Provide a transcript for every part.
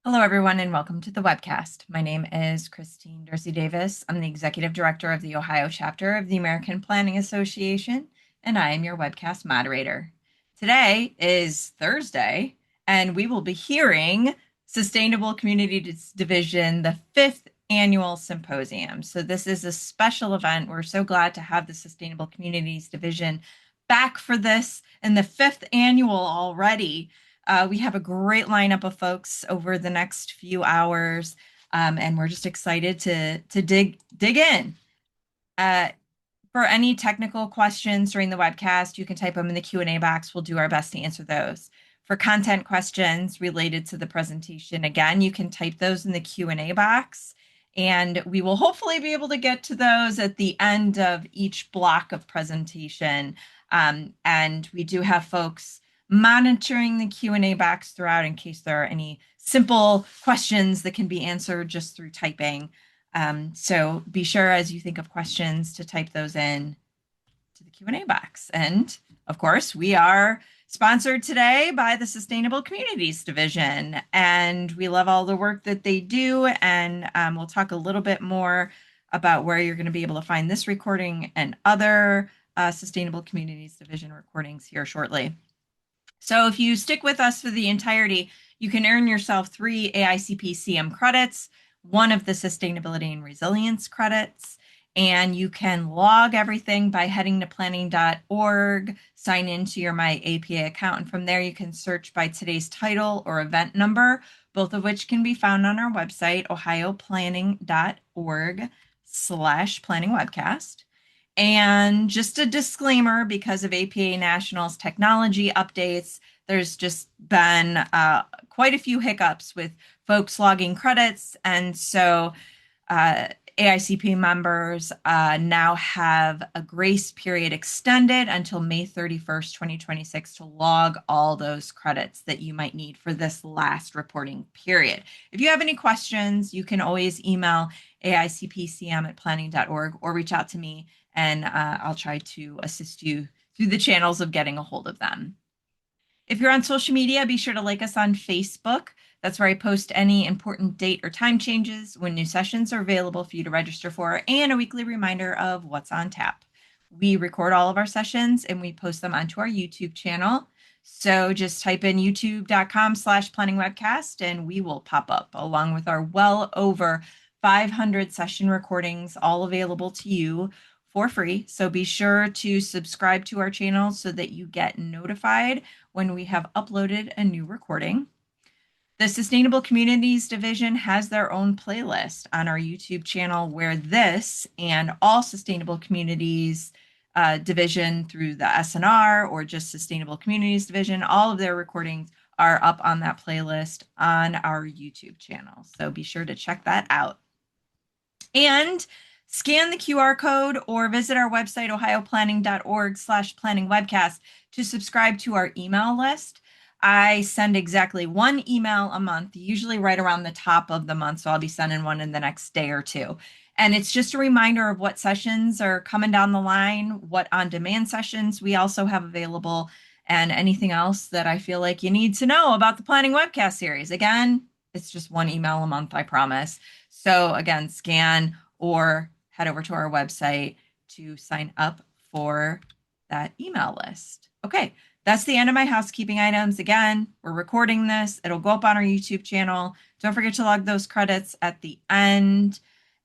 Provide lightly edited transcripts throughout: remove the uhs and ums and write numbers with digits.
Hello, everyone, and welcome to the webcast. My name is Christine Dorsey Davis. I'm the Executive Director of the Ohio chapter of the American Planning Association, and I am your webcast moderator. Today is Thursday, and we will be hearing Sustainable Communities Division, the 5th annual symposium. So this is a special event. We're so glad to have the Sustainable Communities Division back for this in the 5th annual already. We have a great lineup of folks over the next few hours, and we're just excited to dig in. For any technical questions during the webcast, you can type them in the Q&A box. We'll do our best to answer those. For content questions related to the presentation, again, you can type those in the Q&A box, and we will hopefully be able to get to those at the end of each block of presentation. And we do have folks monitoring the Q&A box throughout in case there are any simple questions that can be answered just through typing. So be sure as you think of questions to type those in to the Q&A box. And of course, we are sponsored today by the Sustainable Communities Division, and we love all the work that they do. And we'll talk a little bit more about where you're going to be able to find this recording and other Sustainable Communities Division recordings here shortly. So if you stick with us for the entirety, you can earn yourself 3 AICP CM credits, 1 of the Sustainability and Resilience credits, and you can log everything by heading to planning.org, sign into your My APA account, and from there you can search by today's title or event number, both of which can be found on our website, ohioplanning.org/planningwebcast. And just a disclaimer, because of APA National's technology updates, there's just been quite a few hiccups with folks logging credits. And so AICP members now have a grace period extended until May 31st, 2026 to log all those credits that you might need for this last reporting period. If you have any questions, you can always email aicpcm@planning.org or reach out to me, and I'll try to assist you through the channels of getting a hold of them. If you're on social media, be sure to like us on Facebook. That's where I post any important date or time changes, when new sessions are available for you to register for, and a weekly reminder of what's on tap. We record all of our sessions and we post them onto our YouTube channel. So just type in youtube.com/planningwebcast and we will pop up, along with our well over 500 session recordings, all available to you for free. So be sure to subscribe to our channel so that you get notified when we have uploaded a new recording. The Sustainable Communities Division has their own playlist on our YouTube channel, where this and all Sustainable Communities Division through the SNR or just Sustainable Communities Division, all of their recordings are up on that playlist on our YouTube channel. So be sure to check that out. And scan the QR code or visit our website, ohioplanning.org/planningwebcast, to subscribe to our email list. I send exactly 1 email a month, usually right around the top of the month. So I'll be sending one in the next day or two. And it's just a reminder of what sessions are coming down the line, what on-demand sessions we also have available, and anything else that I feel like you need to know about the Planning Webcast series. Again, it's just 1 email a month, I promise. So again, scan or head over to our website to sign up for that email list. Okay, that's the end of my housekeeping items. Again, we're recording this. It'll go up on our YouTube channel. Don't forget to log those credits at the end.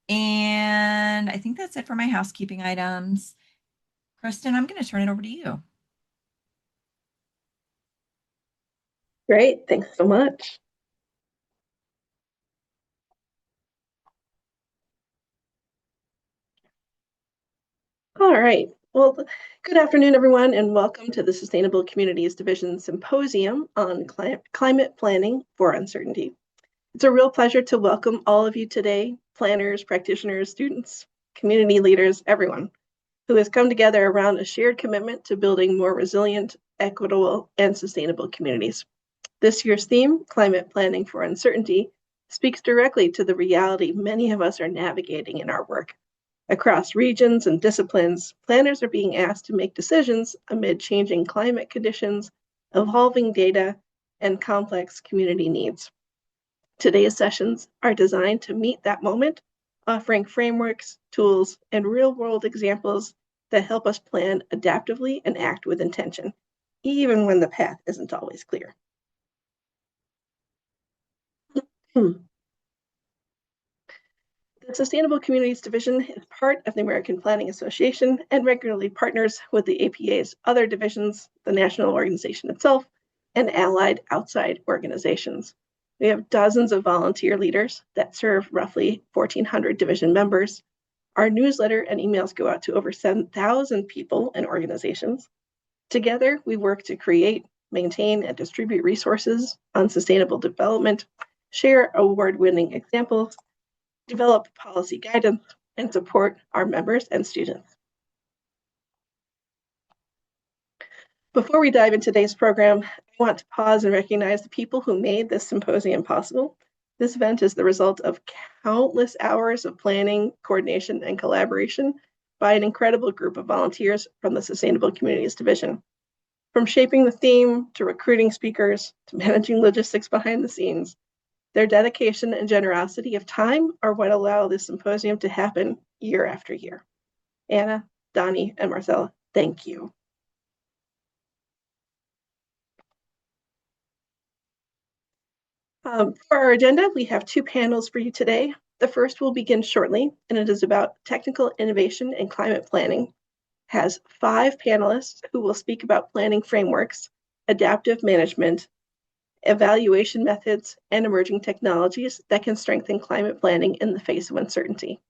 And I think that's it for my housekeeping items. Kristen, I'm going to turn it over to you. Great, thanks so much. All right, well, good afternoon, everyone, and welcome to the Sustainable Communities Division Symposium on Climate Planning for Uncertainty. It's a real pleasure to welcome all of you today, planners, practitioners, students, community leaders, everyone who has come together around a shared commitment to building more resilient, equitable, and sustainable communities. This year's theme, Climate Planning for Uncertainty, speaks directly to the reality many of us are navigating in our work. Across regions and disciplines, planners are being asked to make decisions amid changing climate conditions, evolving data, and complex community needs. Today's sessions are designed to meet that moment, offering frameworks, tools, and real-world examples that help us plan adaptively and act with intention, even when the path isn't always clear. The Sustainable Communities Division is part of the American Planning Association and regularly partners with the APA's other divisions, the national organization itself, and allied outside organizations. We have dozens of volunteer leaders that serve roughly 1,400 division members. Our newsletter and emails go out to over 7,000 people and organizations. Together, we work to create, maintain, and distribute resources on sustainable development, share award-winning examples, develop policy guidance, and support our members and students. Before we dive into today's program, I want to pause and recognize the people who made this symposium possible. This event is the result of countless hours of planning, coordination, and collaboration by an incredible group of volunteers from the Sustainable Communities Division. From shaping the theme, to recruiting speakers, to managing logistics behind the scenes, their dedication and generosity of time are what allow this symposium to happen year after year. Anna, Donnie, and Marcella, thank you. For our agenda, we have two panels for you today. The first will begin shortly, and it is about technical innovation and climate planning. It has 5 panelists who will speak about planning frameworks, adaptive management, evaluation methods, and emerging technologies that can strengthen climate planning in the face of uncertainty.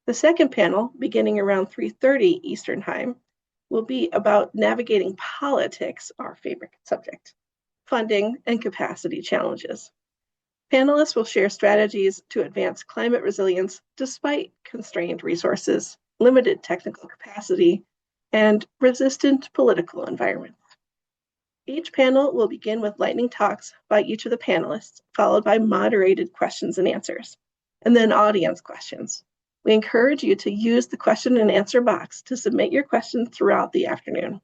The second panel, beginning around 3:30 Eastern Time, will be about navigating politics, our favorite subject, funding, and capacity challenges. Panelists will share strategies to advance climate resilience despite constrained resources, limited technical capacity, and resistant political environments. Each panel will begin with lightning talks by each of the panelists, followed by moderated questions and answers, and then audience questions. We encourage you to use the question and answer box to submit your questions throughout the afternoon.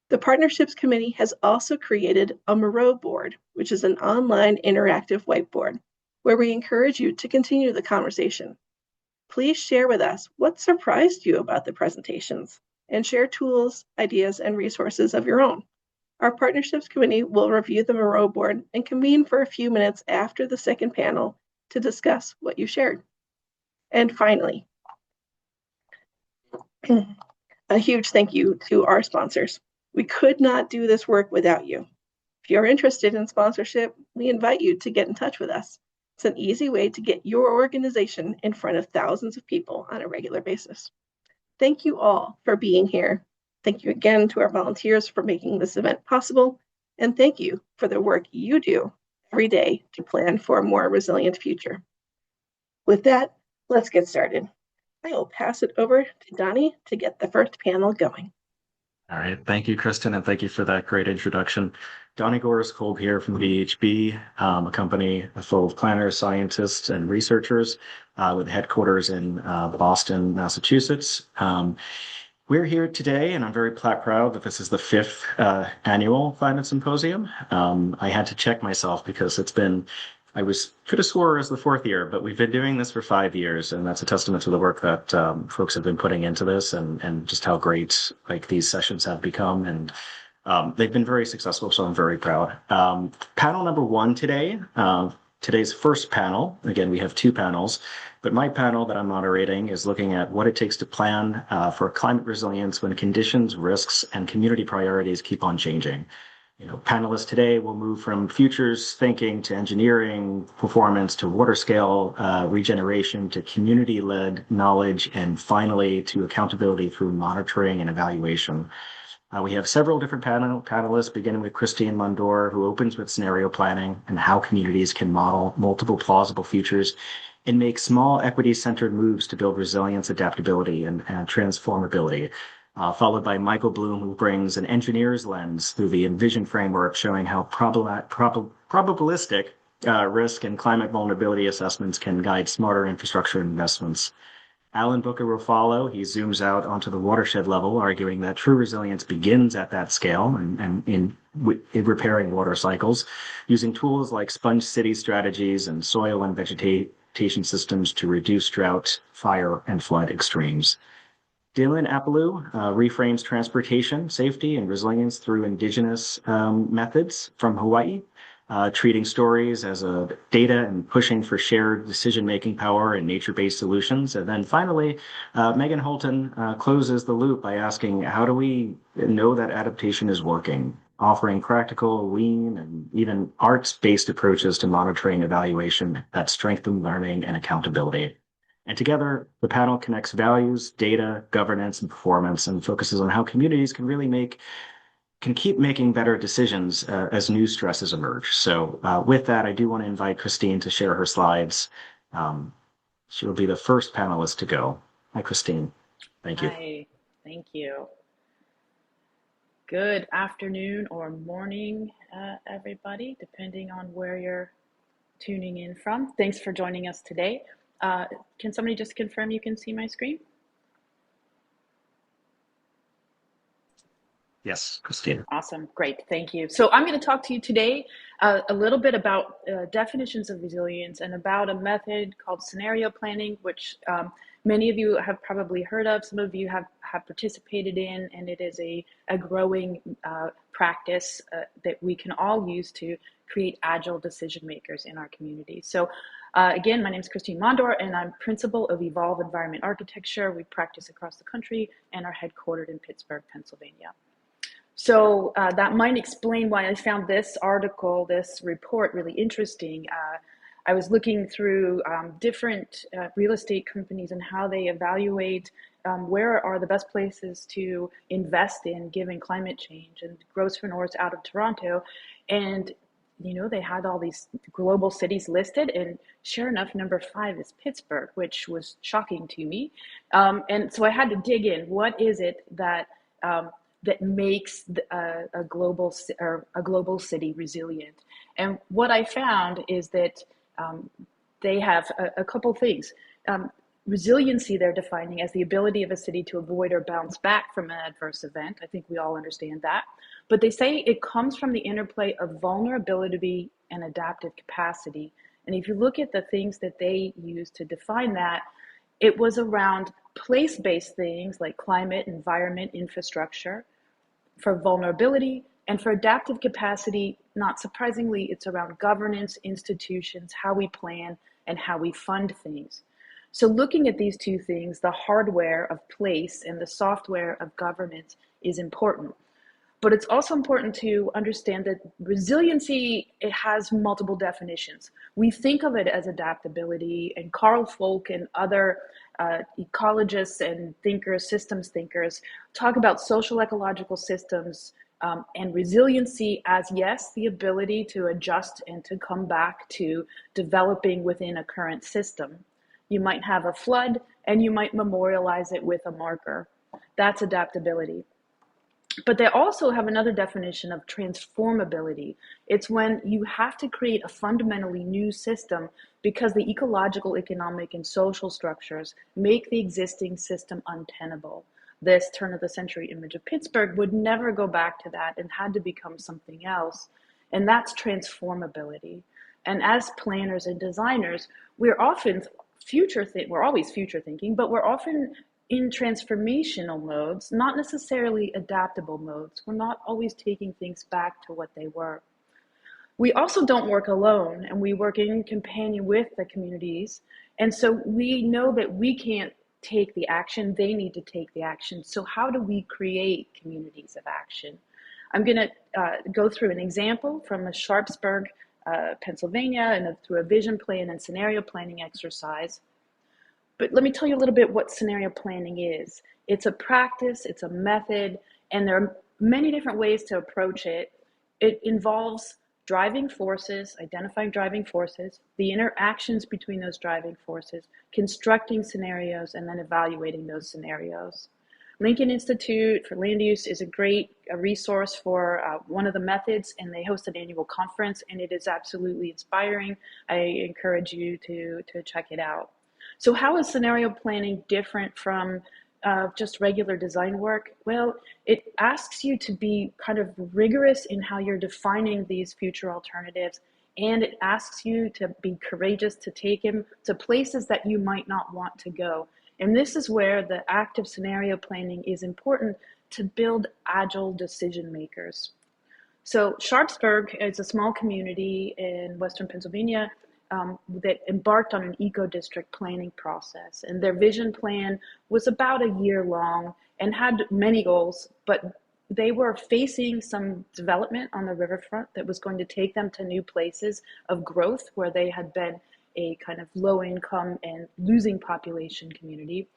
The Partnerships Committee has also created a Moreau board, which is an online interactive whiteboard, where we encourage you to continue the conversation. Please share with us what surprised you about the presentations, and share tools, ideas, and resources of your own. Our Partnerships Committee will review the Moreau board and convene for a few minutes after the second panel to discuss what you shared. And finally, a huge thank you to our sponsors. We could not do this work without you. If you're interested in sponsorship, we invite you to get in touch with us. It's an easy way to get your organization in front of thousands of people on a regular basis. Thank you all for being here. Thank you again to our volunteers for making this event possible, and thank you for the work you do every day to plan for a more resilient future. With that, let's get started. I will pass it over to Donnie to get the first panel going. All right. Thank you, Kristen, and thank you for that great introduction. Donnie Gorskolb here from VHB, a company full of planners, scientists, and researchers with headquarters in Boston, Massachusetts. We're here today, and I'm very proud that this is the 5th annual Climate Symposium. I had to check myself because I could have swore it was the 4th year, but we've been doing this for 5 years, and that's a testament to the work that folks have been putting into this, and just how great these sessions have become, and they've been very successful. So I'm very proud. Panel number 1 today. Today's first panel. Again, we have 2 panels, but my panel that I'm moderating is looking at what it takes to plan for climate resilience when conditions, risks, and community priorities keep on changing. Panelists today will move from futures thinking to engineering performance to water scale regeneration to community-led knowledge, and finally to accountability through monitoring and evaluation. We have several different panelists, beginning with Christine Mondor, who opens with scenario planning and how communities can model multiple plausible futures and make small equity-centered moves to build resilience, adaptability, and transformability. Followed by Michael Bloom, who brings an engineer's lens through the Envision framework, showing how probabilistic risk and climate vulnerability assessments can guide smarter infrastructure investments. Alan Booker will follow. He zooms out onto the watershed level, arguing that true resilience begins at that scale and in repairing water cycles, using tools like sponge city strategies and soil and vegetation systems to reduce drought, fire, and flood extremes. Dylan Apaloo reframes transportation, safety, and resilience through indigenous methods from Hawaii, treating stories as a data and pushing for shared decision-making power and nature-based solutions. And then finally, Megan Holton closes the loop by asking, how do we know that adaptation is working? Offering practical, lean, and even arts-based approaches to monitoring evaluation that strengthen learning and accountability. And together, the panel connects values, data, governance, and performance, and focuses on how communities can keep making better decisions as new stresses emerge. So with that, I do want to invite Christine to share her slides. She will be the first panelist to go. Hi, Christine. Thank you. Hi, thank you. Good afternoon or morning, everybody, depending on where you're tuning in from. Thanks for joining us today. Can somebody just confirm you can see my screen? Yes, Christine. Awesome, great, thank you. So I'm going to talk to you today a little bit about definitions of resilience and about a method called scenario planning, which many of you have probably heard of, some of you have participated in, and it is a growing practice that we can all use to create agile decision makers in our community. So again, my name is Christine Mondor, and I'm principal of Evolve Environment Architecture. We practice across the country and are headquartered in Pittsburgh, Pennsylvania. So that might explain why I found this article, this report really interesting. I was looking through different real estate companies and how they evaluate where are the best places to invest in given climate change, and Grosvenor North out of Toronto. And you know, they had all these global cities listed, and sure enough, number 5 is Pittsburgh, which was shocking to me. And so I had to dig in. What is it that that makes a global city resilient? And what I found is that they have a couple things. Resiliency they're defining as the ability of a city to avoid or bounce back from an adverse event. I think we all understand that. But they say it comes from the interplay of vulnerability and adaptive capacity. And if you look at the things that they use to define that, it was around place-based things like climate, environment, infrastructure. For vulnerability and for adaptive capacity, not surprisingly, it's around governance, institutions, how we plan, and how we fund things. So looking at these two things, the hardware of place and the software of governance is important. But it's also important to understand that resiliency, it has multiple definitions. We think of it as adaptability, and Carl Folk and other ecologists and thinkers, systems thinkers, talk about social ecological systems and resiliency as, yes, the ability to adjust and to come back to developing within a current system. You might have a flood and you might memorialize it with a marker. That's adaptability. But they also have another definition of transformability. It's when you have to create a fundamentally new system because the ecological, economic, and social structures make the existing system untenable. This turn of the century image of Pittsburgh would never go back to that and had to become something else. And that's transformability. And as planners and designers, we're always future thinking, but we're often in transformational modes, not necessarily adaptable modes. We're not always taking things back to what they were. We also don't work alone, and we work in companion with the communities. And so we know that we can't take the action, they need to take the action. So how do we create communities of action? I'm gonna go through an example from a Sharpsburg, Pennsylvania, and through a vision plan and scenario planning exercise. But let me tell you a little bit what scenario planning is. It's a practice, it's a method, and there are many different ways to approach it. It involves driving forces, identifying driving forces, the interactions between those driving forces, constructing scenarios, and then evaluating those scenarios. Lincoln Institute for Land Use is a great resource for one of the methods, and they host an annual conference, and it is absolutely inspiring. I encourage you to check it out. So how is scenario planning different from just regular design work? Well, it asks you to be kind of rigorous in how you're defining these future alternatives, and it asks you to be courageous to take them to places that you might not want to go. And this is where the active scenario planning is important to build agile decision makers. So Sharpsburg is a small community in Western Pennsylvania that embarked on an eco-district planning process. And their vision plan was about a year long and had many goals, but they were facing some development on the riverfront that was going to take them to new places of growth where they had been a kind of low income and losing population community.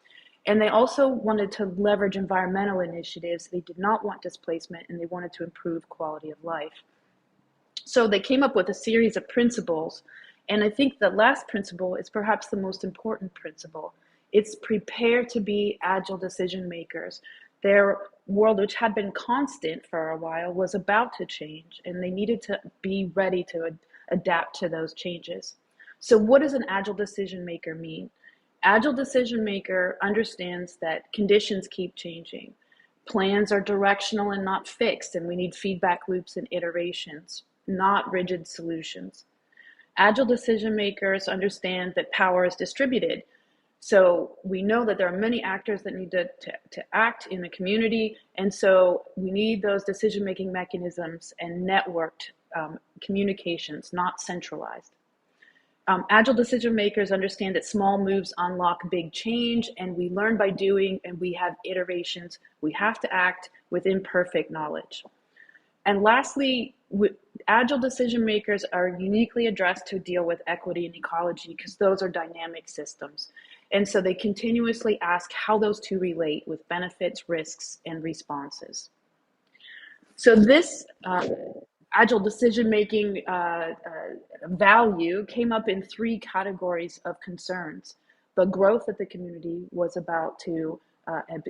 And they also wanted to leverage environmental initiatives. They did not want displacement, and they wanted to improve quality of life. So they came up with a series of principles. And I think the last principle is perhaps the most important principle. It's prepare to be agile decision makers. Their world, which had been constant for a while, was about to change, and they needed to be ready to adapt to those changes. So what does an agile decision maker mean? Agile decision maker understands that conditions keep changing. Plans are directional and not fixed, and we need feedback loops and iterations, not rigid solutions. Agile decision makers understand that power is distributed. So we know that there are many actors that need to act in the community, and so we need those decision-making mechanisms and networked communications, not centralized. Agile decision makers understand that small moves unlock big change, and we learn by doing, and we have iterations. We have to act with imperfect knowledge. And lastly, agile decision makers are uniquely addressed to deal with equity and ecology because those are dynamic systems. And so they continuously ask how those two relate with benefits, risks, and responses. So this agile decision-making value came up in three categories of concerns. The growth that the community was about to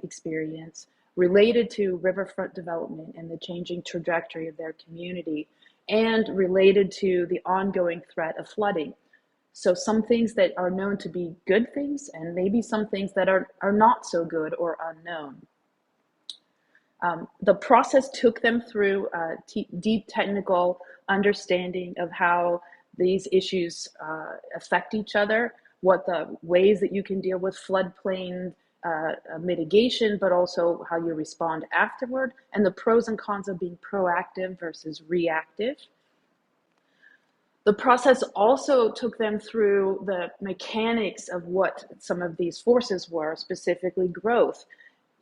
experience, related to riverfront development and the changing trajectory of their community, and related to the ongoing threat of flooding. So some things that are known to be good things, and maybe some things that are not so good or unknown. The process took them through deep technical understanding of how these issues affect each other, what the ways that you can deal with floodplain mitigation, but also how you respond afterward, and the pros and cons of being proactive versus reactive. The process also took them through the mechanics of what some of these forces were, specifically growth,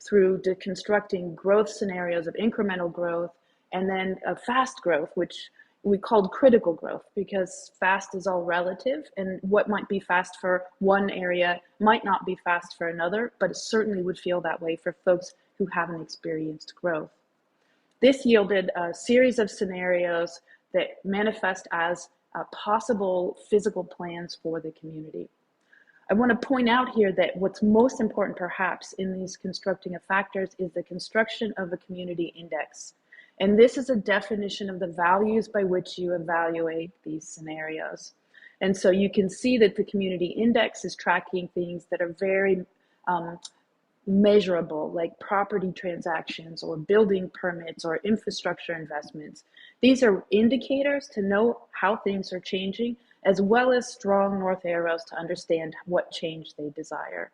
through deconstructing growth scenarios of incremental growth and then fast growth, which we called critical growth, because fast is all relative, and what might be fast for one area might not be fast for another, but it certainly would feel that way for folks who haven't experienced growth. This yielded a series of scenarios that manifest as possible physical plans for the community. I want to point out here that what's most important perhaps in these constructing of factors is the construction of a community index. And this is a definition of the values by which you evaluate these scenarios. And so you can see that the community index is tracking things that are very measurable, like property transactions or building permits or infrastructure investments. These are indicators to know how things are changing, as well as strong north arrows to understand what change they desire.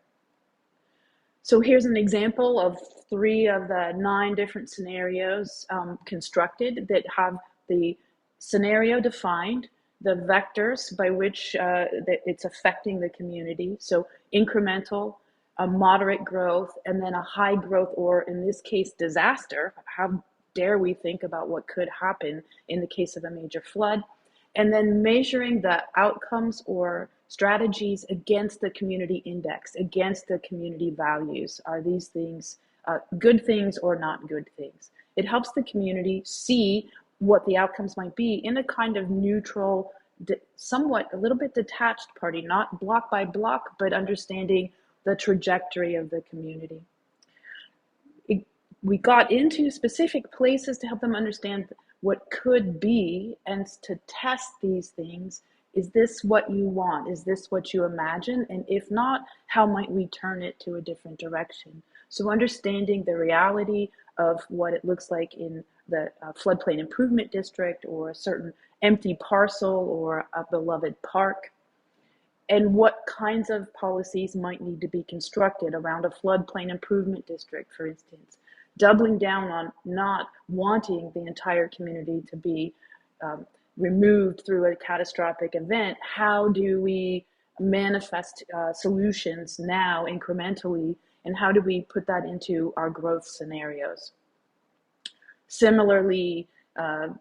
So here's an example of 3 of the 9 different scenarios constructed that have the scenario defined, the vectors by which that it's affecting the community. So incremental, a moderate growth, and then a high growth, or in this case, disaster. How dare we think about what could happen in the case of a major flood? And then measuring the outcomes or strategies against the community index, against the community values. Are these things good things or not good things? It helps the community see what the outcomes might be in a kind of neutral, somewhat a little bit detached party, not block by block, but understanding the trajectory of the community. We got into specific places to help them understand what could be and to test these things Is this what you want? Is this what you imagine? And if not, how might we turn it to a different direction? So understanding the reality of what it looks like in the floodplain improvement district, or a certain empty parcel, or a beloved park, and what kinds of policies might need to be constructed around a floodplain improvement district, for instance. Doubling down on not wanting the entire community to be removed through a catastrophic event. How do we manifest solutions now incrementally, and how do we put that into our growth scenarios? Similarly,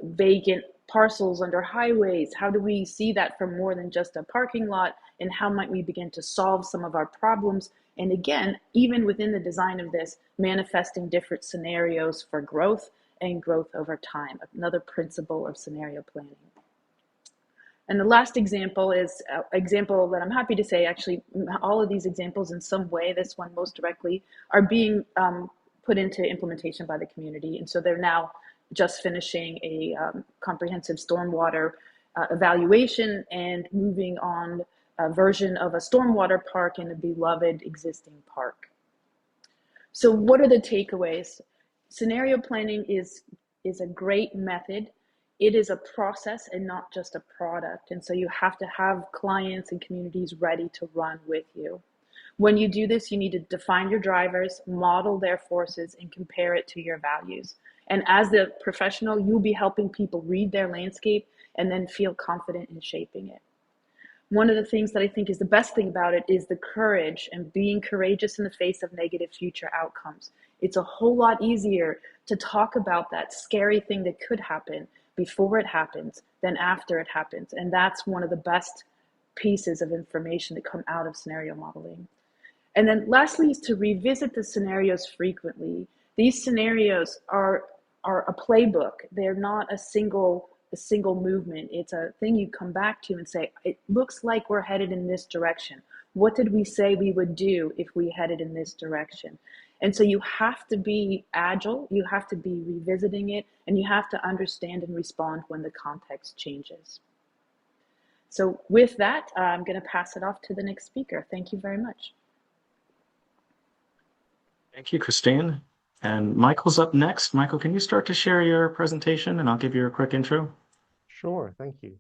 vacant parcels under highways, how do we see that for more than just a parking lot, and how might we begin to solve some of our problems? And again, even within the design of this, manifesting different scenarios for growth and growth over time, another principle of scenario planning. And the last example is an example that I'm happy to say, actually, all of these examples in some way, this one most directly, are being put into implementation by the community. And so they're now just finishing a comprehensive stormwater evaluation and moving on a version of a stormwater park in a beloved existing park. So what are the takeaways? Scenario planning is a great method. It is a process and not just a product. And so you have to have clients and communities ready to run with you. When you do this, you need to define your drivers, model their forces, and compare it to your values. And as the professional, you'll be helping people read their landscape and then feel confident in shaping it. One of the things that I think is the best thing about it is the courage and being courageous in the face of negative future outcomes. It's a whole lot easier to talk about that scary thing that could happen before it happens than after it happens. And that's one of the best pieces of information that come out of scenario modeling. And then lastly is to revisit the scenarios frequently. These scenarios are a playbook. They're not a single movement. It's a thing you come back to and say, it looks like we're headed in this direction. What did we say we would do if we headed in this direction? And so you have to be agile, you have to be revisiting it, and you have to understand and respond when the context changes. So with that, I'm going to pass it off to the next speaker. Thank you very much. Thank you, Christine. And Michael's up next. Michael, can you start to share your presentation and I'll give you a quick intro? Sure, thank you.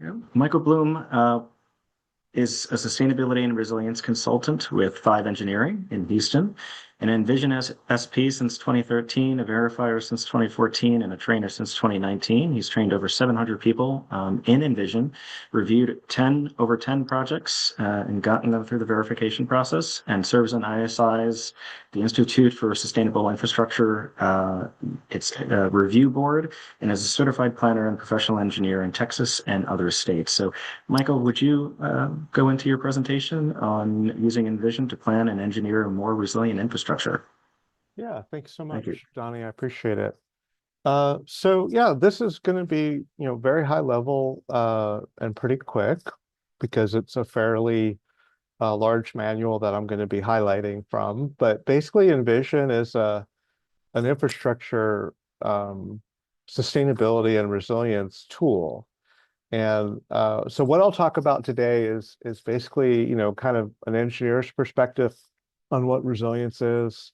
Yeah. Michael Bloom is a sustainability and resilience consultant with Five Engineering in Houston, an Envision SP since 2013, a verifier since 2014, and a trainer since 2019. He's trained over 700 people in Envision, reviewed over 10 projects and gotten them through the verification process, and serves on ISI's, the Institute for Sustainable Infrastructure, its review board, and is a certified planner and professional engineer in Texas and other states. So, Michael, would you go into your presentation on using Envision to plan and engineer a more resilient infrastructure? Yeah, thanks so Thank much, you. Donnie. I appreciate it. So yeah, this is going to be, very high level and pretty quick because it's a fairly large manual that I'm going to be highlighting from. But basically, Envision is an infrastructure sustainability and resilience tool. And so what I'll talk about today is basically, kind of an engineer's perspective on what resilience is,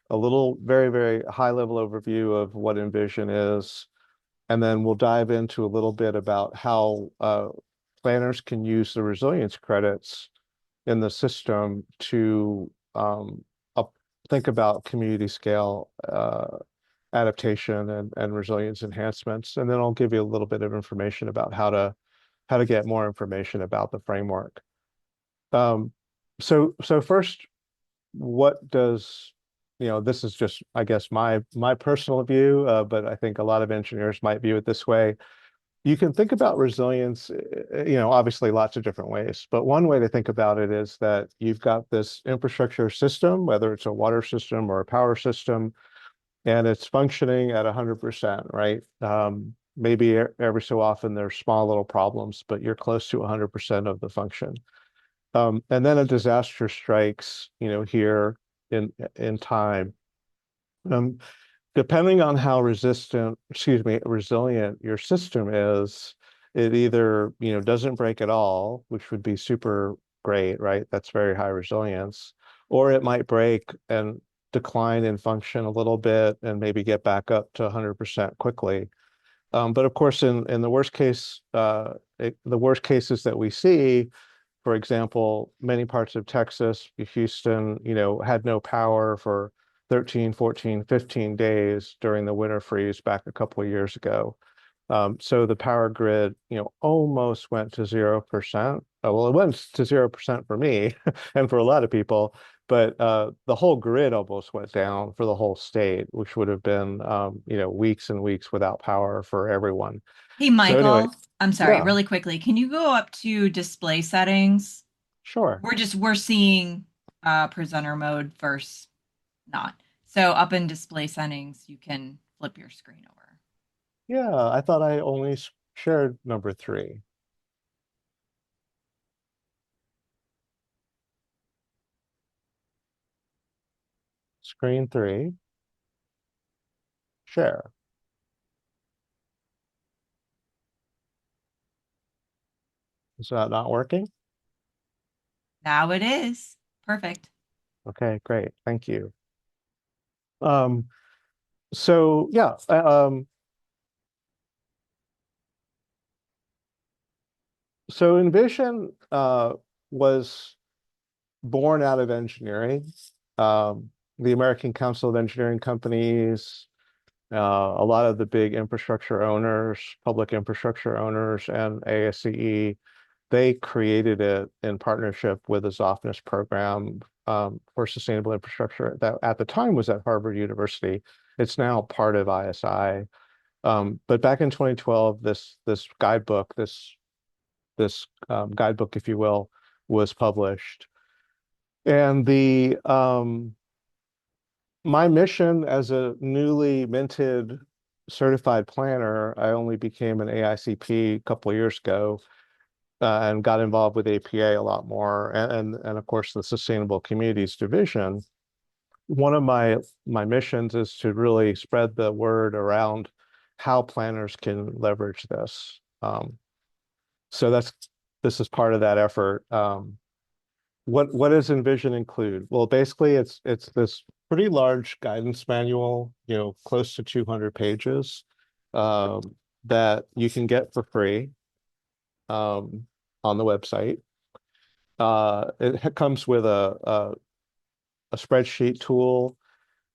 a little very, very high level overview of what Envision is, and then we'll dive into a little bit about how planners can use the resilience credits in the system to think about community scale adaptation and resilience enhancements. And then I'll give you a little bit of information about how to get more information about the framework. So first, what does, this is just, I guess, my personal view, but I think a lot of engineers might view it this way. You can think about resilience, obviously lots of different ways, but one way to think about it is that you've got this infrastructure system, whether it's a water system or a power system, and it's functioning at 100%, right? Maybe every so often there's small little problems, but you're close to 100% of the function. And then a disaster strikes, here in time. Depending on how resilient your system is, it either, doesn't break at all, which would be super great, right? That's very high resilience, or it might break and decline in function a little bit and maybe get back up to 100% quickly. But of course, in the worst case, the worst cases that we see, for example, many parts of Texas, Houston, had no power for 13, 14, 15 days during the winter freeze back a couple of years ago. So the power grid, almost went to 0%. Well, it went to 0% for me and for a lot of people, but the whole grid almost went down for the whole state, which would have been, weeks and weeks without power for everyone. Hey, So anyway, Michael, I'm sorry, yeah, really quickly. Can you go up to display settings? sure. We're seeing presenter mode versus not. So up in display settings, you can flip your screen over. Yeah, I thought I only shared number 3. Screen 3, share. Is that not working? Now it is. Perfect. Okay, great. Thank you. Um, so yeah, so Envision was born out of engineering. The American Council of Engineering Companies, a lot of the big infrastructure owners, public infrastructure owners, and ASCE, they created it in partnership with the Zofnass program for sustainable infrastructure that at the time was at Harvard University. It's now part of ISI. But back in 2012, this guidebook, this guidebook, if you will, was published. And the my mission as a newly minted certified planner, I only became an AICP a couple of years ago, and got involved with APA a lot more, and of course the Sustainable Communities Division. One of my missions is to really spread the word around how planners can leverage this. So this is part of that effort. What does Envision include? Well, basically it's this pretty large guidance manual, close to 200 pages, that you can get for free on the website. It comes with a spreadsheet tool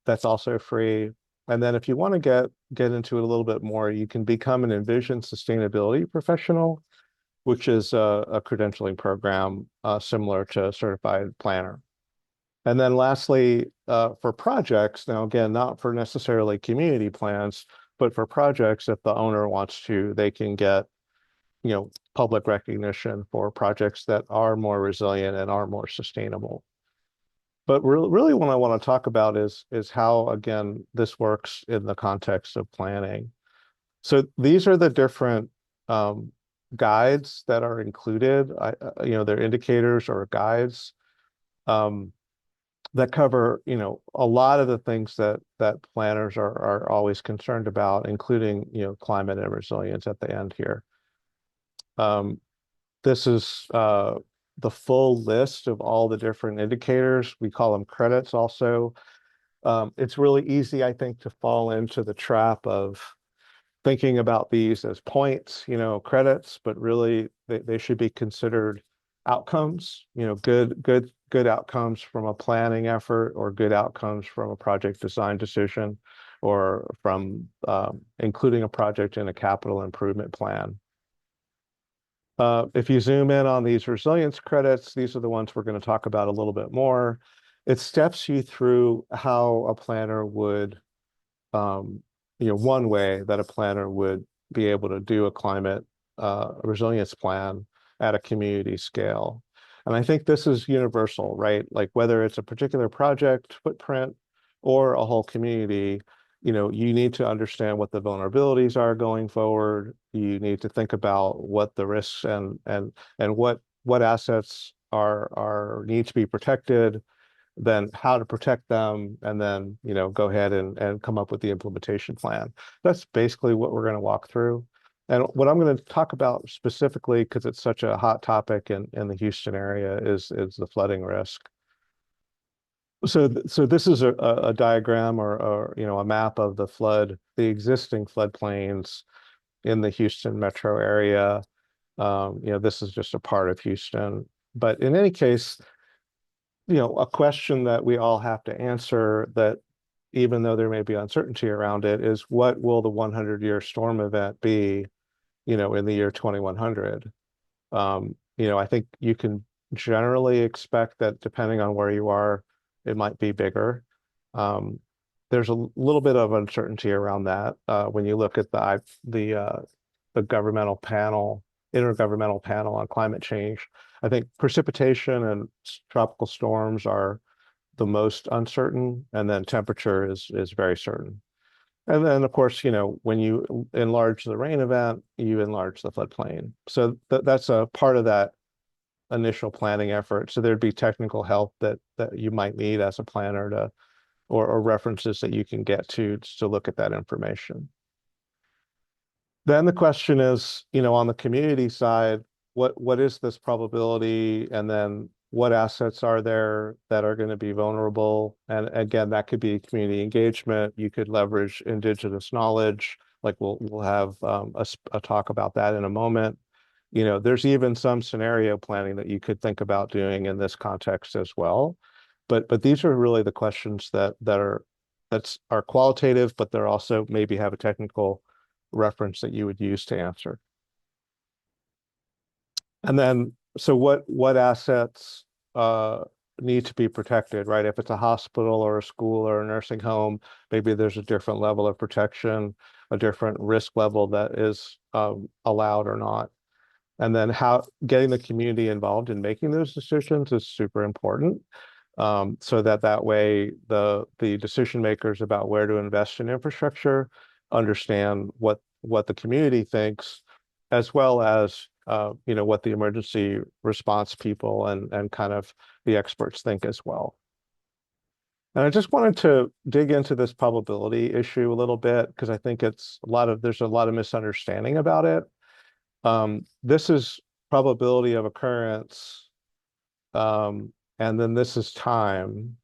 that's also free. And then if you want to get into it a little bit more, you can become an Envision sustainability professional, which is a credentialing program similar to certified planner. And then lastly, for projects, now again, not for necessarily community plans, but for projects, if the owner wants to, they can get, public recognition for projects that are more resilient and are more sustainable. But really what I want to talk about is how, again, this works in the context of planning. So these are the different guides that are included. They're indicators or guides that cover, a lot of the things that planners are always concerned about, including, climate and resilience at the end here. This is the full list of all the different indicators. We call them credits also. It's really easy, I think, to fall into the trap of thinking about these as points, credits, but really they should be considered outcomes, good outcomes from a planning effort, or good outcomes from a project design decision, or from including a project in a capital improvement plan. If you zoom in on these resilience credits, these are the ones we're going to talk about a little bit more. It steps you through how a planner would, one way that a planner would be able to do a climate resilience plan at a community scale. And I think this is universal, right? Like whether it's a particular project footprint or a whole community, you need to understand what the vulnerabilities are going forward. You need to think about what the risks and what assets are need to be protected, then how to protect them, and then go ahead and come up with the implementation plan. That's basically what we're going to walk through. And what I'm going to talk about specifically, because it's such a hot topic in the Houston area, is the flooding risk. So this is a diagram or a map of the existing floodplains in the Houston metro area. This is just a part of Houston. But in any case, a question that we all have to answer, that even though there may be uncertainty around it, is what will the 100-year storm event be, in the year 2100? I think you can generally expect that depending on where you are, it might be bigger. Um, there's a little bit of uncertainty around that when you look at the intergovernmental panel on climate change. I think precipitation and tropical storms are the most uncertain, and then temperature is very certain. And then, of course, when you enlarge the rain event, you enlarge the floodplain. So that's a part of that initial planning effort. So there'd be technical help that you might need as a planner or references that you can get to look at that information. Then the question is, on the community side, what is this probability? And then what assets are there that are going to be vulnerable? And again, that could be community engagement. You could leverage indigenous knowledge. Like we'll have a talk about that in a moment. There's even some scenario planning that you could think about doing in this context as well. But these are really the questions that are qualitative, but they're also maybe have a technical reference that you would use to answer. And then, so what assets need to be protected, right? If it's a hospital or a school or a nursing home, maybe there's a different level of protection, a different risk level that is allowed or not. And then how getting the community involved in making those decisions is super important. So that way the decision makers about where to invest in infrastructure understand what the community thinks, as well as what the emergency response people and kind of the experts think as well. And I just wanted to dig into this probability issue a little bit, because I think there's a lot of misunderstanding about it. This is probability of occurrence, and then this is time.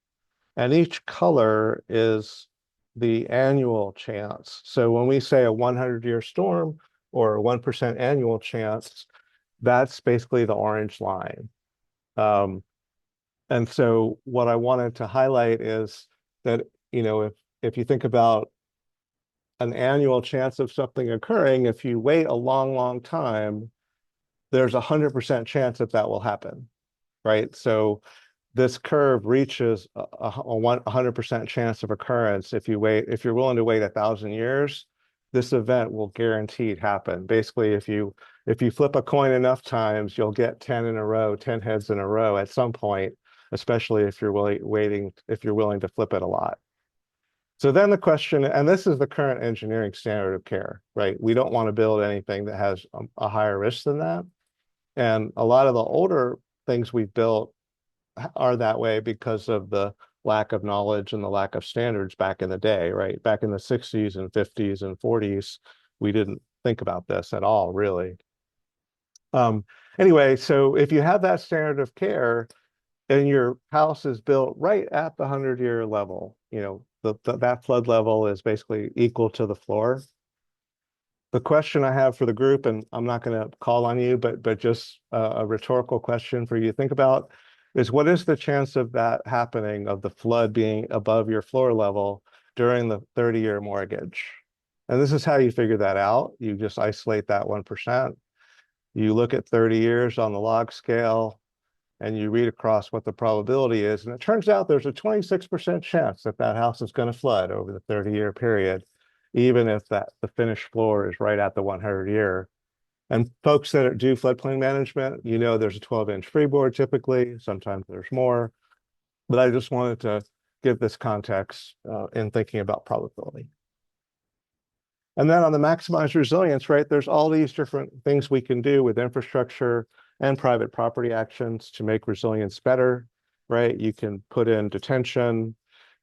And each color is the annual chance. So when we say a 100-year storm or a 1% annual chance, that's basically the orange line. And so what I wanted to highlight is that, if you think about an annual chance of something occurring, if you wait a long, long time, there's 100% chance that will happen, right? So this curve reaches a 100% chance of occurrence if you're willing to wait 1,000 years. This event will guaranteed happen. Basically, if you flip a coin enough times, you'll get 10 in a row, 10 heads in a row at some point, especially if you're willing to flip it a lot. So then the question, and this is the current engineering standard of care, right? We don't want to build anything that has a higher risk than that. And a lot of the older things we've built are that way because of the lack of knowledge and the lack of standards back in the day, right? Back in the 60s and 50s and 40s, we didn't think about this at all, really. Anyway, so if you have that standard of care and your house is built right at the 100-year level, that flood level is basically equal to the floor. The question I have for the group, and I'm not going to call on you, but just a rhetorical question for you to think about, is what is the chance of that happening, of the flood being above your floor level during the 30-year mortgage? And this is how you figure that out. You just isolate that 1%. You look at 30 years on the log scale, and you read across what the probability is. And it turns out there's a 26% chance that house is going to flood over the 30-year period, even if the finished floor is right at the 100-year. And folks that do floodplain management, there's a 12-inch freeboard typically, sometimes there's more. But I just wanted to give this context in thinking about probability. And then on the maximize resilience, right, there's all these different things we can do with infrastructure and private property actions to make resilience better, right? You can put in detention.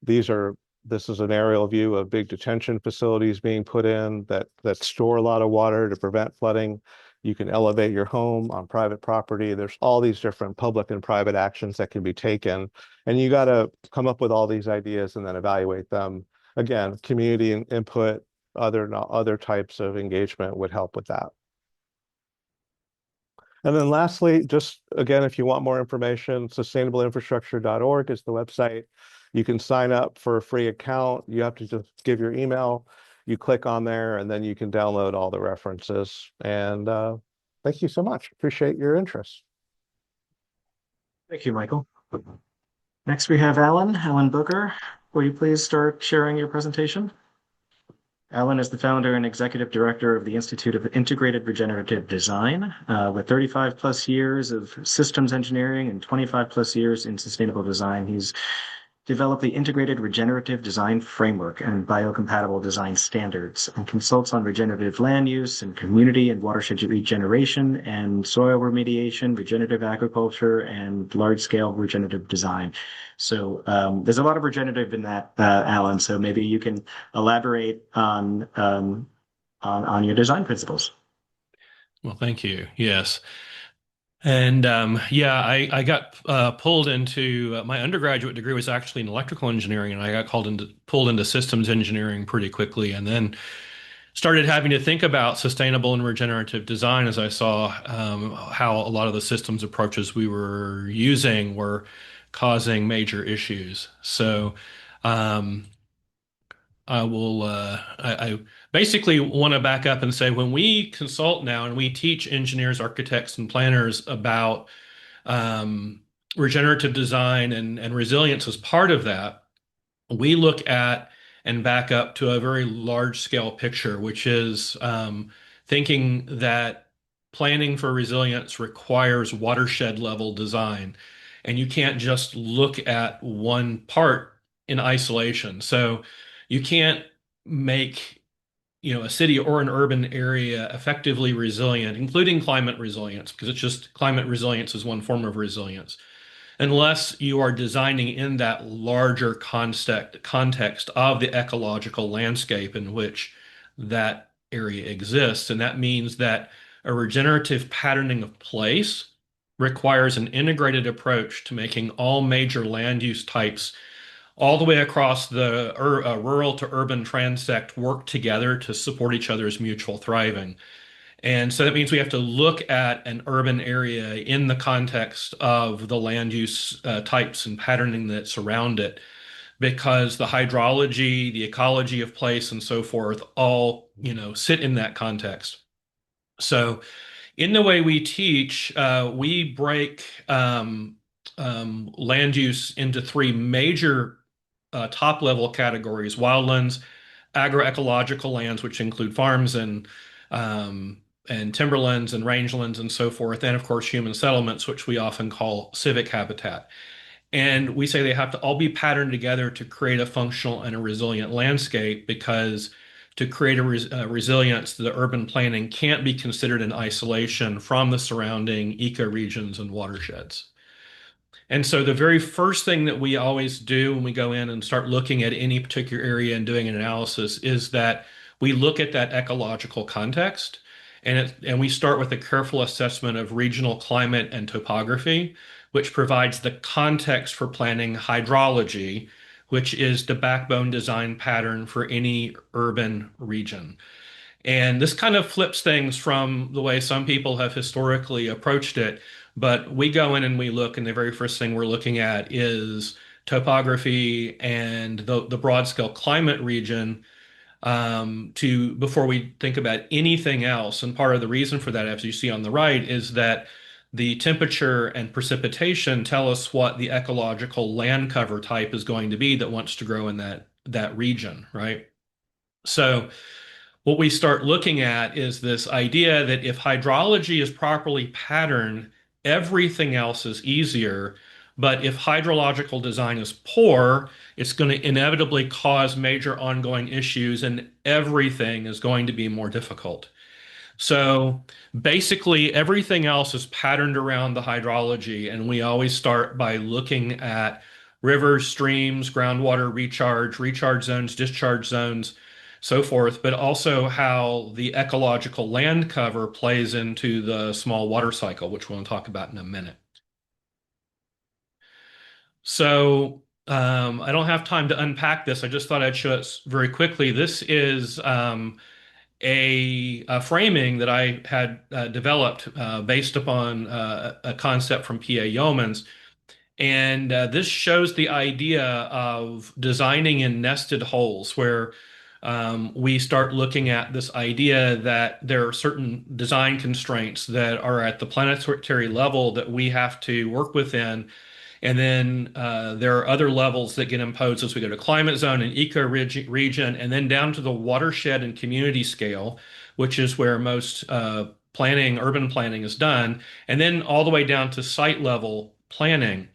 These are This is an aerial view of big detention facilities being put in that store a lot of water to prevent flooding. You can elevate your home on private property. There's all these different public and private actions that can be taken. And you got to come up with all these ideas and then evaluate them. Again, community input, other types of engagement would help with that. And then lastly, just again, if you want more information, sustainableinfrastructure.org is the website. You can sign up for a free account. You have to just give your email. You click on there, and then you can download all the references. And thank you so much. Appreciate your interest. Thank you, Michael. Next, we have Alan Booker. Will you please start sharing your presentation? Alan is the founder and executive director of the Institute of Integrated Regenerative Design, with 35 plus years of systems engineering and 25 plus years in sustainable design. He's developed the Integrated Regenerative Design Framework and biocompatible design standards, and consults on regenerative land use and community and watershed regeneration and soil remediation, regenerative agriculture, and large-scale regenerative design. So there's a lot of regenerative in that, Alan. So maybe you can elaborate on your design principles. Well, thank you. Yes. And I got pulled into my undergraduate degree was actually in electrical engineering, and I got pulled into systems engineering pretty quickly, and then started having to think about sustainable and regenerative design as I saw how a lot of the systems approaches we were using were causing major issues. So I basically want to back up and say when we consult now and we teach engineers, architects, and planners about regenerative design and resilience as part of that, we look at and back up to a very large scale picture, which is thinking that planning for resilience requires watershed level design. And you can't just look at one part in isolation. So you can't make a city or an urban area effectively resilient, including climate resilience, because it's just climate resilience is one form of resilience, unless you are designing in that larger context of the ecological landscape in which that area exists. And that means that a regenerative patterning of place requires an integrated approach to making all major land use types all the way across the rural to urban transect work together to support each other's mutual thriving. And so that means we have to look at an urban area in the context of the land use types and patterning that surround it, because the hydrology, the ecology of place, and so forth all, sit in that context. So in the way we teach, we break land use into three major top level categories: wildlands, agroecological lands, which include farms and timberlands and rangelands and so forth, and of course human settlements, which we often call civic habitat. And we say they have to all be patterned together to create a functional and a resilient landscape, because to create a resilience, the urban planning can't be considered in isolation from the surrounding ecoregions and watersheds. And so the very first thing that we always do when we go in and start looking at any particular area and doing an analysis is that we look at that ecological context, and we start with a careful assessment of regional climate and topography, which provides the context for planning hydrology, which is the backbone design pattern for any urban region. And this kind of flips things from the way some people have historically approached it. But we go in and we look, and the very first thing we're looking at is topography and the broad scale climate region before we think about anything else. And part of the reason for that, as you see on the right, is that the temperature and precipitation tell us what the ecological land cover type is going to be that wants to grow in that region, right? So what we start looking at is this idea that if hydrology is properly patterned, everything else is easier. But if hydrological design is poor, it's going to inevitably cause major ongoing issues, and everything is going to be more difficult. So basically, everything else is patterned around the hydrology, and we always start by looking at rivers, streams, groundwater recharge, recharge zones, discharge zones, so forth, but also how the ecological land cover plays into the small water cycle, which we'll talk about in a minute. So I don't have time to unpack this. I just thought I'd show it very quickly. This is a framing that I had developed based upon a concept from P.A. Yeomans. And this shows the idea of designing in nested holes where we start looking at this idea that there are certain design constraints that are at the planetary level that we have to work within. And then there are other levels that get imposed as we go to climate zone and eco region, and then down to the watershed and community scale, which is where most planning, urban planning is done, and then all the way down to site level planning.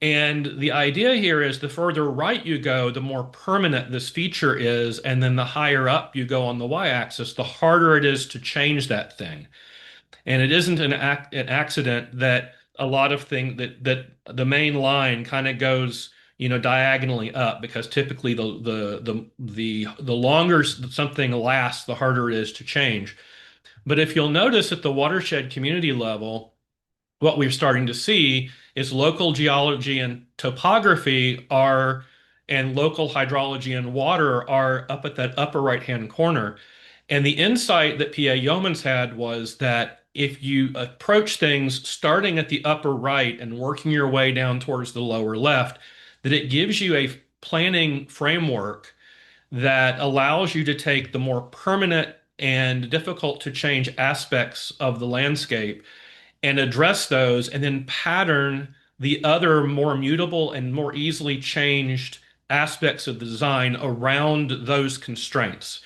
And the idea here is the further right you go, the more permanent this feature is, and then the higher up you go on the y-axis, the harder it is to change that thing. And it isn't an accident that a lot of things that the main line kind of goes, diagonally up, because typically the longer something lasts, the harder it is to change. But if you'll notice at the watershed community level, what we're starting to see is local geology and topography and local hydrology and water are up at that upper right-hand corner. And the insight that P.A. Yeomans had was that if you approach things starting at the upper right and working your way down towards the lower left, that it gives you a planning framework that allows you to take the more permanent and difficult to change aspects of the landscape and address those, and then pattern the other more mutable and more easily changed aspects of the design around those constraints.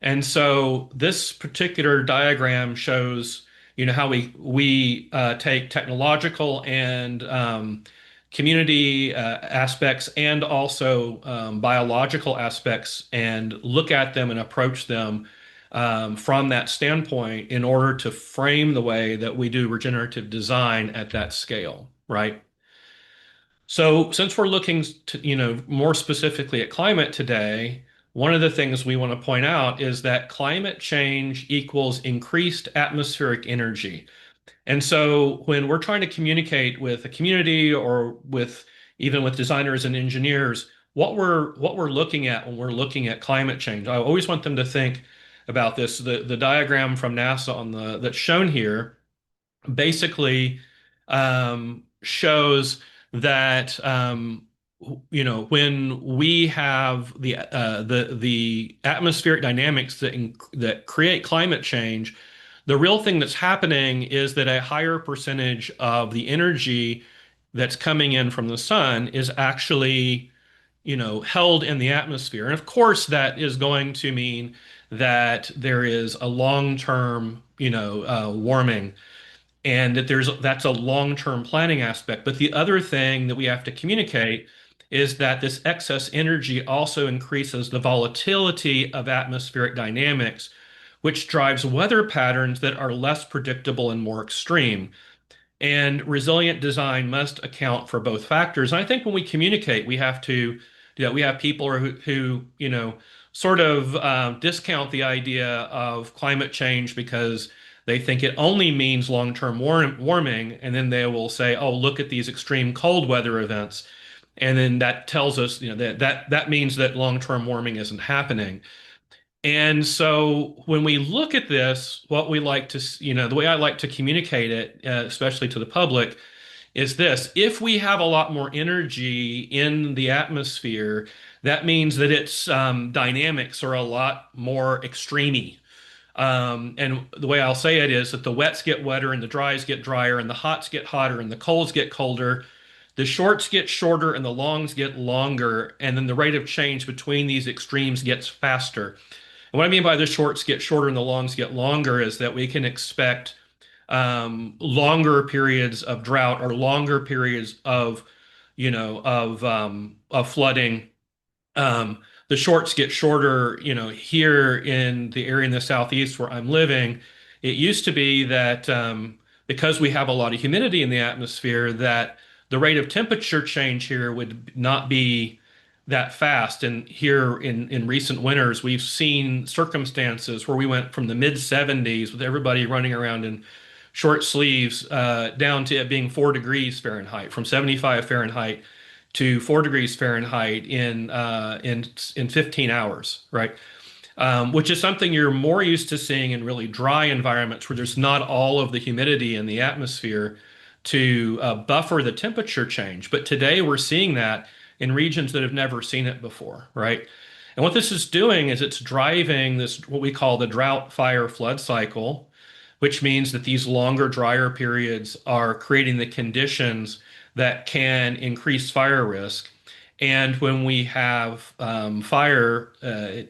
And so this particular diagram shows, how we take technological and community aspects and also biological aspects and look at them and approach them from that standpoint in order to frame the way that we do regenerative design at that scale, right? So since we're looking to, more specifically at climate today, one of the things we want to point out is that climate change equals increased atmospheric energy. And so when we're trying to communicate with a community or even with designers and engineers, what we're looking at when we're looking at climate change, I always want them to think about this. The diagram from NASA that's shown here basically shows that when we have the atmospheric dynamics that create climate change, the real thing that's happening is that a higher percentage of the energy that's coming in from the sun is actually held in the atmosphere. And of course, that is going to mean that there is a long-term, warming, and that's a long-term planning aspect. But the other thing that we have to communicate is that this excess energy also increases the volatility of atmospheric dynamics, which drives weather patterns that are less predictable and more extreme. And resilient design must account for both factors. And I think when we communicate, we have to, we have people who sort of discount the idea of climate change because they think it only means long-term warming, and then they will say, "Oh, look at these extreme cold weather events," and then that tells us, that means that long-term warming isn't happening. And so when we look at this, what we like to, the way I like to communicate it, especially to the public, is this: if we have a lot more energy in the atmosphere, that means that its dynamics are a lot more extreme. And the way I'll say it is that the wets get wetter and the dries get drier and the hots get hotter and the colds get colder. The shorts get shorter and the longs get longer. And then the rate of change between these extremes gets faster. And what I mean by the shorts get shorter and the longs get longer is that we can expect longer periods of drought or longer periods of, of flooding. The shorts get shorter, here in the area in the southeast where I'm living. It used to be that because we have a lot of humidity in the atmosphere, that the rate of temperature change here would not be that fast. And here in recent winters, we've seen circumstances where we went from the mid 70s with everybody running around in short sleeves down to it being 4 degrees Fahrenheit, from 75 Fahrenheit to 4 degrees Fahrenheit in 15 hours, right? Which is something you're more used to seeing in really dry environments where there's not all of the humidity in the atmosphere to buffer the temperature change. But today we're seeing that in regions that have never seen it before, right? And what this is doing is it's driving this, what we call the drought, fire, flood cycle, which means that these longer, drier periods are creating the conditions that can increase fire risk. And when we have fire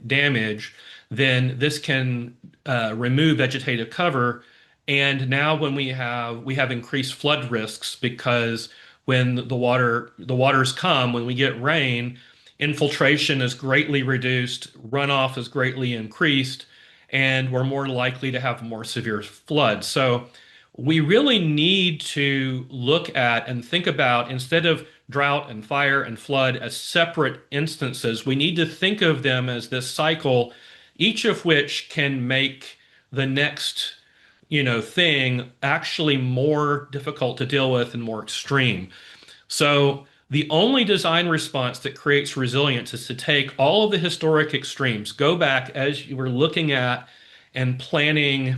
damage, then this can remove vegetative cover. And now when we have increased flood risks because when the waters come, when we get rain, infiltration is greatly reduced, runoff is greatly increased, and we're more likely to have more severe floods. So we really need to look at and think about, instead of drought and fire and flood as separate instances, we need to think of them as this cycle, each of which can make the next, thing actually more difficult to deal with and more extreme. So the only design response that creates resilience is to take all of the historic extremes, go back as you were looking at and planning.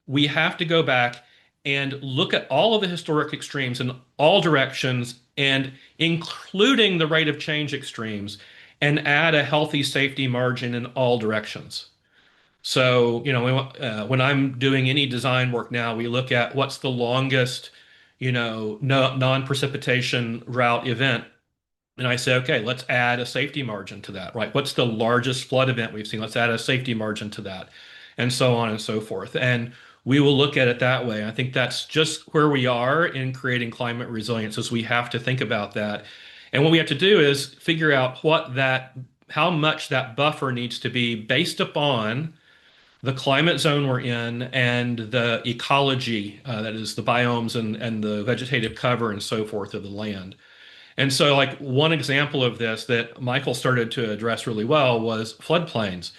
We have to go back and look at all of the historic extremes in all directions and including the rate of change extremes and add a healthy safety margin in all directions. So, when I'm doing any design work now, we look at what's the longest, no, non-precipitation route event. And I say, okay, let's add a safety margin to that, right? What's the largest flood event we've seen? Let's add a safety margin to that, and so on and so forth. And we will look at it that way. I think that's just where we are in creating climate resilience, is we have to think about that. And what we have to do is figure out how much that buffer needs to be based upon the climate zone we're in and the ecology, that is the biomes and the vegetative cover and so forth of the land. And so, like, one example of this that Michael started to address really well was floodplains.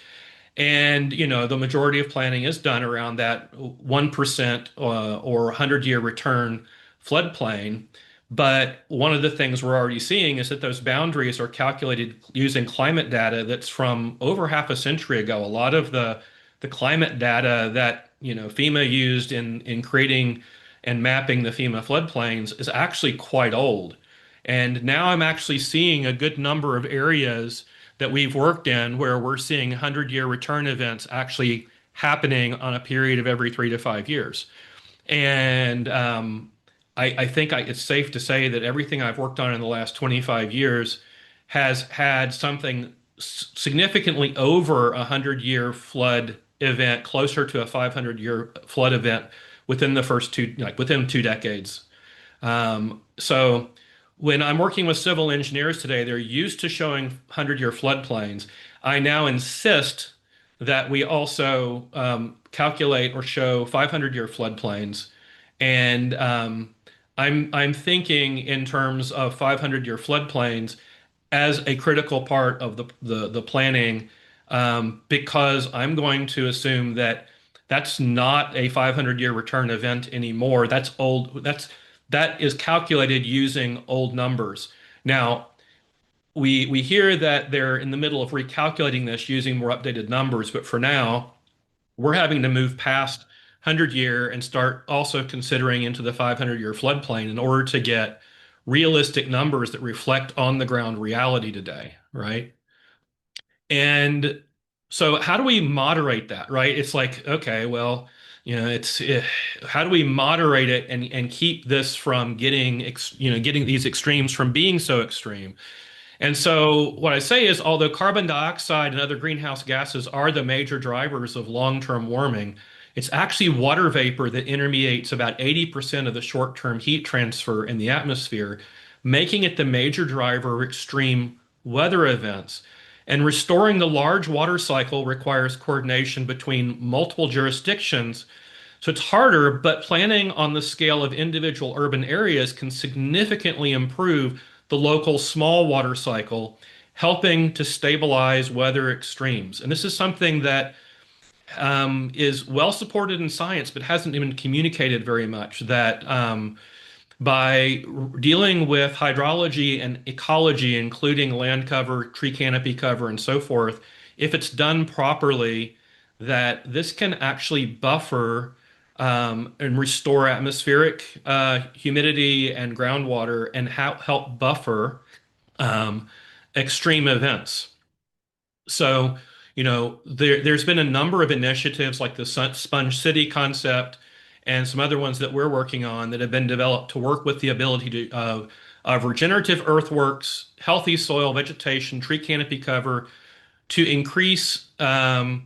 And, the majority of planning is done around that 1% or 100-year return floodplain. But one of the things we're already seeing is that those boundaries are calculated using climate data that's from over half a century ago. A lot of the climate data that, FEMA used in creating and mapping the FEMA floodplains is actually quite old. And now I'm actually seeing a good number of areas that we've worked in where we're seeing 100-year return events actually happening on a period of every 3 to 5 years. And I think it's safe to say that everything I've worked on in the last 25 years has had something significantly over a 100-year flood event, closer to a 500-year flood event within the first within 2 decades. So when I'm working with civil engineers today, they're used to showing 100-year floodplains. I now insist that we also calculate or show 500-year floodplains. And I'm thinking in terms of 500-year floodplains as a critical part of the planning, because I'm going to assume that that's not a 500-year return event anymore. That's old. That is calculated using old numbers. Now, we hear that they're in the middle of recalculating this using more updated numbers, but for now, we're having to move past 100-year and start also considering into the 500-year floodplain in order to get realistic numbers that reflect on the ground reality today, right? And so how do we moderate that, right? It's like, okay, well, how do we moderate it and keep this from getting these extremes from being so extreme? And so what I say is, although carbon dioxide and other greenhouse gases are the major drivers of long-term warming, it's actually water vapor that intermediates about 80% of the short-term heat transfer in the atmosphere, making it the major driver of extreme weather events. And restoring the large water cycle requires coordination between multiple jurisdictions So it's harder, but planning on the scale of individual urban areas can significantly improve the local small water cycle, helping to stabilize weather extremes. And this is something that is well supported in science, but hasn't even communicated very much. That by dealing with hydrology and ecology, including land cover, tree canopy cover, and so forth, if it's done properly, that this can actually buffer and restore atmospheric humidity and groundwater and help buffer um, extreme events. So, there's been a number of initiatives like the Sponge City concept and some other ones that we're working on that have been developed to work with the ability of regenerative earthworks, healthy soil, vegetation, tree canopy cover to increase the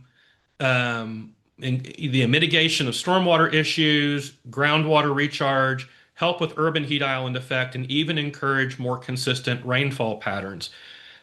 mitigation of stormwater issues, groundwater recharge, help with urban heat island effect, and even encourage more consistent rainfall patterns.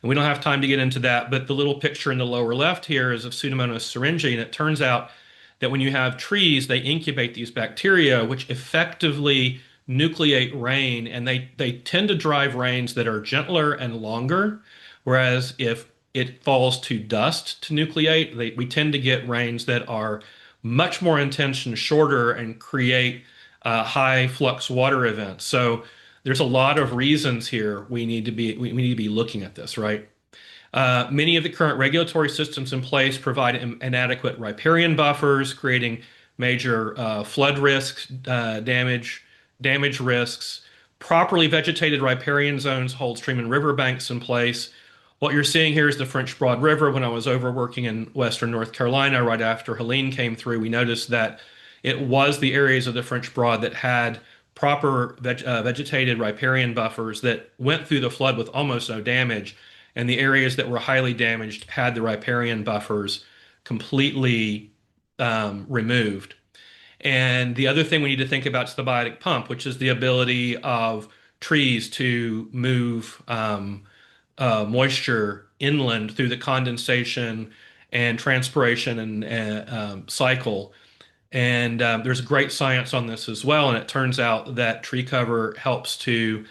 And we don't have time to get into that, but the little picture in the lower left here is of Pseudomonas syringae, and it turns out that when you have trees, they incubate these bacteria, which effectively nucleate rain, and they tend to drive rains that are gentler and longer. Whereas if it falls to dust to nucleate, we tend to get rains that are much more intense and shorter and create high flux water events. So there's a lot of reasons here we need to be looking at this, right? Many of the current regulatory systems in place provide inadequate riparian buffers, creating major flood risks, damage risks. Properly vegetated riparian zones hold stream and river banks in place. What you're seeing here is the French Broad River. When I was over working in Western North Carolina, right after Helene came through, we noticed that it was the areas of the French Broad that had proper vegetated riparian buffers that went through the flood with almost no damage, and the areas that were highly damaged had the riparian buffers completely removed. And the other thing we need to think about is the biotic pump, which is the ability of trees to move moisture inland through the condensation and transpiration and cycle. And there's great science on this as well. And it turns out that tree cover helps to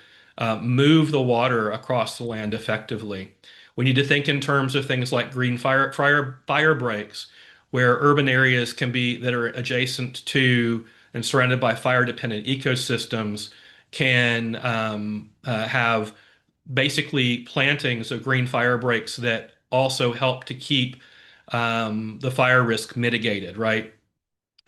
move the water across the land effectively. We need to think in terms of things like green fire breaks, where urban areas can be that are adjacent to and surrounded by fire-dependent ecosystems can have basically plantings of green fire breaks that also help to keep the fire risk mitigated, right?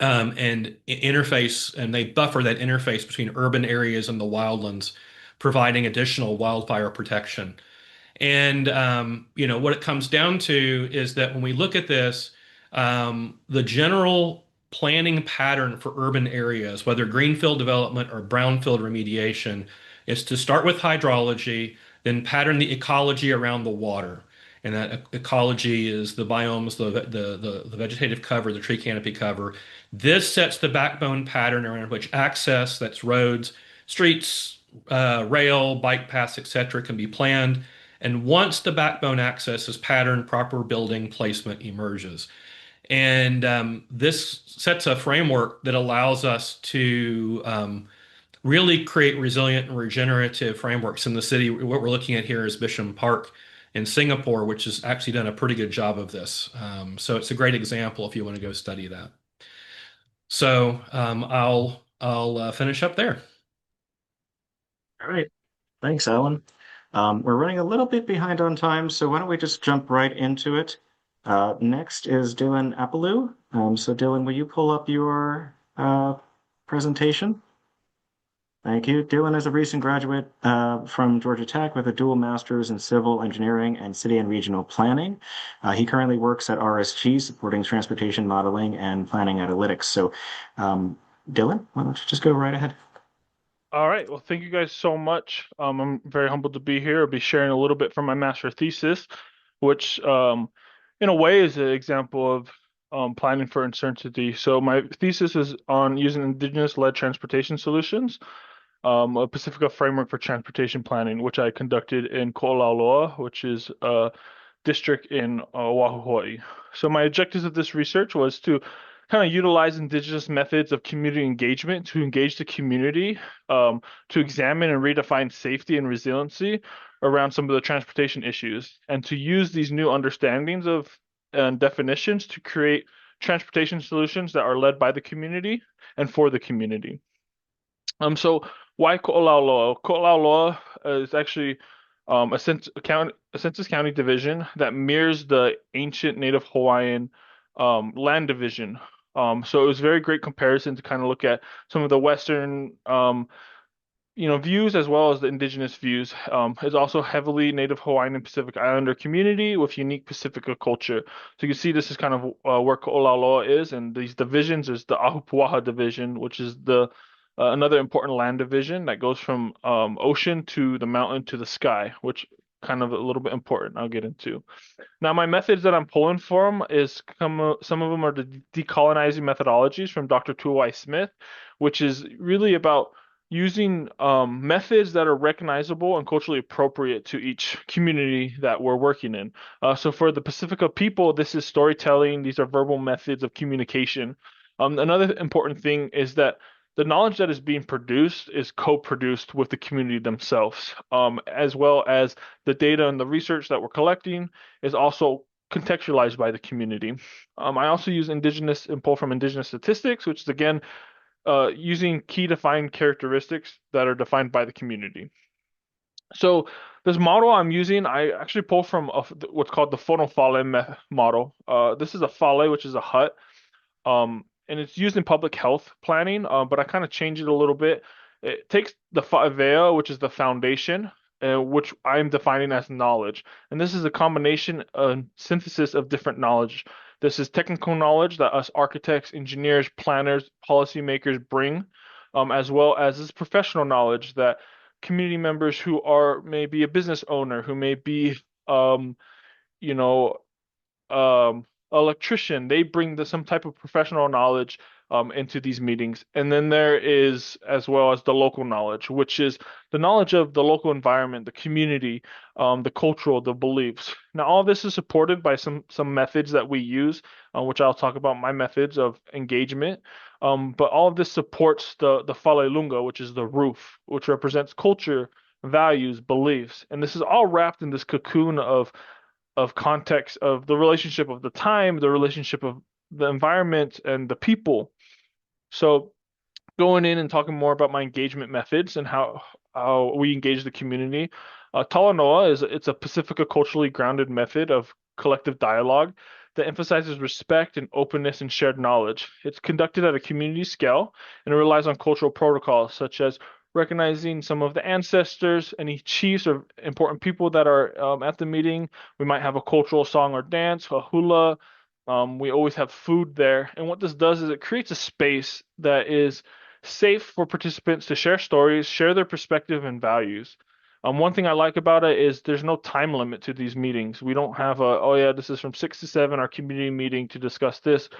And interface, and they buffer that interface between urban areas and the wildlands, providing additional wildfire protection. And what it comes down to is that when we look at this, the general planning pattern for urban areas, whether greenfield development or brownfield remediation, is to start with hydrology, then pattern the ecology around the water. And that ecology is the biomes, the vegetative cover, the tree canopy cover. This sets the backbone pattern around which access, that's roads, streets, rail, bike paths, etc., can be planned. And once the backbone access is patterned, proper building placement emerges. And this sets a framework that allows us to really create resilient and regenerative frameworks in the city. What we're looking at here is Bisham Park in Singapore, which has actually done a pretty good job of this. So it's a great example if you want to go study that. So I'll finish up there. All right. Thanks, Alan. We're running a little bit behind on time, so why don't we just jump right into it? Next is Dylan Appaloo. So Dylan, will you pull up your presentation? Thank you. Dylan is a recent graduate from Georgia Tech with a dual master's in civil engineering and city and regional planning. He currently works at RSG, supporting transportation modeling and planning analytics. So, Dylan, why don't you just go right ahead? All right. Well, thank you guys so much. I'm very humbled to be here. I'll be sharing a little bit from my master thesis, which, in a way, is an example of planning for uncertainty. So my thesis is on using Indigenous-led transportation solutions, a Pacifica framework for transportation planning, which I conducted in Ko'olauloa, which is a district in Oahu, Hawaii. So my objectives of this research was to kind of utilize indigenous methods of community engagement to engage the community, to examine and redefine safety and resiliency around some of the transportation issues, and to use these new understandings of and definitions to create transportation solutions that are led by the community and for the community. So why Ko'olauloa? Ko'olauloa is actually a census county division that mirrors the ancient Native Hawaiian land division. So it was a very great comparison to kind of look at some of the Western views as well as the indigenous views. It's also heavily Native Hawaiian and Pacific Islander community with unique Pacifica culture. So you can see this is kind of where Ko'olauloa is, and these divisions is the Ahupua'a division, which is the another important land division that goes from ocean to the mountain to the sky, which kind of a little bit important I'll get into. Now, my methods that I'm pulling from is some of them are the decolonizing methodologies from Dr. Tuawai Smith, which is really about using methods that are recognizable and culturally appropriate to each community that we're working in. So for the Pacifica people, this is storytelling. These are verbal methods of communication. Another important thing is that the knowledge that is being produced is co-produced with the community themselves, as well as the data and the research that we're collecting is also contextualized by the community. I also use indigenous and pull from indigenous statistics, which is again using key defined characteristics that are defined by the community. So this model I'm using, I actually pull from what's called the Fonofale model. This is a fale, which is a hut, and it's used in public health planning, but I kind of change it a little bit. It takes the fa'avea, which is the foundation, which I'm defining as knowledge. And this is a combination, synthesis of different knowledge. This is technical knowledge that us architects, engineers, planners, policymakers bring, as well as this professional knowledge that community members who are maybe a business owner, who may be, you know, electrician, they bring some type of professional knowledge into these meetings. And then there is as well as the local knowledge, which is the knowledge of the local environment, the community, the cultural, the beliefs. Now, all this is supported by some methods that we use, which I'll talk about my methods of engagement. But all of this supports the Falelunga, which is the roof, which represents culture, values, beliefs. And this is all wrapped in this cocoon of context of the relationship of the time, the relationship of the environment and the people. So going in and talking more about my engagement methods and how we engage the community. Talanoa it's a Pacifica culturally grounded method of collective dialogue that emphasizes respect and openness and shared knowledge. It's conducted at a community scale and it relies on cultural protocols such as recognizing some of the ancestors, any chiefs or important people that are at the meeting. We might have a cultural song or dance, a hula. We always have food there. And what this does is it creates a space that is safe for participants to share stories, share their perspective and values. One thing I like about it is there's no time limit to these meetings. We don't have oh yeah, this is from 6 to 7, our community meeting to discuss this.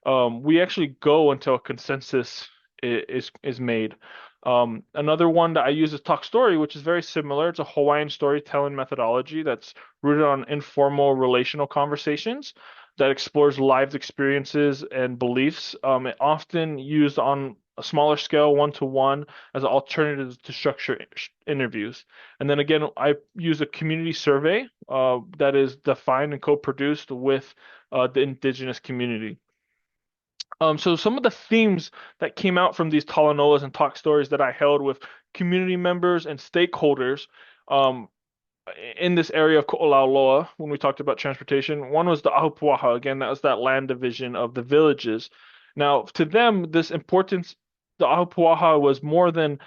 We actually go until a consensus is made. Another one that I use is Talk Story, which is very similar. It's a Hawaiian storytelling methodology that's rooted on informal relational conversations that explores lived experiences and beliefs. It often used on a smaller scale, one-to-one, as an alternative to structure interviews. And then again, I use a community survey that is defined and co-produced with the indigenous community. So some of the themes that came out from these talanoas and talk stories that I held with community members and stakeholders in this area of Ko'olauloa, when we talked about transportation, one was the Ahupua'a. Again, that was that land division of the villages. Now, to them, this importance, the Ahupua'a was more than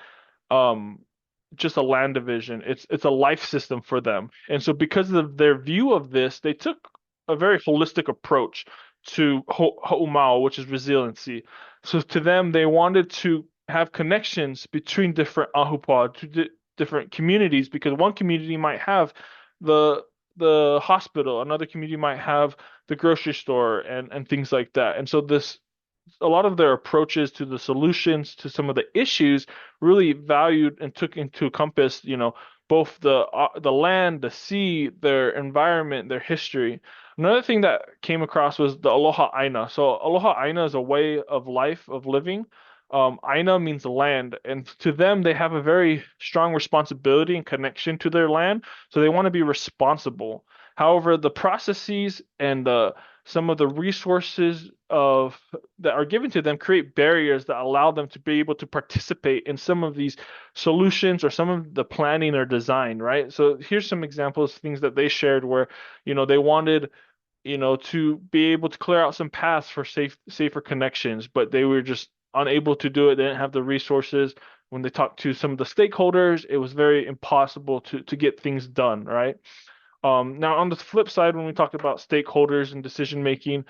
just a land division. It's a life system for them. And so because of their view of this, they took a very holistic approach to ho'umau, which is resiliency. So to them, they wanted to have connections between different ahupua'a, different communities, because one community might have the hospital, another community might have the grocery store and things like that. And so a lot of their approaches to the solutions to some of the issues really valued and took into compass, both the land, the sea, their environment, their history. Another thing that came across was the Aloha Aina. So Aloha Aina is a way of life, of living. Aina means land, and to them, they have a very strong responsibility and connection to their land, so they want to be responsible. However, the processes and some of the resources of that are given to them create barriers that allow them to be able to participate in some of these solutions or some of the planning or design, right? So here's some examples, things that they shared where, they wanted to be able to clear out some paths for safer connections, but they were just unable to do it. They didn't have the resources. When they talked to some of the stakeholders, it was very impossible to get things done, right? Now, on the flip side, when we talk about stakeholders and decision making,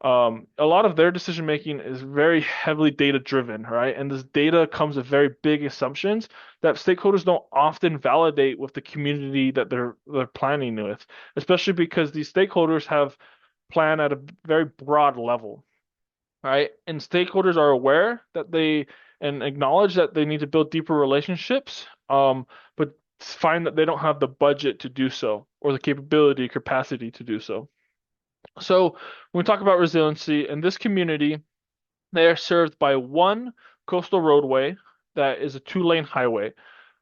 a lot of their decision making is very heavily data driven, right? And this data comes with very big assumptions that stakeholders don't often validate with the community that they're planning with, especially because these stakeholders have plan at a very broad level, right? And stakeholders are aware that they and acknowledge that they need to build deeper relationships, but find that they don't have the budget to do so or the capacity to do so. So when we talk about resiliency in this community, they are served by one coastal roadway that is a two-lane highway,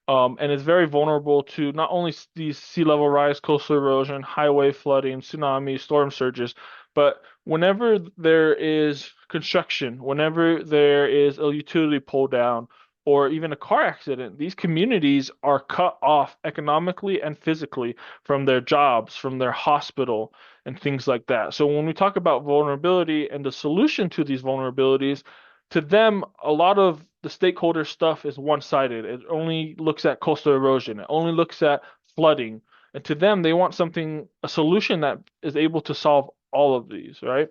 and is very vulnerable to not only these sea level rise, coastal erosion, highway flooding, tsunamis, storm surges, but whenever there is construction, whenever there is a utility pull down, or even a car accident, these communities are cut off economically and physically from their jobs, from their hospital, and things like that. So when we talk about vulnerability and the solution to these vulnerabilities, to them, a lot of the stakeholder stuff is one-sided. It only looks at coastal erosion. It only looks at flooding. And to them, they want a solution that is able to solve all of these, right?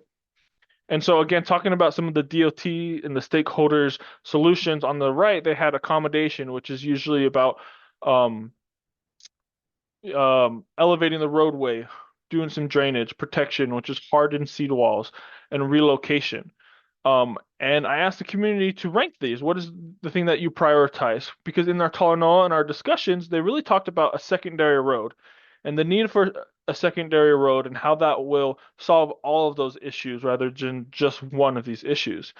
And so again, talking about some of the DOT and the stakeholders' solutions on the right, they had accommodation, which is usually about um, elevating the roadway, doing some drainage, protection, which is hardened seed walls, and relocation. And I asked the community to rank these. What is the thing that you prioritize? Because in our Talanoa and our discussions, they really talked about a secondary road and the need for a secondary road and how that will solve all of those issues rather than just one of these issues.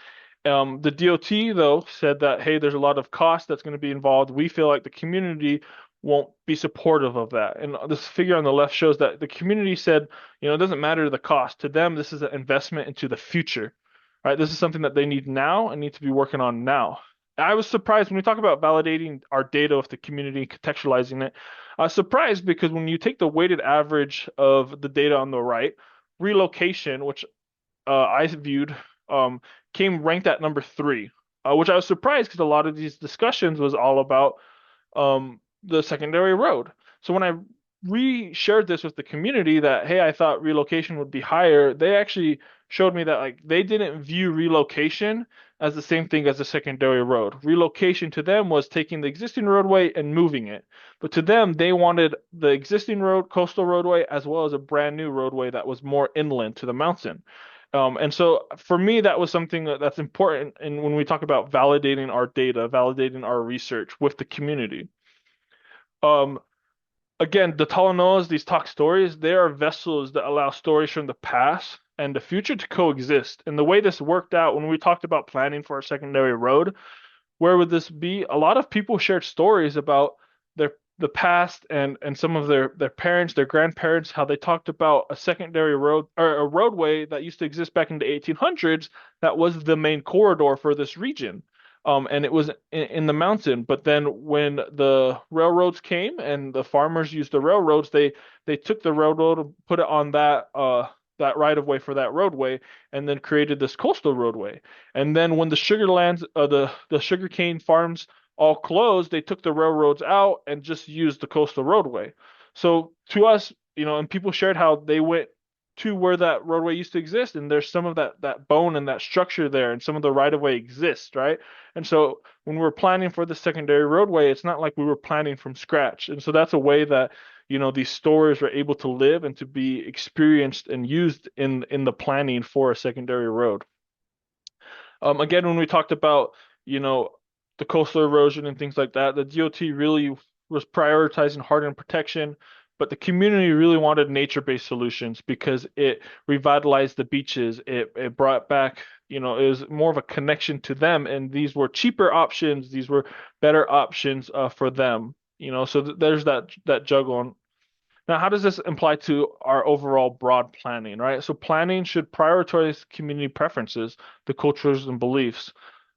The DOT, though, said that, hey, there's a lot of cost that's going to be involved. We feel like the community won't be supportive of that. And this figure on the left shows that the community said, it doesn't matter the cost. To them, this is an investment into the future, right? This is something that they need now and need to be working on now. I was surprised when we talk about validating our data with the community, contextualizing it. I was surprised because when you take the weighted average of the data on the right, relocation, which I viewed came ranked at number 3, which I was surprised because a lot of these discussions was all about the secondary road. So when I re-shared this with the community that, hey, I thought relocation would be higher, they actually showed me that like they didn't view relocation as the same thing as a secondary road. Relocation to them was taking the existing roadway and moving it. But to them, they wanted the existing road, coastal roadway, as well as a brand new roadway that was more inland to the mountain. And so for me, that was something that's important. And when we talk about validating our data, validating our research with the community. Um, Again, the Talanoas, these talk stories, they are vessels that allow stories from the past and the future to coexist. And the way this worked out when we talked about planning for a secondary road, where would this be? A lot of people shared stories about the past and some of their parents, their grandparents, how they talked about a secondary road or a roadway that used to exist back in the 1800s that was the main corridor for this region. And it was in the mountain. But then when the railroads came and the farmers used the railroads, they took the railroad and put it on that right of way for that roadway, and then created this coastal roadway. And then when the sugar lands, the sugarcane farms all closed, they took the railroads out and just used the coastal roadway. So to us, and people shared how they went to where that roadway used to exist, and there's some of that bone and that structure there, and some of the right of way exists, right? And so when we're planning for the secondary roadway, it's not like we were planning from scratch. And so that's a way that these stories were able to live and to be experienced and used in the planning for a secondary road. Again, when we talked about the coastal erosion and things like that, the DOT really was prioritizing hardened protection, but the community really wanted nature-based solutions because it revitalized the beaches. It brought back, it was more of a connection to them, and these were cheaper options. These were better options for them. So there's that juggle. Now, how does this apply to our overall broad planning, right? So planning should prioritize community preferences, the cultures and beliefs.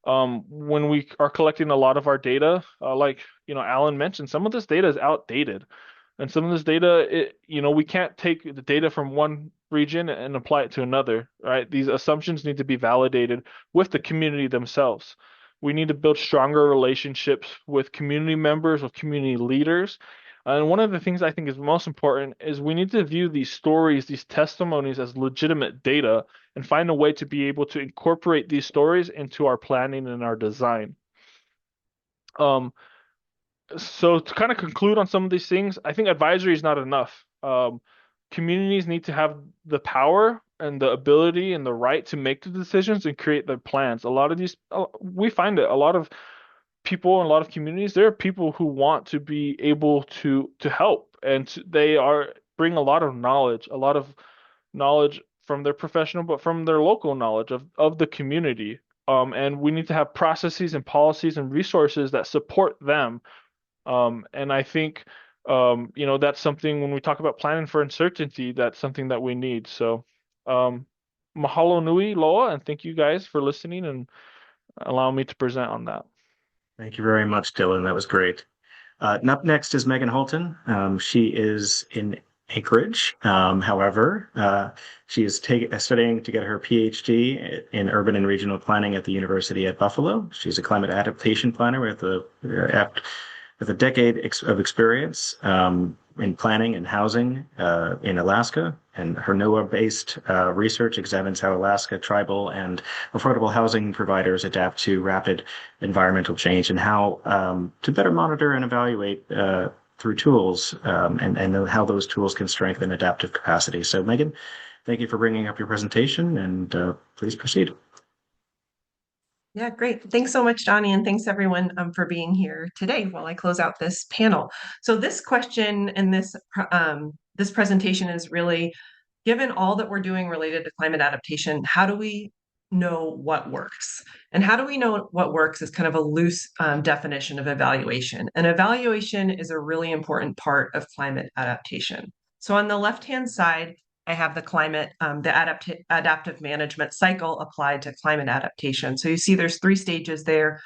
When we are collecting a lot of our data, like Alan mentioned, some of this data is outdated, and some of this data, we can't take the data from one region and apply it to another, right? These assumptions need to be validated with the community themselves. We need to build stronger relationships with community members, with community leaders, and one of the things I think is most important is we need to view these stories, these testimonies as legitimate data and find a way to be able to incorporate these stories into our planning and our design. So to kind of conclude on some of these things, I think advisory is not enough. Communities need to have the power and the ability and the right to make the decisions and create their plans. A lot of these, we find it, a lot of people in a lot of communities, there are people who want to be able to help, and they bring a lot of knowledge from their professional, but from their local knowledge of the community. And we need to have processes and policies and resources that support them. And I think, that's something when we talk about planning for uncertainty, that's something that we need. So, mahalo nui loa, and thank you guys for listening and allowing me to present on that. Thank you very much, Dylan. That was great. Up next is Megan Holton. She is in Anchorage. However, she is studying to get her PhD in urban and regional planning at the University at Buffalo. She's a climate adaptation planner with a decade of experience in planning and housing in Alaska. And her NOAA-based research examines how Alaska tribal and affordable housing providers adapt to rapid environmental change and how to better monitor and evaluate through tools and how those tools can strengthen adaptive capacity. So Megan, thank you for bringing up your presentation, and please proceed. Yeah, great. Thanks so much, Donnie, and thanks everyone for being here today while I close out this panel. So this question and this presentation is really, given all that we're doing related to climate adaptation, how do we know what works? And how do we know what works is kind of a loose definition of evaluation. And evaluation is a really important part of climate adaptation. So on the left-hand side, I have the adaptive management cycle applied to climate adaptation. So you see there's 3 stages there: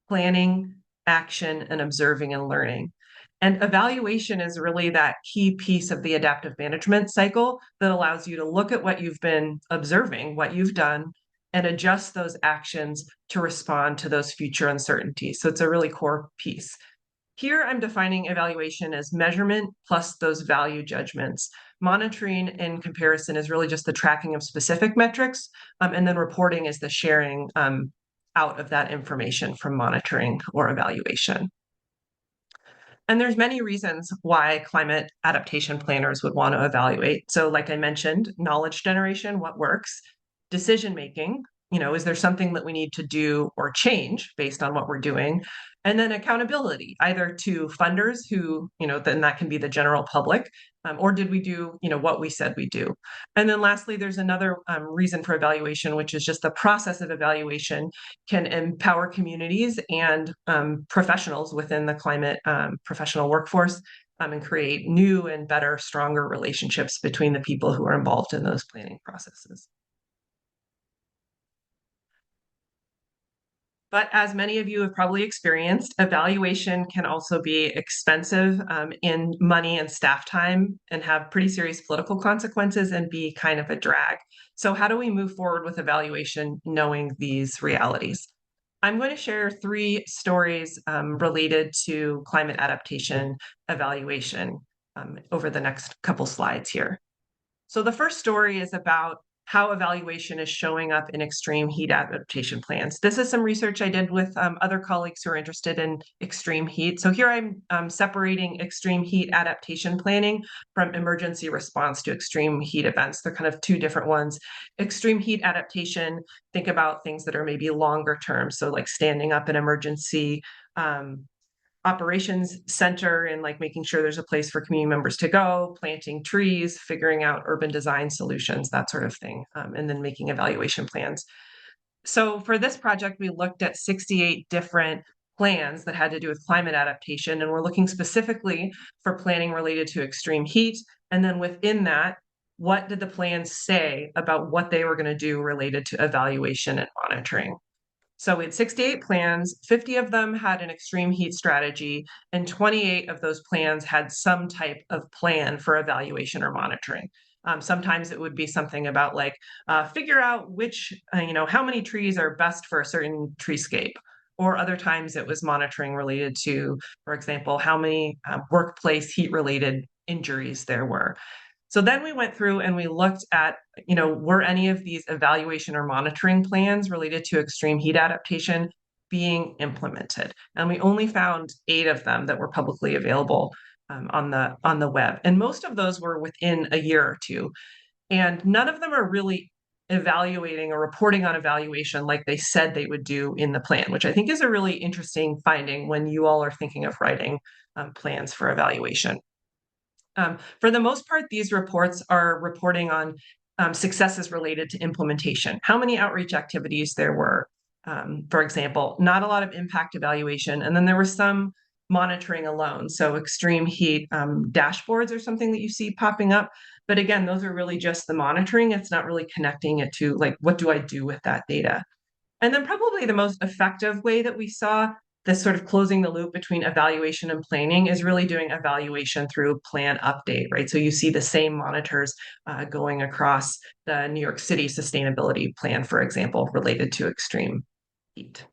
planning, action, and observing and learning. And evaluation is really that key piece of the adaptive management cycle that allows you to look at what you've been observing, what you've done, and adjust those actions to respond to those future uncertainties. So it's a really core piece. Here, I'm defining evaluation as measurement plus those value judgments. Monitoring in comparison is really just the tracking of specific metrics, and then reporting is the sharing out of that information from monitoring or evaluation. And there's many reasons why climate adaptation planners would want to evaluate. So like I mentioned, knowledge generation, what works, decision making, is there something that we need to do or change based on what we're doing? And then accountability, either to funders who, then that can be the general public, or did we do, what we said we do? And then lastly, there's another reason for evaluation, which is just the process of evaluation can empower communities and professionals within the climate professional workforce and create new and better, stronger relationships between the people who are involved in those planning processes. But as many of you have probably experienced, evaluation can also be expensive in money and staff time and have pretty serious political consequences and be kind of a drag. So how do we move forward with evaluation knowing these realities? I'm going to share 3 stories related to climate adaptation evaluation over the next couple slides here. So the first story is about how evaluation is showing up in extreme heat adaptation plans. This is some research I did with other colleagues who are interested in extreme heat. So here I'm separating extreme heat adaptation planning from emergency response to extreme heat events. They're kind of 2 different ones. Extreme heat adaptation, think about things that are maybe longer term. So like standing up an emergency operations center and like making sure there's a place for community members to go, planting trees, figuring out urban design solutions, that sort of thing, and then making evaluation plans. So for this project, we looked at 68 different plans that had to do with climate adaptation, and we're looking specifically for planning related to extreme heat. And then within that, what did the plans say about what they were going to do related to evaluation and monitoring? So we had 68 plans, 50 of them had an extreme heat strategy, and 28 of those plans had some type of plan for evaluation or monitoring. Sometimes it would be something about like figure out which, how many trees are best for a certain treescape. Or other times it was monitoring related to, for example, how many workplace heat related injuries there were. So then we went through and we looked at, were any of these evaluation or monitoring plans related to extreme heat adaptation being implemented? And we only found 8 of them that were publicly available on the web. And most of those were within a year or two. And none of them are really evaluating or reporting on evaluation like they said they would do in the plan, which I think is a really interesting finding when you all are thinking of writing plans for evaluation. For the most part, these reports are reporting on successes related to implementation, how many outreach activities there were, for example, not a lot of impact evaluation, and then there was some monitoring alone. So extreme heat dashboards are something that you see popping up. But again, those are really just the monitoring. It's not really connecting it to like, what do I do with that data? And then probably the most effective way that we saw this sort of closing the loop between evaluation and planning is really doing evaluation through plan update, right? So you see the same monitors going across the New York City sustainability plan, for example, related to extreme heat.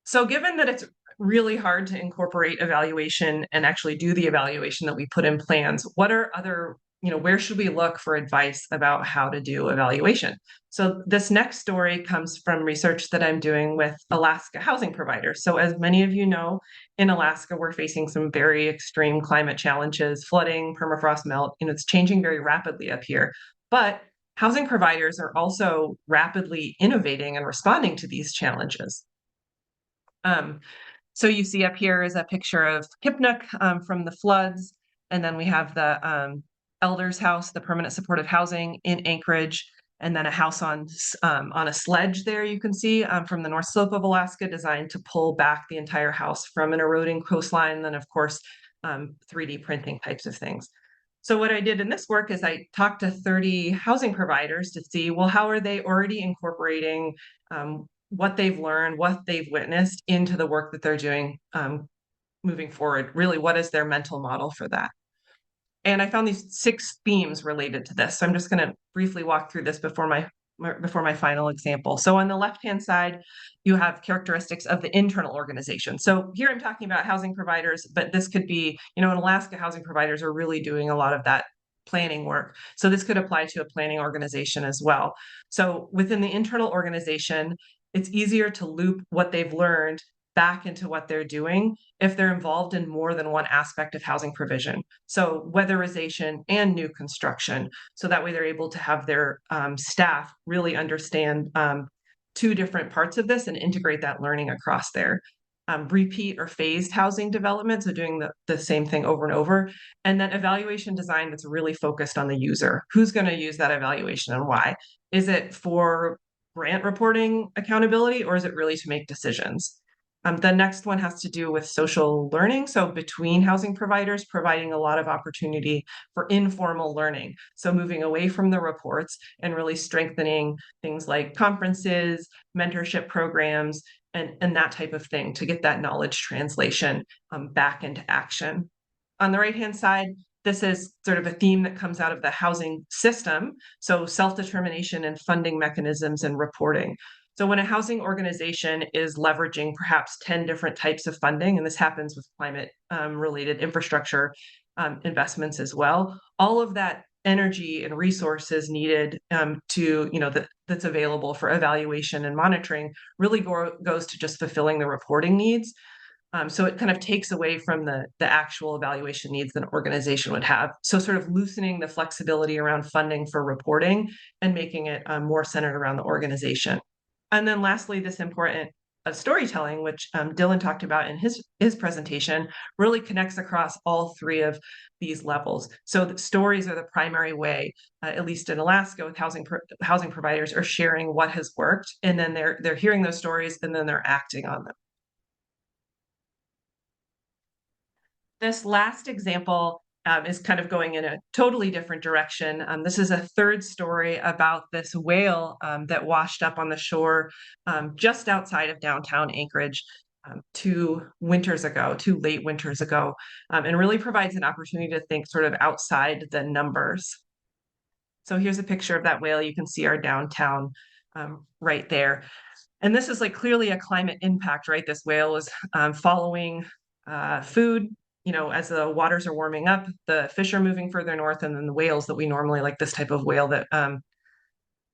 So given that it's really hard to incorporate evaluation and actually do the evaluation that we put in plans, what are other, where should we look for advice about how to do evaluation? So this next story comes from research that I'm doing with Alaska housing providers. So as many of you know, in Alaska, we're facing some very extreme climate challenges, flooding, permafrost melt, it's changing very rapidly up here. But housing providers are also rapidly innovating and responding to these challenges. So you see up here is a picture of Kipnuk from the floods, and then we have the Elders House, the permanent supportive housing in Anchorage, and then a house on a sledge there you can see from the North Slope of Alaska, designed to pull back the entire house from an eroding coastline, and then of course 3D printing types of things. So what I did in this work is I talked to 30 housing providers to see, well, how are they already incorporating what they've learned, what they've witnessed into the work that they're doing moving forward. Really, what is their mental model for that? And I found these 6 themes related to this. So I'm just going to briefly walk through this before my final example. So on the left-hand side, you have characteristics of the internal organization. So here I'm talking about housing providers, but this could be, in Alaska, housing providers are really doing a lot of that planning work. So this could apply to a planning organization as well. So within the internal organization, it's easier to loop what they've learned back into what they're doing if they're involved in more than one aspect of housing provision. So weatherization and new construction. So that way they're able to have their staff really understand 2 different parts of this and integrate that learning across there. Repeat or phased housing development, so doing the same thing over and over. And then evaluation design that's really focused on the user. Who's going to use that evaluation and why? Is it for grant reporting accountability, or is it really to make decisions? The next one has to do with social learning. So between housing providers, providing a lot of opportunity for informal learning. So moving away from the reports and really strengthening things like conferences, mentorship programs, and that type of thing to get that knowledge translation back into action. On the right-hand side, this is sort of a theme that comes out of the housing system. So self-determination and funding mechanisms and reporting. So when a housing organization is leveraging perhaps 10 different types of funding, and this happens with climate related infrastructure investments as well, all of that energy and resources needed that's available for evaluation and monitoring really goes to just fulfilling the reporting needs. So it kind of takes away from the actual evaluation needs that an organization would have. So sort of loosening the flexibility around funding for reporting and making it more centered around the organization. And then lastly, this important storytelling, which Dylan talked about in his presentation, really connects across all three of these levels. So the stories are the primary way, at least in Alaska, with housing providers are sharing what has worked, and then they're hearing those stories and then they're acting on them. This last example is kind of going in a totally different direction. This is a third story about this whale that washed up on the shore just outside of downtown Anchorage 2 late winters ago, and really provides an opportunity to think sort of outside the numbers. So here's a picture of that whale. You can see our downtown right there. And this is like clearly a climate impact, right? This whale is following food. As the waters are warming up, the fish are moving further north, and then the whales that we normally like, this type of whale that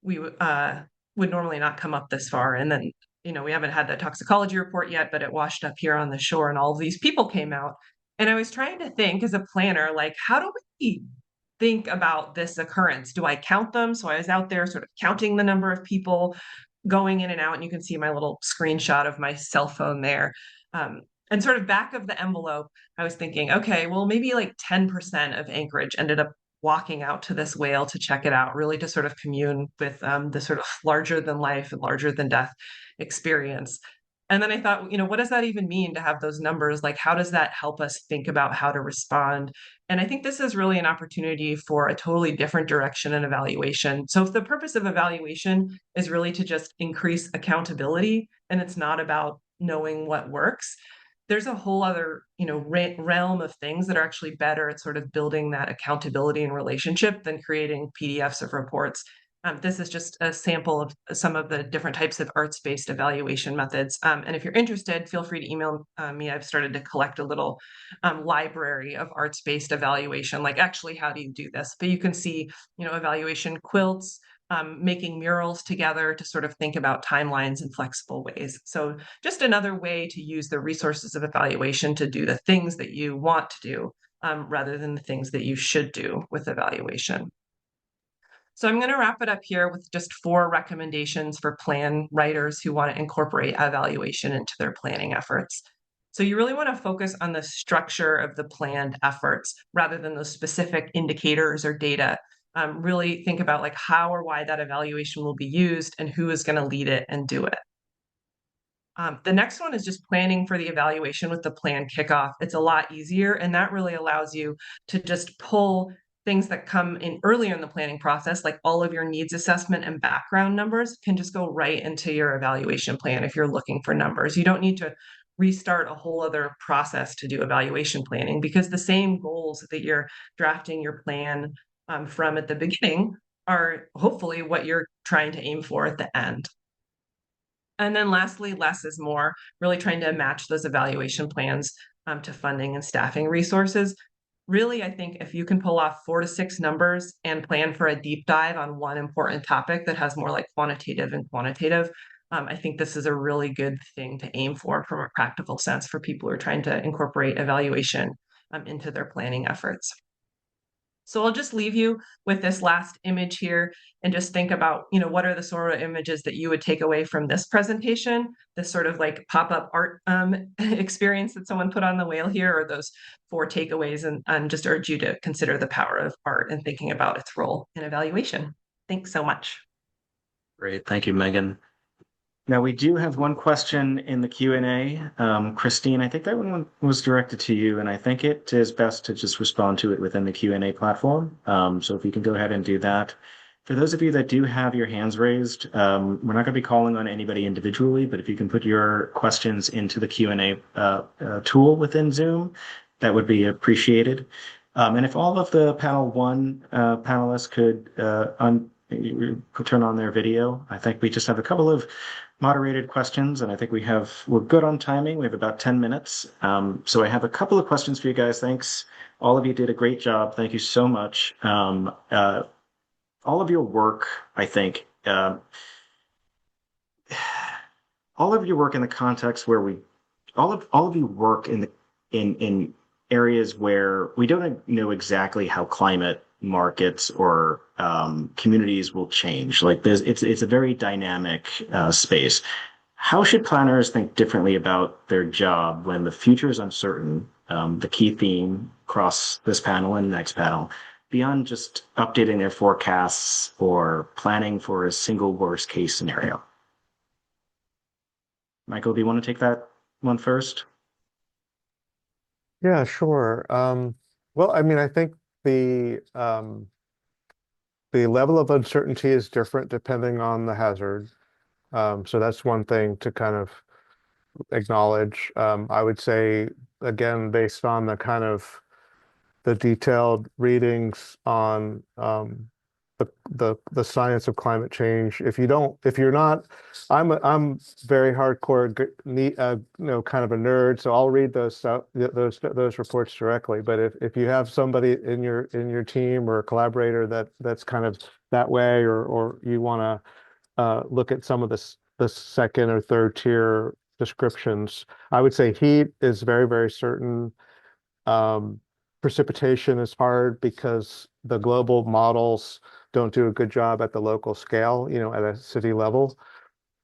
we would normally not come up this far. And then, we haven't had the toxicology report yet, but it washed up here on the shore and all of these people came out. And I was trying to think as a planner, like, how do we think about this occurrence? Do I count them? So I was out there sort of counting the number of people going in and out, and you can see my little screenshot of my cell phone there. And sort of back of the envelope, I was thinking, okay, well, maybe like 10% of Anchorage ended up walking out to this whale to check it out, really to sort of commune with the sort of larger than life and larger than death experience. And then I thought, what does that even mean to have those numbers? Like, how does that help us think about how to respond? And I think this is really an opportunity for a totally different direction in evaluation. So if the purpose of evaluation is really to just increase accountability, and it's not about knowing what works, there's a whole other, realm of things that are actually better at sort of building that accountability and relationship than creating PDFs of reports. This is just a sample of some of the different types of arts-based evaluation methods. And if you're interested, feel free to email me. I've started to collect a little library of arts-based evaluation, like actually, how do you do this? But you can see, evaluation quilts, making murals together to sort of think about timelines in flexible ways. So just another way to use the resources of evaluation to do the things that you want to do rather than the things that you should do with evaluation. So I'm going to wrap it up here with just 4 recommendations for plan writers who want to incorporate evaluation into their planning efforts. So you really want to focus on the structure of the planned efforts rather than those specific indicators or data. Really think about like how or why that evaluation will be used and who is going to lead it and do it. The next one is just planning for the evaluation with the plan kickoff. It's a lot easier, and that really allows you to just pull things that come in earlier in the planning process, like all of your needs assessment and background numbers can just go right into your evaluation plan if you're looking for numbers. You don't need to restart a whole other process to do evaluation planning because the same goals that you're drafting your plan from at the beginning are hopefully what you're trying to aim for at the end. And then lastly, less is more, really trying to match those evaluation plans to funding and staffing resources. Really, I think if you can pull off 4 to 6 numbers and plan for a deep dive on one important topic that has more like quantitative and quantitative, I think this is a really good thing to aim for from a practical sense for people who are trying to incorporate evaluation into their planning efforts. So I'll just leave you with this last image here and just think about, what are the sort of images that you would take away from this presentation, this sort of like pop-up art experience that someone put on the whale here, or those 4 takeaways, and just urge you to consider the power of art and thinking about its role in evaluation. Thanks so much. Great. Thank you, Megan. Now, we do have one question in the Q&A. Christine, I think that one was directed to you, and I think it is best to just respond to it within the Q&A platform. So if you can go ahead and do that. For those of you that do have your hands raised, we're not going to be calling on anybody individually, but if you can put your questions into the Q&A tool within Zoom, that would be appreciated. And if all of the panel 1 panelists could turn on their video. I think we just have a couple of moderated questions, and I think we're good on timing. We have about 10 minutes. So I have a couple of questions for you guys. Thanks. All of you did a great job. Thank you so much. All of your work, I think, all of your work in the context where all of you work in areas where we don't know exactly how climate markets or communities will change. Like it's a very dynamic space. how should planners think differently about their job when the future is uncertain? The key theme across this panel and the next panel, beyond just updating their forecasts or planning for a single worst case scenario. Michael, do you want to take that one first? Yeah, sure. Well, I mean, I think the level of uncertainty is different depending on the hazard. So that's one thing to kind of acknowledge. I would say, again, based on the kind of the detailed readings on the science of climate change. If you're not, I'm very hardcore, kind of a nerd, so I'll read those reports directly. But if you have somebody in your team or a collaborator that's kind of that way, or you want to look at some of the second or third tier descriptions, I would say heat is very, very certain. Um, Precipitation is hard because the global models don't do a good job at the local scale, at a city level.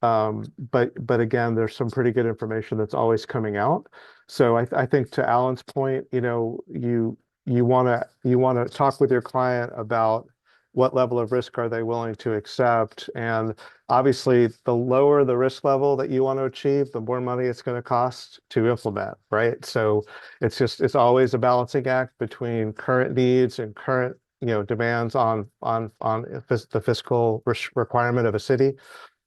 But again, there's some pretty good information that's always coming out. So I think to Alan's point, you want to talk with your client about what level of risk are they willing to accept. And obviously, the lower the risk level that you want to achieve, the more money it's going to cost to implement, right? So it's always a balancing act between current needs and current demands on the fiscal requirement of a city,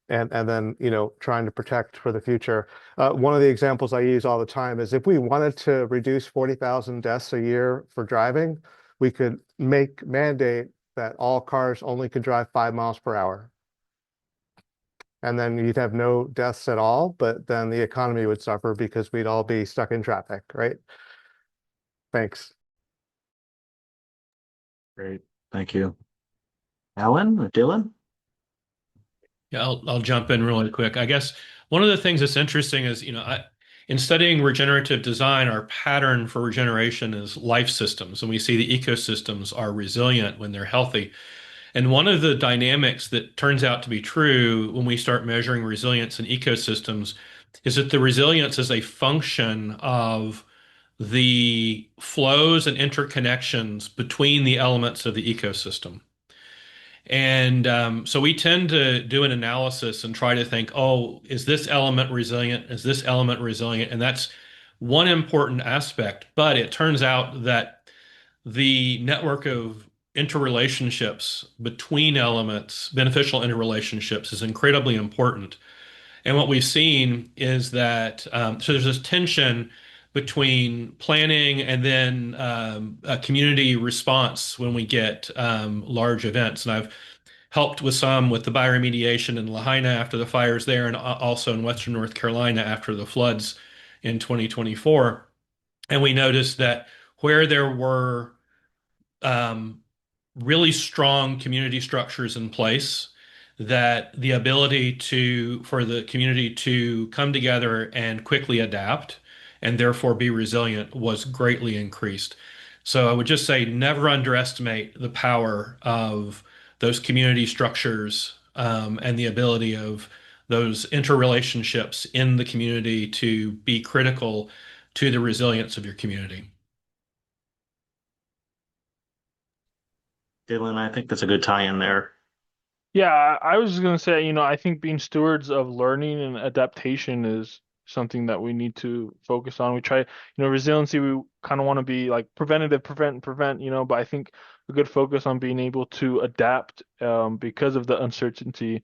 and then trying to protect for the future. One of the examples I use all the time is if we wanted to reduce 40,000 deaths a year for driving, we could mandate that all cars only could drive 5 miles per hour. And then you'd have no deaths at all, but then the economy would suffer because we'd all be stuck in traffic, right? Thanks. Great. Thank you. Alan or Dylan? Yeah, I'll jump in really quick. I guess one of the things that's interesting is, in studying regenerative design, our pattern for regeneration is life systems, and we see the ecosystems are resilient when they're healthy. And one of the dynamics that turns out to be true when we start measuring resilience in ecosystems is that the resilience is a function of the flows and interconnections between the elements of the ecosystem. And so we tend to do an analysis and try to think, oh, is this element resilient? Is this element resilient? And that's one important aspect. But it turns out that the network of interrelationships between elements, beneficial interrelationships, is incredibly important. And what we've seen is that so there's this tension between planning and then a community response when we get large events. And I've helped with the bioremediation in Lahaina after the fires there, and also in Western North Carolina after the floods in 2024. And we noticed that where there were um, really strong community structures in place, that the ability for the community to come together and quickly adapt and therefore be resilient was greatly increased. So I would just say never underestimate the power of those community structures, and the ability of those interrelationships in the community to be critical to the resilience of your community. Dylan, I think that's a good tie-in there. Yeah, I was just gonna say, I think being stewards of learning and adaptation is something that we need to focus on. We try, resiliency, we kind of want to be like preventative, prevent, but I think a good focus on being able to adapt because of the uncertainty.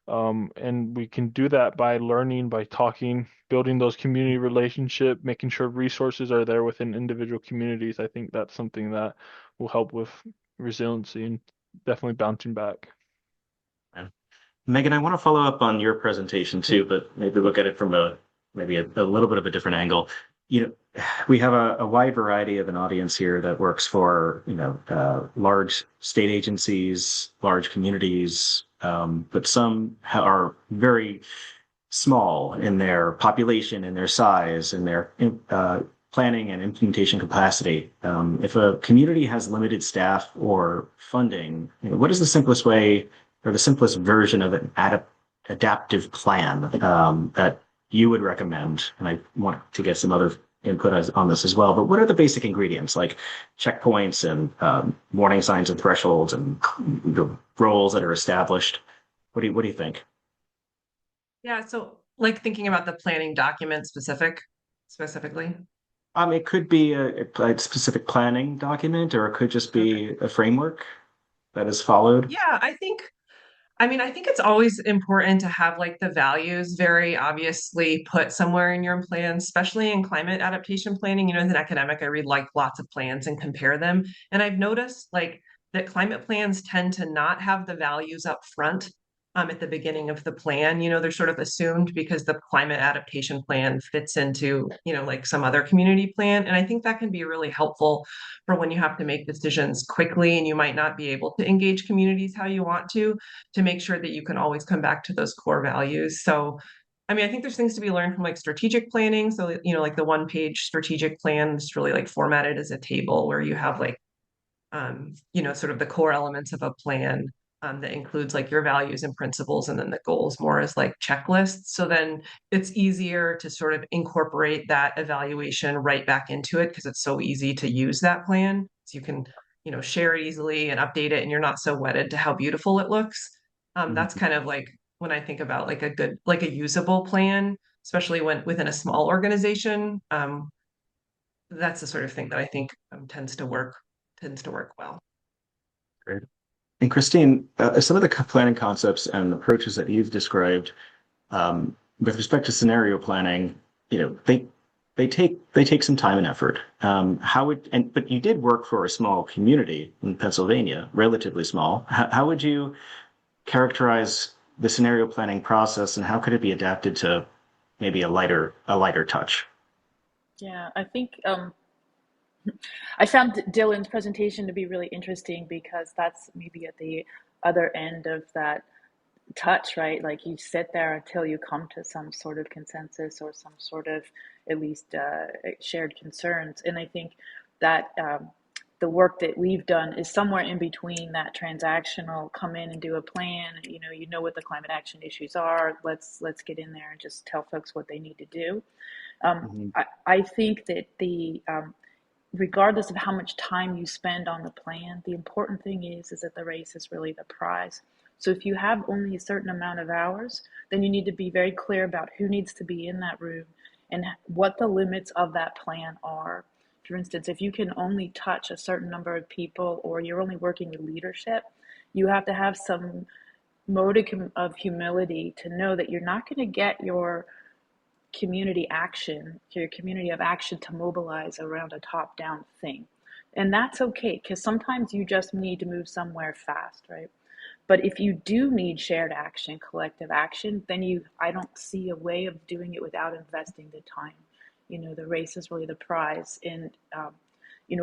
And we can do that by learning, by talking, building those community relationship, making sure resources are there within individual communities. I think that's something that will help with resiliency and definitely bouncing back. Megan, I want to follow up on your presentation too, but maybe look at it from maybe a little bit of a different angle. We have a wide variety of an audience here that works for, large state agencies, large communities, but some are very small in their population, in their size, in their planning and implementation capacity. If a community has limited staff or funding, what is the simplest way or the simplest version of an adaptive plan that you would recommend? And I want to get some other input on this as well. But what are the basic ingredients like checkpoints and warning signs and thresholds and the roles that are established? What do you think? Yeah, so like thinking about the planning document specifically. It could be a specific planning document, or it could just Okay. be a framework that is followed. Yeah, I think it's always important to have like the values very obviously put somewhere in your plan, especially in climate adaptation planning. You know, as an academic, I read like lots of plans and compare them. And I've noticed like that climate plans tend to not have the values up front at the beginning of the plan. You know, they're sort of assumed because the climate adaptation plan fits into, you know, like some other community plan. And I think that can be really helpful for when you have to make decisions quickly and you might not be able to engage communities how you want to make sure that you can always come back to those core values. So, I mean, I think there's things to be learned from like strategic planning. So, you know, like the one-page strategic plan is really like formatted as a table where you have like, you know, sort of the core elements of a plan that includes like your values and principles, and then the goals more as like checklists. So then it's easier to sort of incorporate that evaluation right back into it because it's so easy to use that plan. So you can, you know, share it easily and update it, and you're not so wedded to how beautiful it looks. That's Mhm. kind of like when I think about like a good, like a usable plan, especially when within a small organization. That's the sort of thing that I think tends to work well. Great. And Christine, some of the planning concepts and approaches that you've described with respect to scenario planning, you know, they take some time and effort. How would and but you did work for a small community in Pennsylvania, relatively small. How would you characterize the scenario planning process, and how could it be adapted to maybe a lighter touch? Yeah, I think I found Dylan's presentation to be really interesting because that's maybe at the other end of that touch, right? Like you sit there until you come to some sort of consensus or some sort of at least shared concerns. And I think that the work that we've done is somewhere in between that transactional come in and do a plan. You know what the climate action issues are. Let's get in there and just tell folks what they need to do. Mhm. I think that the regardless of how much time you spend on the plan, the important thing is that the race is really the prize. So if you have only a certain amount of hours, then you need to be very clear about who needs to be in that room and what the limits of that plan are. For instance, if you can only touch a certain number of people or you're only working with leadership, you have to have some modicum of humility to know that you're not going to get your community action, your community of action to mobilize around a top down thing. And that's okay because sometimes you just need to move somewhere fast, right? But if you do need shared action, collective action, then I don't see a way of doing it without investing the time. The race is really the prize. And,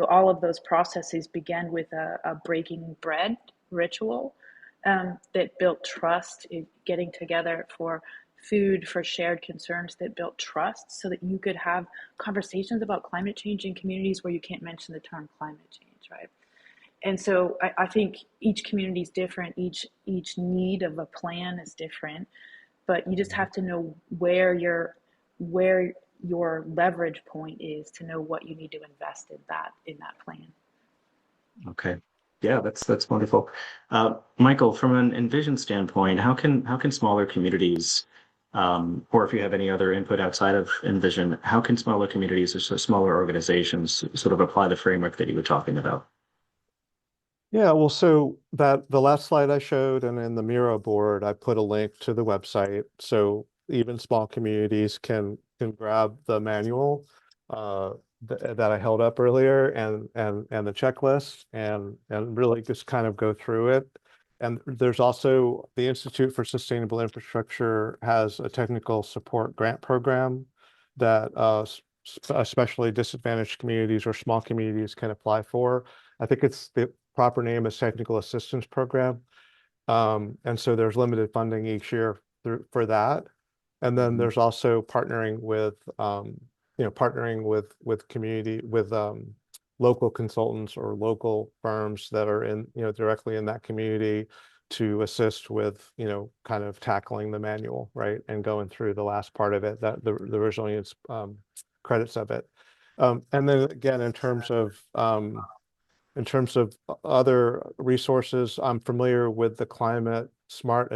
all of those processes began with a breaking bread ritual that built trust, getting together for food, for shared concerns that built trust so that you could have conversations about climate change in communities where you can't mention the term climate change, right? And so I think each community is different, each need of a plan is different, but you just have to know where your leverage point is to know what you need to invest in that plan. Okay. Yeah, that's wonderful. Michael, from an Envision standpoint, how can smaller communities, or if you have any other input outside of Envision, how can smaller communities or smaller organizations sort of apply the framework that you were talking about? Yeah, well, so that the last slide I showed and in the Miro board, I put a link to the website. So even small communities can grab the manual that I held up earlier and the checklist and really just kind of go through it. And there's also the Institute for Sustainable Infrastructure has a technical support grant program that especially disadvantaged communities or small communities can apply for. I think it's the proper name is Technical Assistance Program. And so there's limited funding each year for that. And then Mhm. there's also partnering with community, with local consultants or local firms that are in, directly in that community to assist with, kind of tackling the manual, right, and going through the last part of it, that the resilience credits of it. And then again, in terms of other resources, I'm familiar with the Climate Smart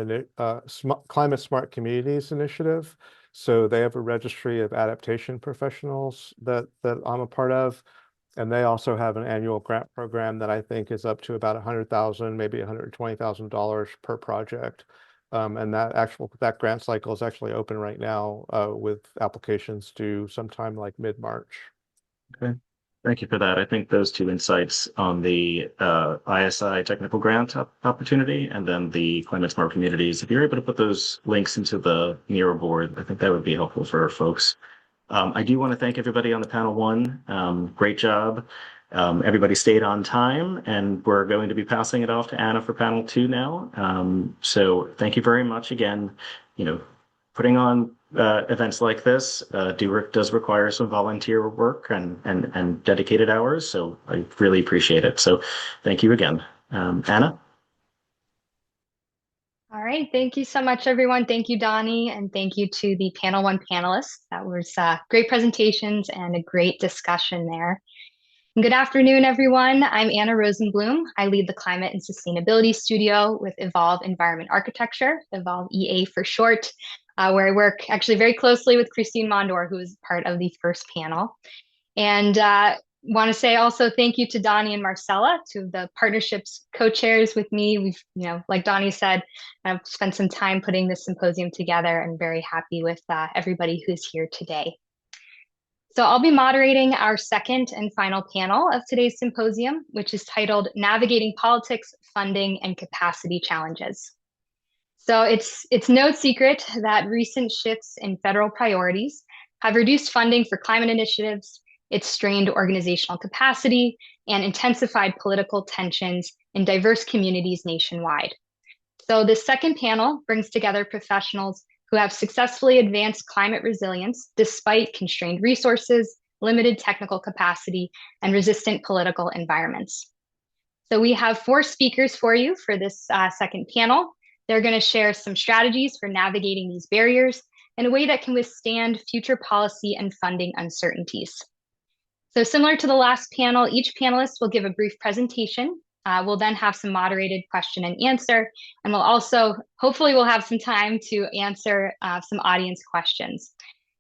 Communities Initiative. So they have a registry of adaptation professionals that I'm a part of. And they also have an annual grant program that I think is up to about $100,000, maybe $120,000 per project. And that grant cycle is actually open right now, with applications due sometime like mid-March. Okay. Thank you for that. I think those two insights on the ISI technical grant opportunity and then the Climate Smart Communities, if you're able to put those links into the Miro board, I think that would be helpful for folks. I do want to thank everybody on the panel one. Great job. Everybody stayed on time, and we're going to be passing it off to Anna for panel two now. So thank you very much again. Putting on events like this does require some volunteer work and dedicated hours. So I really appreciate it. So thank you again. Anna? All right. Thank you so much, everyone. Thank you, Donnie, and thank you to the panel one panelists. That was great presentations and a great discussion there. And good afternoon, everyone. I'm Anna Rosenblum. I lead the Climate and Sustainability Studio with Evolve Environment Architecture, Evolve EA for short, where I work actually very closely with Christine Mondor, who is part of the first panel. And want to say also thank you to Donnie and Marcella, two of the partnerships co-chairs with me. We've, like Donnie said, I've spent some time putting this symposium together and very happy with everybody who's here today. So I'll be moderating our second and final panel of today's symposium, which is titled Navigating Politics, Funding, and Capacity Challenges. So it's no secret that recent shifts in federal priorities have reduced funding for climate initiatives, it's strained organizational capacity, and intensified political tensions in diverse communities nationwide. So this second panel brings together professionals who have successfully advanced climate resilience despite constrained resources, limited technical capacity, and resistant political environments. So we have 4 speakers for you for this second panel. They're going to share some strategies for navigating these barriers in a way that can withstand future policy and funding uncertainties. So similar to the last panel, each panelist will give a brief presentation. We'll then have some moderated question and answer, and hopefully we'll have some time to answer some audience questions.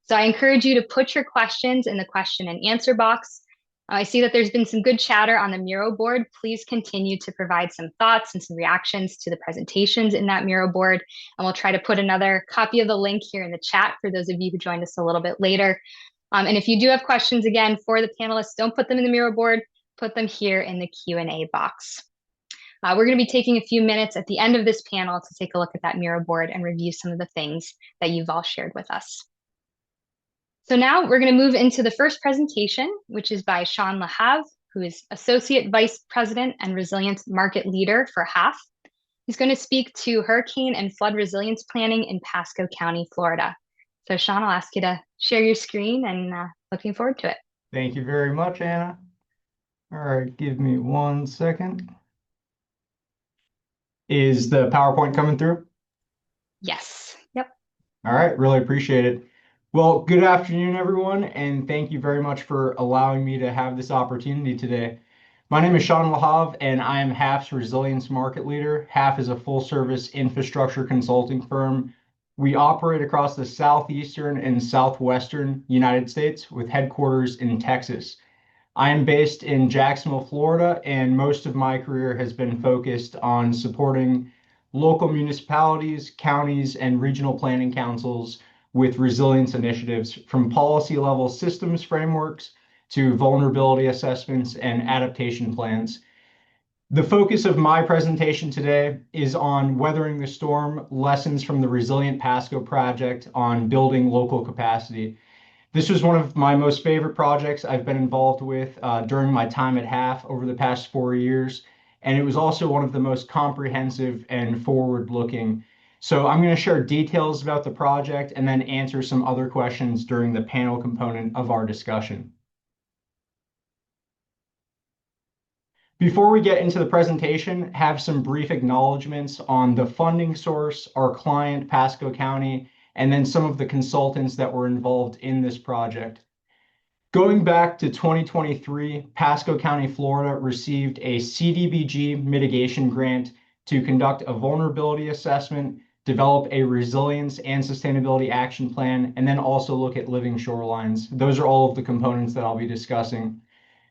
So I encourage you to put your questions in the question and answer box. I see that there's been some good chatter on the Miro board. Please continue to provide some thoughts and some reactions to the presentations in that Miro board. And we'll try to put another copy of the link here in the chat for those of you who joined us a little bit later. And if you do have questions, again, for the panelists, don't put them in the Miro board, put them here in the Q&A box. We're going to be taking a few minutes at the end of this panel to take a look at that Miro board and review some of the things that you've all shared with us. So now we're going to move into the first presentation, which is by Sean LaHave, who is Associate Vice President and Resilience Market Leader for HAF. He's going to speak to hurricane and flood resilience planning in Pasco County, Florida. So Sean, I'll ask you to share your screen, and looking forward to it. Thank you very much, Anna. All right, give me 1 second. Is the PowerPoint coming through? Yes. Yep. All right, really appreciate it. Well, good afternoon, everyone, and thank you very much for allowing me to have this opportunity today. My name is Sean LaHave, and I am HAF's Resilience Market Leader. HAF is a full-service infrastructure consulting firm. We operate across the southeastern and southwestern United States with headquarters in Texas. I am based in Jacksonville, Florida, and most of my career has been focused on supporting local municipalities, counties, and regional planning councils with resilience initiatives, from policy level systems frameworks to vulnerability assessments and adaptation plans. The focus of my presentation today is on weathering the storm, lessons from the Resilient Pasco project on building local capacity. This was one of my most favorite projects I've been involved with during my time at HAF over the past 4 years, and it was also one of the most comprehensive and forward-looking. So I'm going to share details about the project and then answer some other questions during the panel component of our discussion. Before we get into the presentation, have some brief acknowledgements on the funding source, our client, Pasco County, and then some of the consultants that were involved in this project. Going back to 2023, Pasco County, Florida received a CDBG mitigation grant to conduct a vulnerability assessment, develop a resilience and sustainability action plan, and then also look at living shorelines. Those are all of the components that I'll be discussing.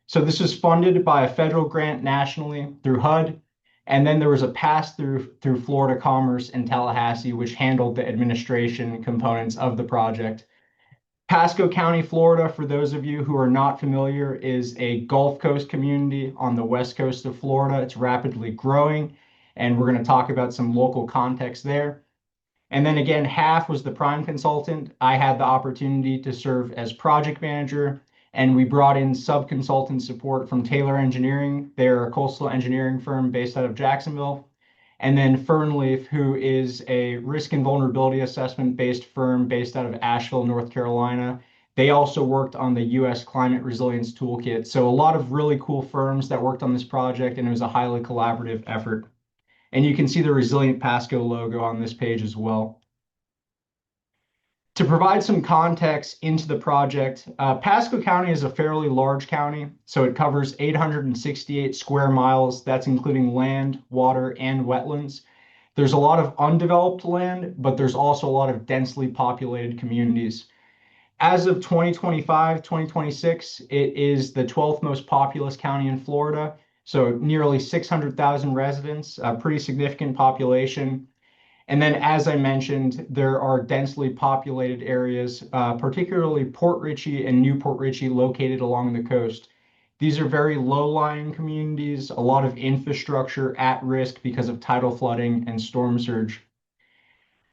So this was funded by a federal grant nationally through HUD, and then there was a pass-through through Florida Commerce and Tallahassee, which handled the administration components of the project. Pasco County, Florida, for those of you who are not familiar, is a Gulf Coast community on the west coast of Florida. It's rapidly growing, and we're going to talk about some local context there. And then again, half was the prime consultant. I had the opportunity to serve as project manager, and we brought in sub-consultant support from Taylor Engineering. They're a coastal engineering firm based out of Jacksonville. And then Fernleaf, who is a risk and vulnerability assessment based firm based out of Asheville, North Carolina. They also worked on the US Climate Resilience Toolkit. So a lot of really cool firms that worked on this project, and it was a highly collaborative effort. And you can see the Resilient Pasco logo on this page as well. To provide some context into the project, Pasco County is a fairly large county, so it covers 868 square miles. That's including land, water, and wetlands. There's a lot of undeveloped land, but there's also a lot of densely populated communities. As of 2025, 2026, it is the 12th most populous county in Florida, so nearly 600,000 residents, a pretty significant population. And then, as I mentioned, there are densely populated areas, particularly Port Richey and New Port Richey, located along the coast. These are very low-lying communities, a lot of infrastructure at risk because of tidal flooding and storm surge.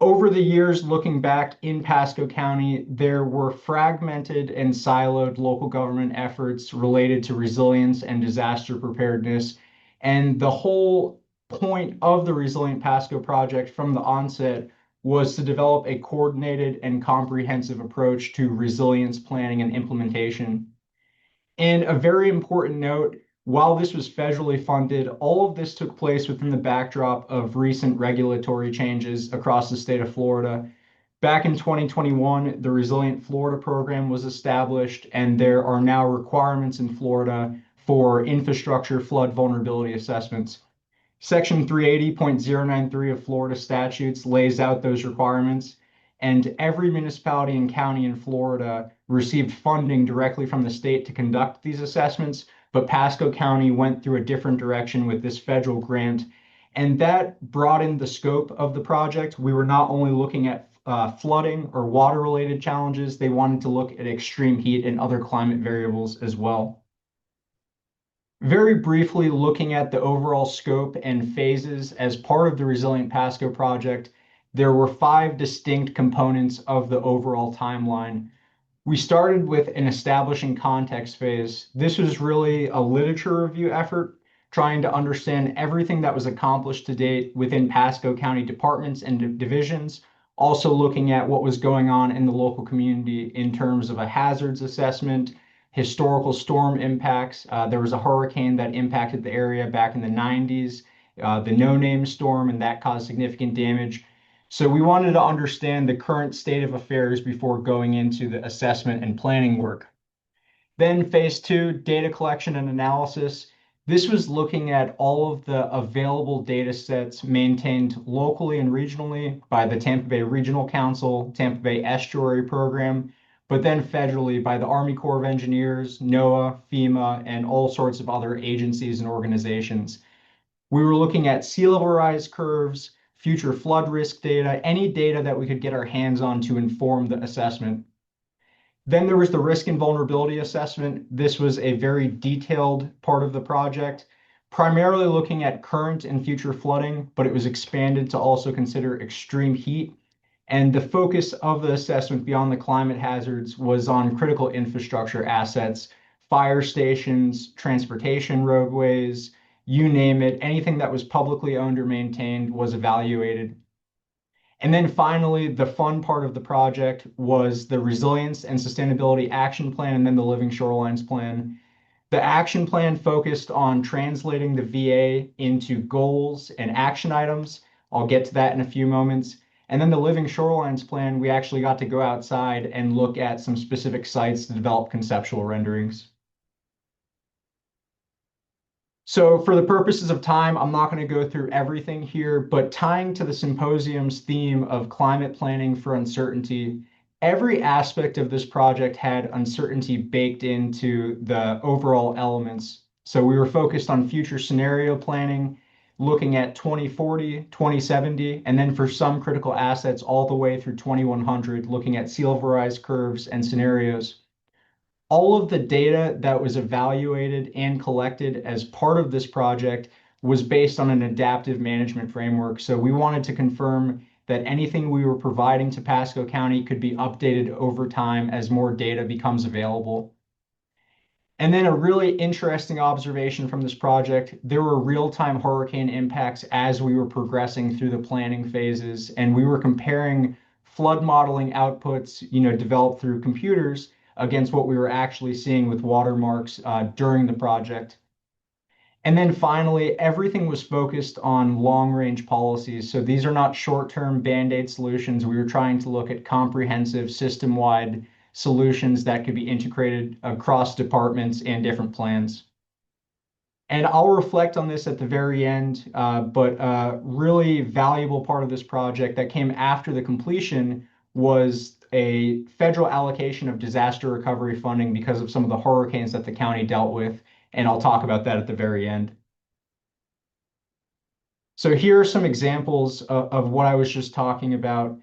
Over the years, looking back in Pasco County, there were fragmented and siloed local government efforts related to resilience and disaster preparedness. And the whole point of the Resilient Pasco project from the onset was to develop a coordinated and comprehensive approach to resilience planning and implementation. And a very important note, while this was federally funded, all of this took place within the backdrop of recent regulatory changes across the state of Florida. Back in 2021, the Resilient Florida program was established, and there are now requirements in Florida for infrastructure flood vulnerability assessments. Section 380.093 of Florida statutes lays out those requirements, and every municipality and county in Florida received funding directly from the state to conduct these assessments, but Pasco County went through a different direction with this federal grant, and that broadened the scope of the project. We were not only looking at flooding or water-related challenges, they wanted to look at extreme heat and other climate variables as well. Very briefly, looking at the overall scope and phases as part of the Resilient Pasco project, there were 5 distinct components of the overall timeline. We started with an establishing context phase. This was really a literature review effort, trying to understand everything that was accomplished to date within Pasco County departments and divisions, also looking at what was going on in the local community in terms of a hazards assessment, historical storm impacts. There was a hurricane that impacted the area back in the 90s, the No Name storm, and that caused significant damage. So we wanted to understand the current state of affairs before going into the assessment and planning work. Then phase 2, data collection and analysis. This was looking at all of the available data sets maintained locally and regionally by the Tampa Bay Regional Council, Tampa Bay Estuary Program, but then federally by the Army Corps of Engineers, NOAA, FEMA, and all sorts of other agencies and organizations. We were looking at sea level rise curves, future flood risk data, any data that we could get our hands on to inform the assessment. Then there was the risk and vulnerability assessment. This was a very detailed part of the project, primarily looking at current and future flooding, but it was expanded to also consider extreme heat. And the focus of the assessment beyond the climate hazards was on critical infrastructure assets, fire stations, transportation roadways, you name it, anything that was publicly owned or maintained was evaluated. And then finally, the fun part of the project was the resilience and sustainability action plan and then the living shorelines plan. The action plan focused on translating the VA into goals and action items. I'll get to that in a few moments. And then the Living Shorelines plan, we actually got to go outside and look at some specific sites to develop conceptual renderings. So for the purposes of time, I'm not going to go through everything here, but tying to the symposium's theme of climate planning for uncertainty, every aspect of this project had uncertainty baked into the overall elements. So we were focused on future scenario planning, looking at 2040, 2070, and then for some critical assets all the way through 2100, looking at sea level rise curves and scenarios. All of the data that was evaluated and collected as part of this project was based on an adaptive management framework. So we wanted to confirm that anything we were providing to Pasco County could be updated over time as more data becomes available. And then a really interesting observation from this project, there were real-time hurricane impacts as we were progressing through the planning phases, and we were comparing flood modeling outputs, developed through computers against what we were actually seeing with watermarks during the project. And then finally, everything was focused on long-range policies. So these are not short-term Band-Aid solutions. We were trying to look at comprehensive, system-wide solutions that could be integrated across departments and different plans. And I'll reflect on this at the very end, but a really valuable part of this project that came after the completion was a federal allocation of disaster recovery funding because of some of the hurricanes that the county dealt with. And I'll talk about that at the very end. So here are some examples of what I was just talking about.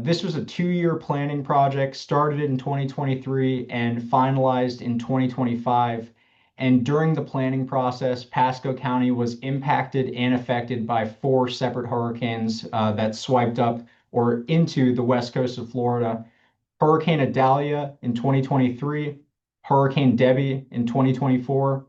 This was a 2-year planning project, started in 2023 and finalized in 2025. And during the planning process, Pasco County was impacted and affected by 4 separate hurricanes that swiped up or into the west coast of Florida. Hurricane Idalia in 2023, Hurricane Debby in 2024.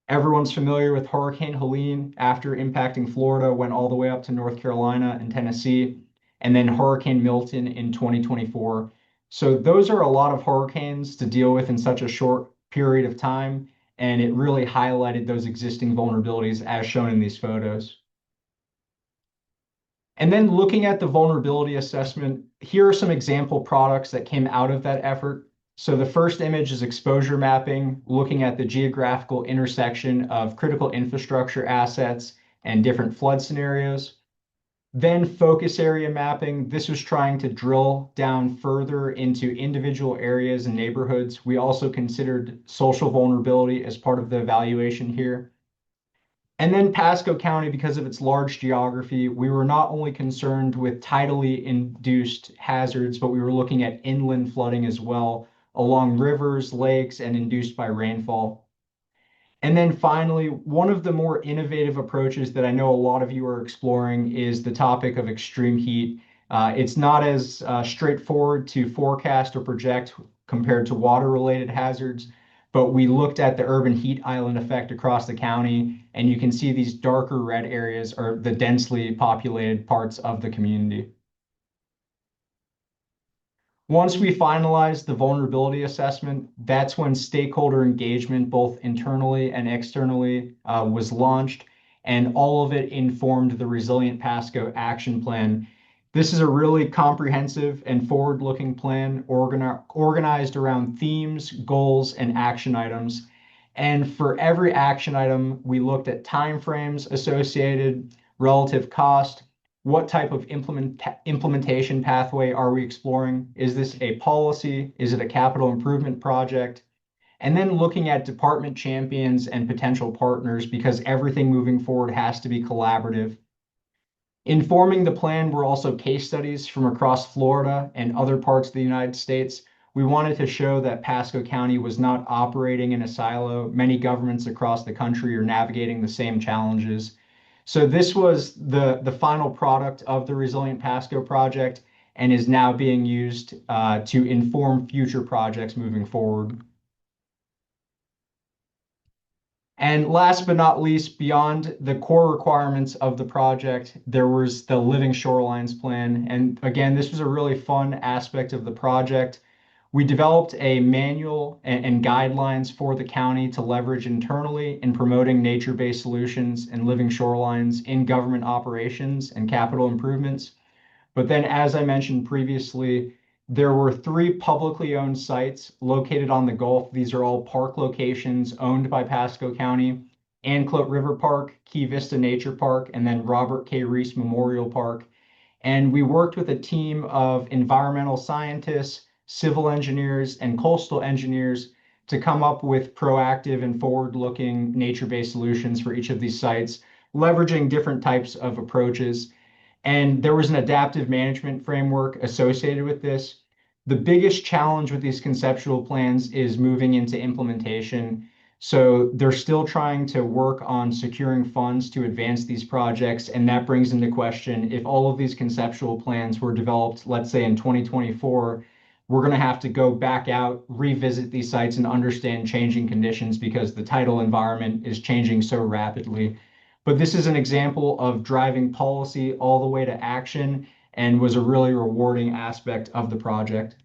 Everyone's familiar with Hurricane Helene after impacting Florida, went all the way up to North Carolina and Tennessee, and then Hurricane Milton in 2024. So those are a lot of hurricanes to deal with in such a short period of time, and it really highlighted those existing vulnerabilities as shown in these photos. And then looking at the vulnerability assessment, here are some example products that came out of that effort. So the first image is exposure mapping, looking at the geographical intersection of critical infrastructure assets and different flood scenarios. Then focus area mapping. This was trying to drill down further into individual areas and neighborhoods. We also considered social vulnerability as part of the evaluation here. And then Pasco County, because of its large geography, we were not only concerned with tidally induced hazards, but we were looking at inland flooding as well, along rivers, lakes, and induced by rainfall. And then finally, one of the more innovative approaches that I know a lot of you are exploring is the topic of extreme heat. It's not as straightforward to forecast or project compared to water-related hazards, but we looked at the urban heat island effect across the county, and you can see these darker red areas are the densely populated parts of the community. Once we finalized the vulnerability assessment, that's when stakeholder engagement, both internally and externally, was launched, and all of it informed the Resilient Pasco Action Plan. This is a really comprehensive and forward-looking plan organized around themes, goals, and action items. And for every action item, we looked at timeframes associated, relative cost, what type of implementation pathway are we exploring? Is this a policy? Is it a capital improvement project? And then looking at department champions and potential partners, because everything moving forward has to be collaborative. Informing the plan were also case studies from across Florida and other parts of the United States. We wanted to show that Pasco County was not operating in a silo. Many governments across the country are navigating the same challenges. So this was the final product of the Resilient Pasco project and is now being used to inform future projects moving forward. And last but not least, beyond the core requirements of the project, there was the Living Shorelines plan. And again, this was a really fun aspect of the project. We developed a manual and guidelines for the county to leverage internally in promoting nature-based solutions and living shorelines in government operations and capital improvements. But then, as I mentioned previously, there were 3 publicly owned sites located on the Gulf. These are all park locations owned by Pasco County: Anclote River Park, Key Vista Nature Park, and then Robert K. Reese Memorial Park. And we worked with a team of environmental scientists, civil engineers, and coastal engineers to come up with proactive and forward-looking nature-based solutions for each of these sites, leveraging different types of approaches. And there was an adaptive management framework associated with this. The biggest challenge with these conceptual plans is moving into implementation. So they're still trying to work on securing funds to advance these projects. And that brings into question, if all of these conceptual plans were developed, let's say in 2024, we're going to have to go back out, revisit these sites, and understand changing conditions because the tidal environment is changing so rapidly. But this is an example of driving policy all the way to action and was a really rewarding aspect of the project.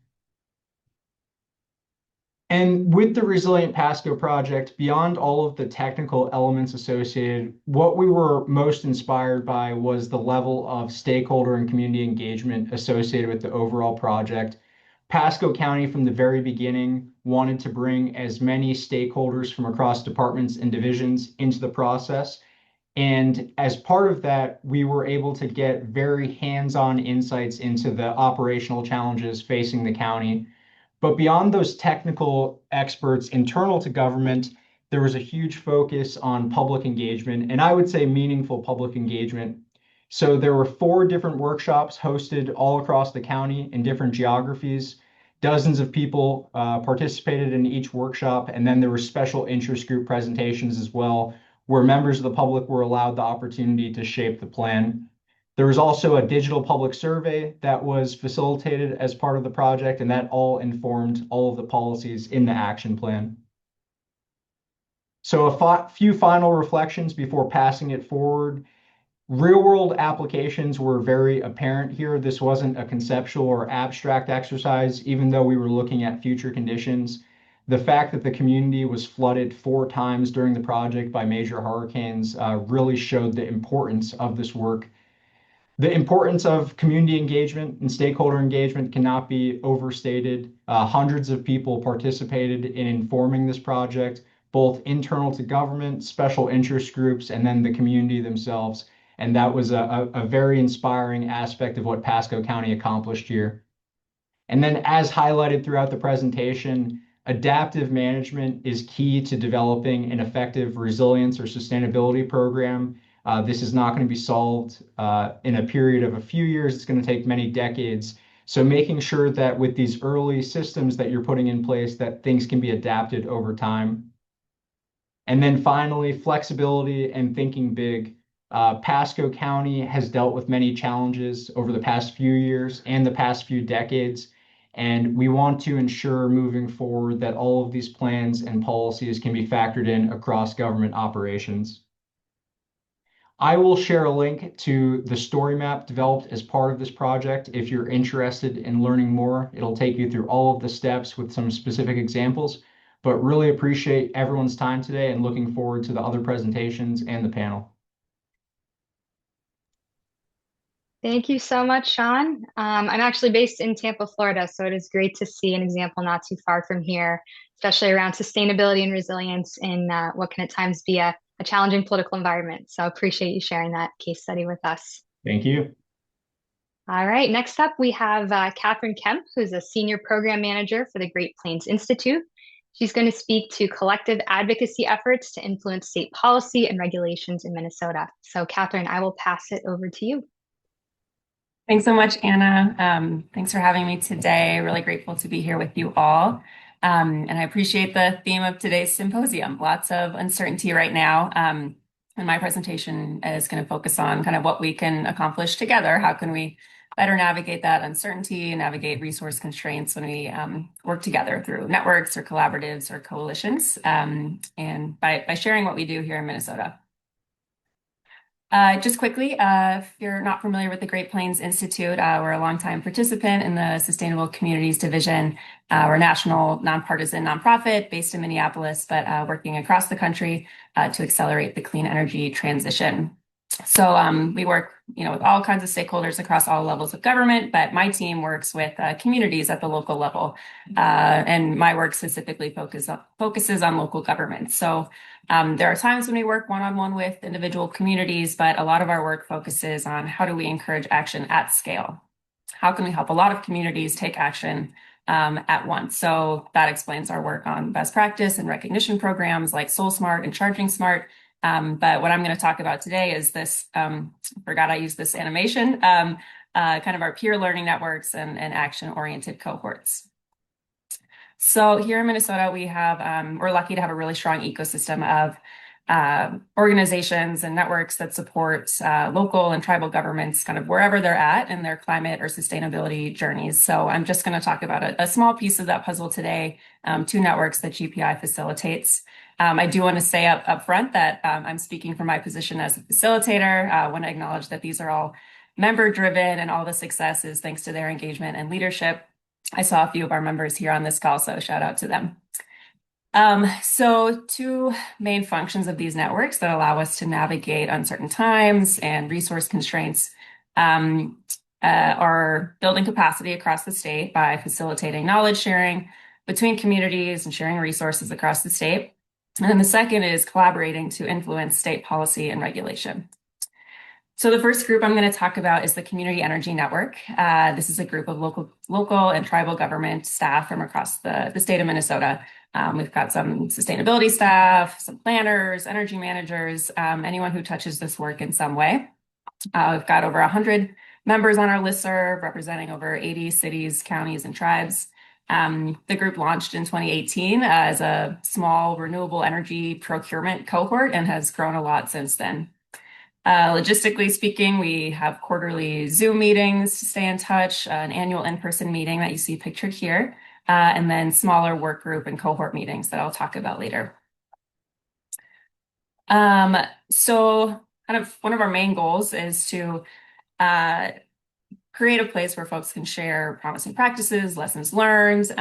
And with the Resilient Pasco project, beyond all of the technical elements associated, what we were most inspired by was the level of stakeholder and community engagement associated with the overall project. Pasco County, from the very beginning, wanted to bring as many stakeholders from across departments and divisions into the process. And as part of that, we were able to get very hands-on insights into the operational challenges facing the county. But beyond those technical experts internal to government, there was a huge focus on public engagement, and I would say meaningful public engagement. So there were 4 different workshops hosted all across the county in different geographies. Dozens of people participated in each workshop, and then there were special interest group presentations as well, where members of the public were allowed the opportunity to shape the plan. There was also a digital public survey that was facilitated as part of the project, and that all informed all of the policies in the action plan. So a few final reflections before passing it forward. Real-world applications were very apparent here. This wasn't a conceptual or abstract exercise, even though we were looking at future conditions. The fact that the community was flooded 4 times during the project by major hurricanes really showed the importance of this work. The importance of community engagement and stakeholder engagement cannot be overstated. Hundreds of people participated in informing this project, both internal to government, special interest groups, and then the community themselves. And that was a very inspiring aspect of what Pasco County accomplished here. And then, as highlighted throughout the presentation, adaptive management is key to developing an effective resilience or sustainability program. This is not going to be solved in a period of a few years. It's going to take many decades. So making sure that with these early systems that you're putting in place, that things can be adapted over time. And then finally, flexibility and thinking big. Pasco County has dealt with many challenges over the past few years and the past few decades. And we want to ensure moving forward that all of these plans and policies can be factored in across government operations. I will share a link to the story map developed as part of this project. If you're interested in learning more, it'll take you through all of the steps with some specific examples, but really appreciate everyone's time today and looking forward to the other presentations and the panel. Thank you so much, Sean. I'm actually based in Tampa, Florida, so it is great to see an example not too far from here, especially around sustainability and resilience in what can at times be a challenging political environment. So appreciate you sharing that case study with us. Thank you. All right, next up we have Catherine Kemp, who's a senior program manager for the Great Plains Institute. She's going to speak to collective advocacy efforts to influence state policy and regulations in Minnesota. So Catherine, I will pass it over to you. Thanks so much, Anna. Thanks for having me today. Really grateful to be here with you all. And I appreciate the theme of today's symposium. Lots of uncertainty right now. And my presentation is going to focus on kind of what we can accomplish together. How can we better navigate that uncertainty, navigate resource constraints when we work together through networks or collaboratives or coalitions, and by sharing what we do here in Minnesota. Just quickly, if you're not familiar with the Great Plains Institute, we're a longtime participant in the Sustainable Communities Division. We're a national nonpartisan nonprofit based in Minneapolis, but working across the country to accelerate the clean energy transition. So we work, with all kinds of stakeholders across all levels of government, but my team works with communities at the local level, and my work specifically focuses on local government. So there are times when we work one-on-one with individual communities, but a lot of our work focuses on how do we encourage action at scale? How can we help a lot of communities take action at once? So that explains our work on best practice and recognition programs like Soul Smart and Charging Smart. But what I'm going to talk about today is this, forgot I used this animation, kind of our peer learning networks and action-oriented cohorts. So here in Minnesota, we're lucky to have a really strong ecosystem of organizations and networks that support local and tribal governments kind of wherever they're at in their climate or sustainability journeys. So I'm just going to talk about a small piece of that puzzle today, two networks that GPI facilitates. I do want to say up front that I'm speaking from my position as a facilitator. I want to acknowledge that these are all member-driven and all the success is thanks to their engagement and leadership. I saw a few of our members here on this call, so shout out to them. So two main functions of these networks that allow us to navigate uncertain times and resource constraints are building capacity across the state by facilitating knowledge sharing between communities and sharing resources across the state. And then the second is collaborating to influence state policy and regulation. So the first group I'm going to talk about is the Community Energy Network. This is a group of local and tribal government staff from across the state of Minnesota. We've got some sustainability staff, some planners, energy managers, anyone who touches this work in some way. We've got over 100 members on our listserv, representing over 80 cities, counties, and tribes. The group launched in 2018 as a small renewable energy procurement cohort and has grown a lot since then. Logistically speaking, we have quarterly Zoom meetings to stay in touch, an annual in-person meeting that you see pictured here, and then smaller work group and cohort meetings that I'll talk about later. So kind of one of our main goals is to create a place where folks can share promising practices, lessons learned,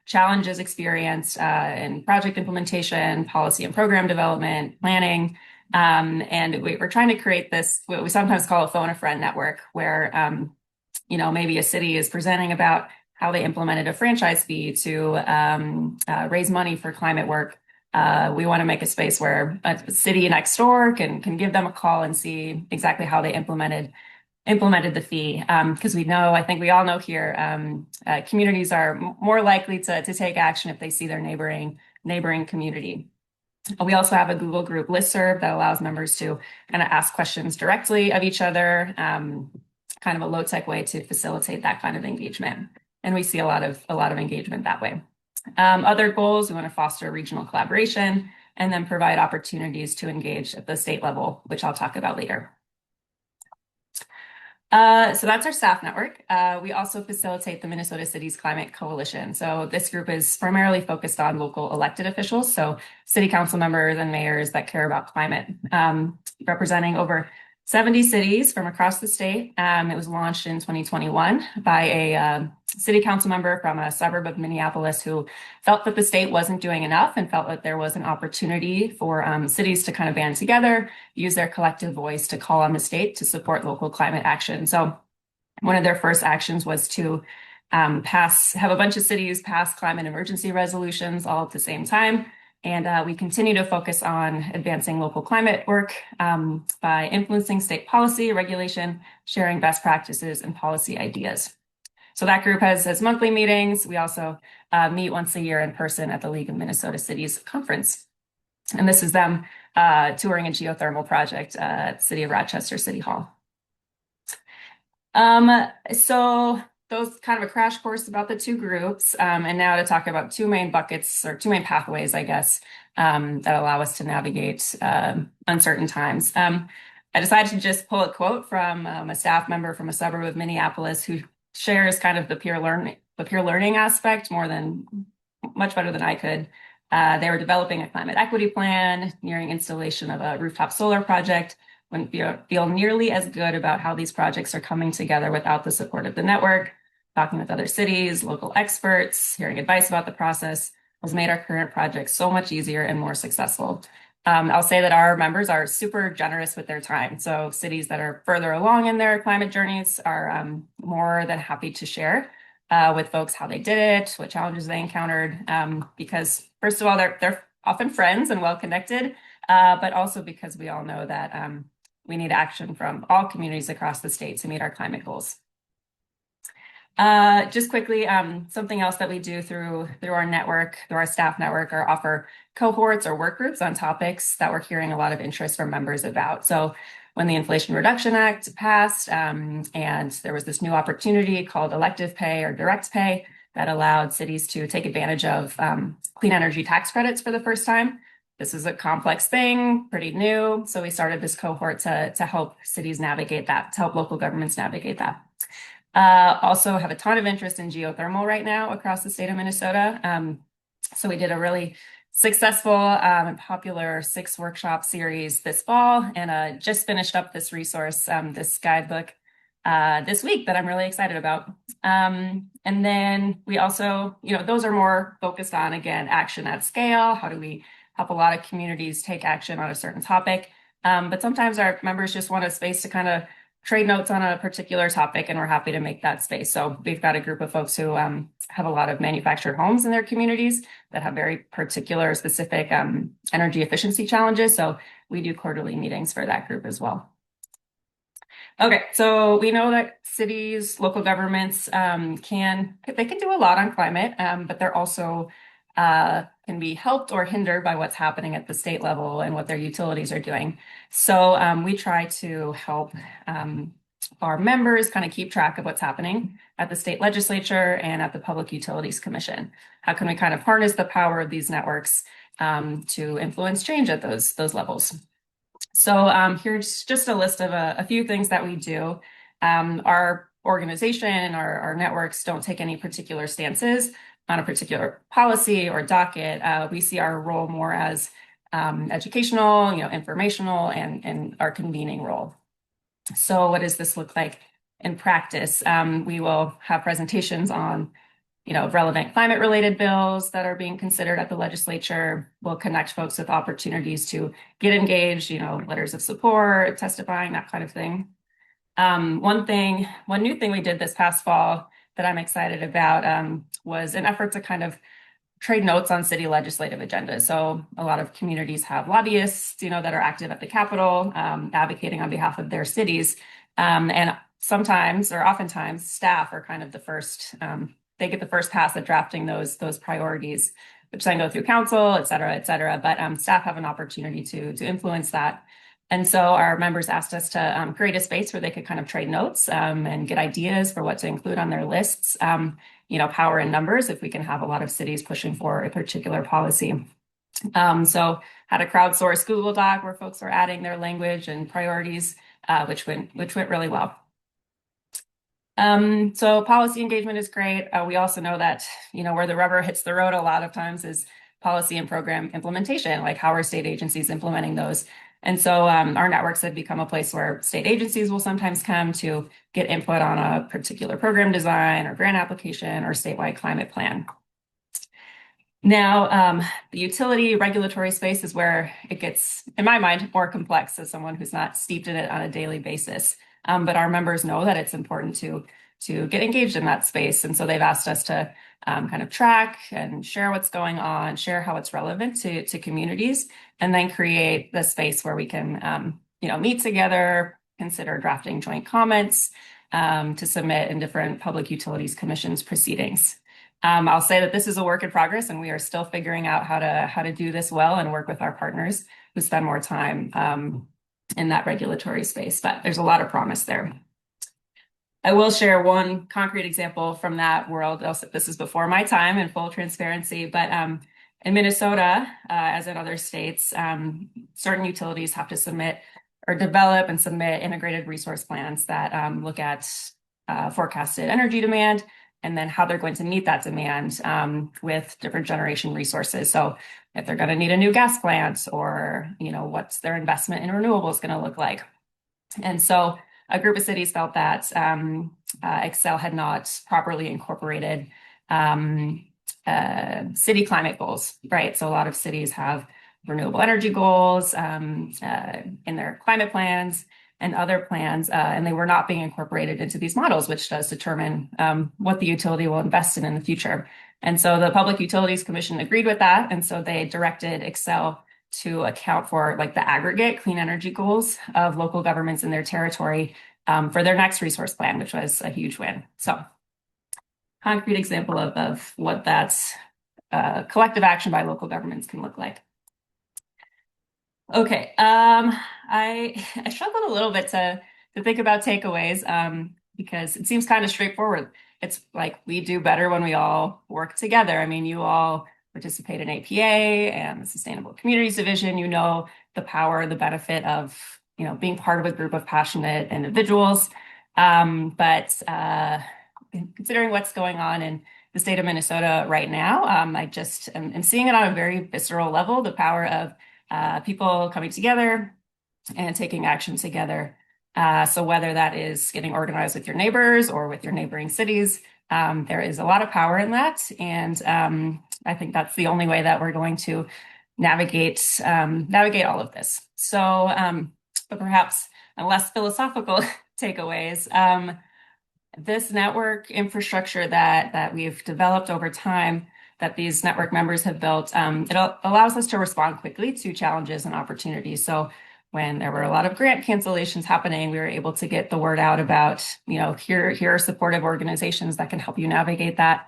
challenges experienced in project implementation, policy and program development, planning. And we're trying to create this, what we sometimes call a phone a friend network, where maybe a city is presenting about how they implemented a franchise fee to raise money for climate work. We want to make a space where a city next door can give them a call and see exactly how they implemented the fee, because I think we all know here, communities are more likely to take action if they see their neighboring community. We also have a Google group listserv that allows members to kind of ask questions directly of each other, kind of a low-tech way to facilitate that kind of engagement. And we see a lot of engagement that way. Other goals, we want to foster regional collaboration and then provide opportunities to engage at the state level, which I'll talk about later. So that's our staff network. We also facilitate the Minnesota Cities Climate Coalition. So this group is primarily focused on local elected officials, so city council members and mayors that care about climate, representing over 70 cities from across the state. It was launched in 2021 by a city council member from a suburb of Minneapolis who felt that the state wasn't doing enough and felt that there was an opportunity for cities to kind of band together, use their collective voice to call on the state to support local climate action. So one of their first actions was to have a bunch of cities pass climate emergency resolutions all at the same time. And we continue to focus on advancing local climate work by influencing state policy, regulation, sharing best practices and policy ideas. So that group has monthly meetings. We also meet once a year in person at the League of Minnesota Cities conference. And this is them touring a geothermal project at the City of Rochester City Hall. So those kind of a crash course about the two groups, and now to talk about two main buckets or two main pathways, I guess, that allow us to navigate uncertain times. I decided to just pull a quote from a staff member from a suburb of Minneapolis who shares kind of the peer learning aspect much better than I could. They were developing a climate equity plan, nearing installation of a rooftop solar project wouldn't feel nearly as good about how these projects are coming together without the support of the network. Talking with other cities, local experts, hearing advice about the process has made our current project so much easier and more successful. I'll say that our members are super generous with their time. So cities that are further along in their climate journeys are more than happy to share with folks how they did it, what challenges they encountered, because first of all, they're often friends and well-connected, but also because we all know that we need action from all communities across the state to meet our climate goals. Just quickly, something else that we do through our network, through our staff network, are offer cohorts or work groups on topics that we're hearing a lot of interest from members about. So when the Inflation Reduction Act passed, and there was this new opportunity called elective pay or direct pay that allowed cities to take advantage of clean energy tax credits for the first time. This is a complex thing, pretty new. So we started this cohort to help cities navigate that, to help local governments navigate that. Also have a ton of interest in geothermal right now across the state of Minnesota. So we did a really successful and popular 6-workshop series this fall, and just finished up this resource, this guidebook this week that I'm really excited about. And then we also, those are more focused on, again, action at scale. How do we help a lot of communities take action on a certain topic? But sometimes our members just want a space to kind of trade notes on a particular topic, and we're happy to make that space. So we've got a group of folks who have a lot of manufactured homes in their communities that have very particular, specific energy efficiency challenges. So we do quarterly meetings for that group as well. Okay, so we know that cities, local governments can do a lot on climate, but they're also can be helped or hindered by what's happening at the state level and what their utilities are doing. So we try to help our members kind of keep track of what's happening at the state legislature and at the Public Utilities Commission. How can we kind of harness the power of these networks to influence change at those levels? So here's just a list of a few things that we do. Our organization and our networks don't take any particular stances on a particular policy or docket. We see our role more as educational, informational, and our convening role. So what does this look like in practice? We will have presentations on relevant climate-related bills that are being considered at the legislature. We'll connect folks with opportunities to get engaged, letters of support, testifying, that kind of thing. One new thing we did this past fall that I'm excited about was an effort to kind of trade notes on city legislative agendas. So a lot of communities have lobbyists, that are active at the Capitol, advocating on behalf of their cities. And sometimes, or oftentimes, staff are kind of the first, they get the first pass at drafting those priorities, which then go through council, et cetera, et cetera. But staff have an opportunity to influence that. And so our members asked us to create a space where they could kind of trade notes and get ideas for what to include on their lists. Power in numbers, if we can have a lot of cities pushing for a particular policy. So had a crowdsourced Google Doc where folks were adding their language and priorities, which went really well. So policy engagement is great. We also know that, where the rubber hits the road a lot of times is policy and program implementation, like how are state agencies implementing those? And so our networks have become a place where state agencies will sometimes come to get input on a particular program design or grant application or statewide climate plan. Now, the utility regulatory space is where it gets, in my mind, more complex as someone who's not steeped in it on a daily basis. But our members know that it's important to get engaged in that space. And so they've asked us to kind of track and share what's going on, share how it's relevant to communities, and then create the space where we can, meet together, consider drafting joint comments to submit in different Public Utilities Commission's proceedings. I'll say that this is a work in progress, and we are still figuring out how to do this well and work with our partners who spend more time in that regulatory space, but there's a lot of promise there. I will share one concrete example from that world. This is before my time, in full transparency, but in Minnesota, as in other states, certain utilities have to submit or develop and submit integrated resource plans that look at forecasted energy demand and then how they're going to meet that demand with different generation resources. So if they're going to need a new gas plant, or what's their investment in renewables going to look like. And so a group of cities felt that Excel had not properly incorporated city climate goals, right? So a lot of cities have renewable energy goals in their climate plans and other plans, and they were not being incorporated into these models, which does determine what the utility will invest in the future. And so the Public Utilities Commission agreed with that, and so they directed Excel to account for like the aggregate clean energy goals of local governments in their territory for their next resource plan, which was a huge win. So concrete example of what that collective action by local governments can look like. Okay, I struggled a little bit to think about takeaways because it seems kind of straightforward. It's like we do better when we all work together. I mean, you all participate in APA and the Sustainable Communities Division. You know the power, the benefit of being part of a group of passionate individuals. But considering what's going on in the state of Minnesota right now, I just am seeing it on a very visceral level, the power of people coming together and taking action together. So whether that is getting organized with your neighbors or with your neighboring cities, there is a lot of power in that. And I think that's the only way that we're going to navigate all of this. So, but perhaps less philosophical takeaways. This network infrastructure that we've developed over time, that these network members have built, it allows us to respond quickly to challenges and opportunities. So when there were a lot of grant cancellations happening, we were able to get the word out about, here are supportive organizations that can help you navigate that.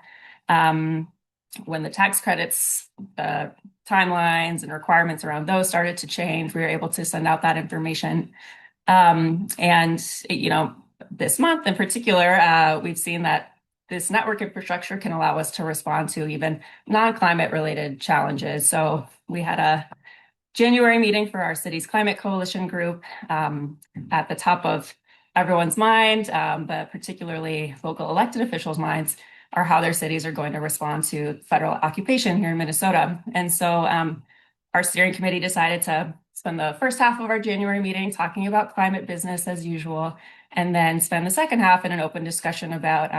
When the tax credits, timelines and requirements around those started to change, we were able to send out that information. This month in particular, we've seen that this network infrastructure can allow us to respond to even non-climate related challenges. So we had a January meeting for our city's climate coalition group. At the top of everyone's mind, but particularly local elected officials' minds, are how their cities are going to respond to federal occupation here in Minnesota. And so our steering committee decided to spend the first half of our January meeting talking about climate business as usual, and then spend the second half in an open discussion about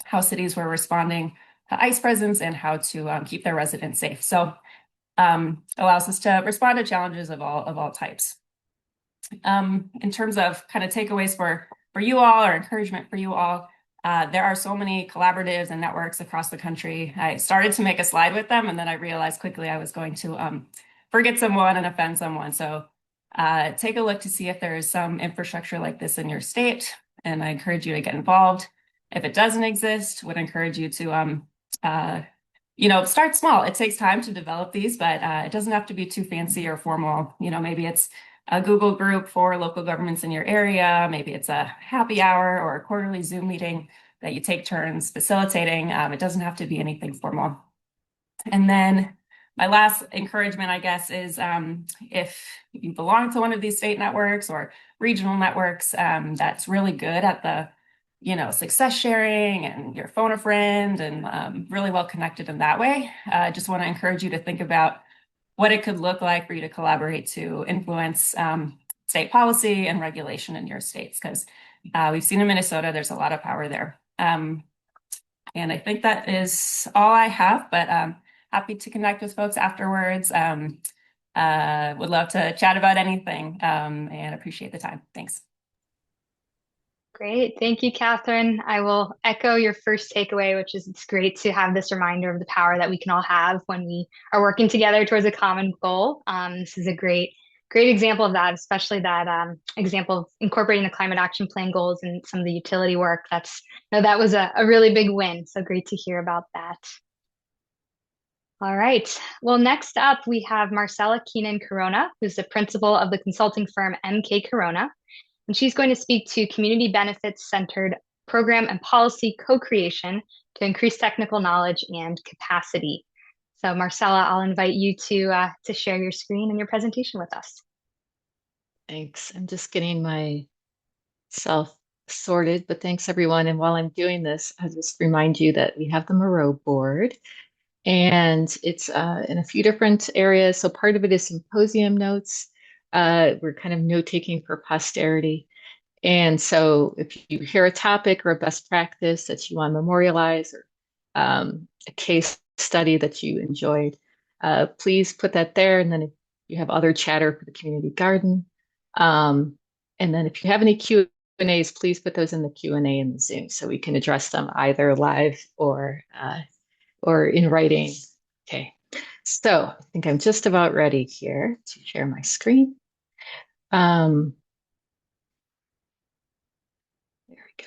how cities were responding to ice presence and how to keep their residents safe. So allows us to respond to challenges of all types. In terms of kind of takeaways for you all or encouragement for you all, there are so many collaboratives and networks across the country. I started to make a slide with them, and then I realized quickly I was going to forget someone and offend someone. So take a look to see if there is some infrastructure like this in your state, and I encourage you to get involved. If it doesn't exist, would encourage you to start small. It takes time to develop these, but it doesn't have to be too fancy or formal. Maybe it's a Google group for local governments in your area. Maybe it's a happy hour or a quarterly Zoom meeting that you take turns facilitating. It doesn't have to be anything formal. And then my last encouragement, I guess, is if you belong to one of these state networks or regional networks that's really good at the success sharing, and your phone a friend, and really well connected in that way. I just want to encourage you to think about what it could look like for you to collaborate to influence state policy and regulation in your states, because we've seen in Minnesota, there's a lot of power there. And I think that is all I have, but happy to connect with folks afterwards. Would love to chat about anything and appreciate the time. Thanks. Great. Thank you, Catherine. I will echo your first takeaway, which is it's great to have this reminder of the power that we can all have when we are working together towards a common goal. This is a great example of that, especially that example of incorporating the climate action plan goals and some of the utility work. That was a really big win. So great to hear about that. All right. Well, next up, we have Marcella Keenan Corona, who's the principal of the consulting firm MK Corona. And she's going to speak to community benefits centered program and policy co-creation to increase technical knowledge and capacity. So Marcella, I'll invite you to share your screen and your presentation with us. Thanks. I'm just getting myself sorted, but thanks everyone. And while I'm doing this, I'll just remind you that we have the Moreau board, and it's in a few different areas. So part of it is symposium notes. We're kind of note-taking for posterity. And so if you hear a topic or a best practice that you want to memorialize, or a case study that you enjoyed, please put that there. And then if you have other chatter for the community garden. And then if you have any Q&As, please put those in the Q&A in the Zoom so we can address them either live or in writing. Okay, so I think I'm just about ready here to share my screen. There we go.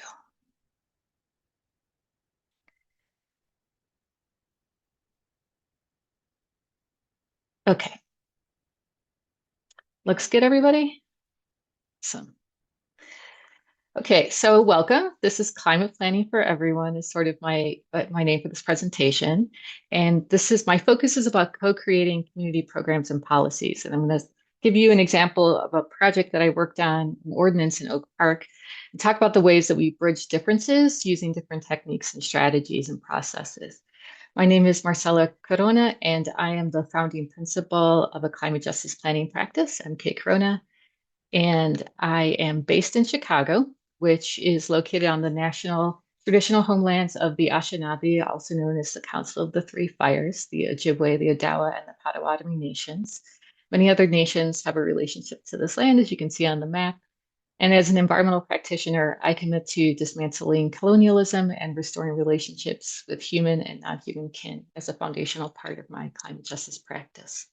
Okay. Looks good, everybody? Awesome. Okay, so welcome. This is Climate Planning for Everyone is sort of my name for this presentation. And my focus is about co-creating community programs and policies. And I'm going to give you an example of a project that I worked on, an ordinance in Oak Park, and talk about the ways that we bridge differences using different techniques and strategies and processes. My name is Marcela Corona, and I am the founding principal of a climate justice planning practice, MK Corona. And I am based in Chicago, which is located on the national traditional homelands of the Anishinaabe, also known as the Council of the Three Fires, the Ojibwe, the Odawa, and the Potawatomi nations. Many other nations have a relationship to this land, as you can see on the map. And as an environmental practitioner, I commit to dismantling colonialism and restoring relationships with human and non-human kin as a foundational part of my climate justice practice.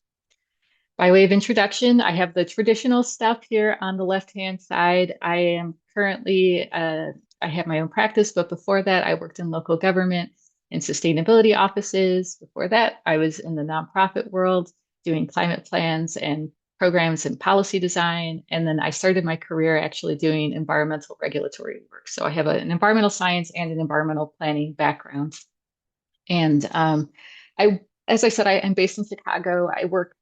By way of introduction, I have the traditional stuff here on the left-hand side. I am currently, I have my own practice, but before that, I worked in local government and sustainability offices. Before that, I was in the nonprofit world doing climate plans and programs and policy design. And then I started my career actually doing environmental regulatory work. So I have an environmental science and an environmental planning background. And as I said, I'm based in Chicago. I work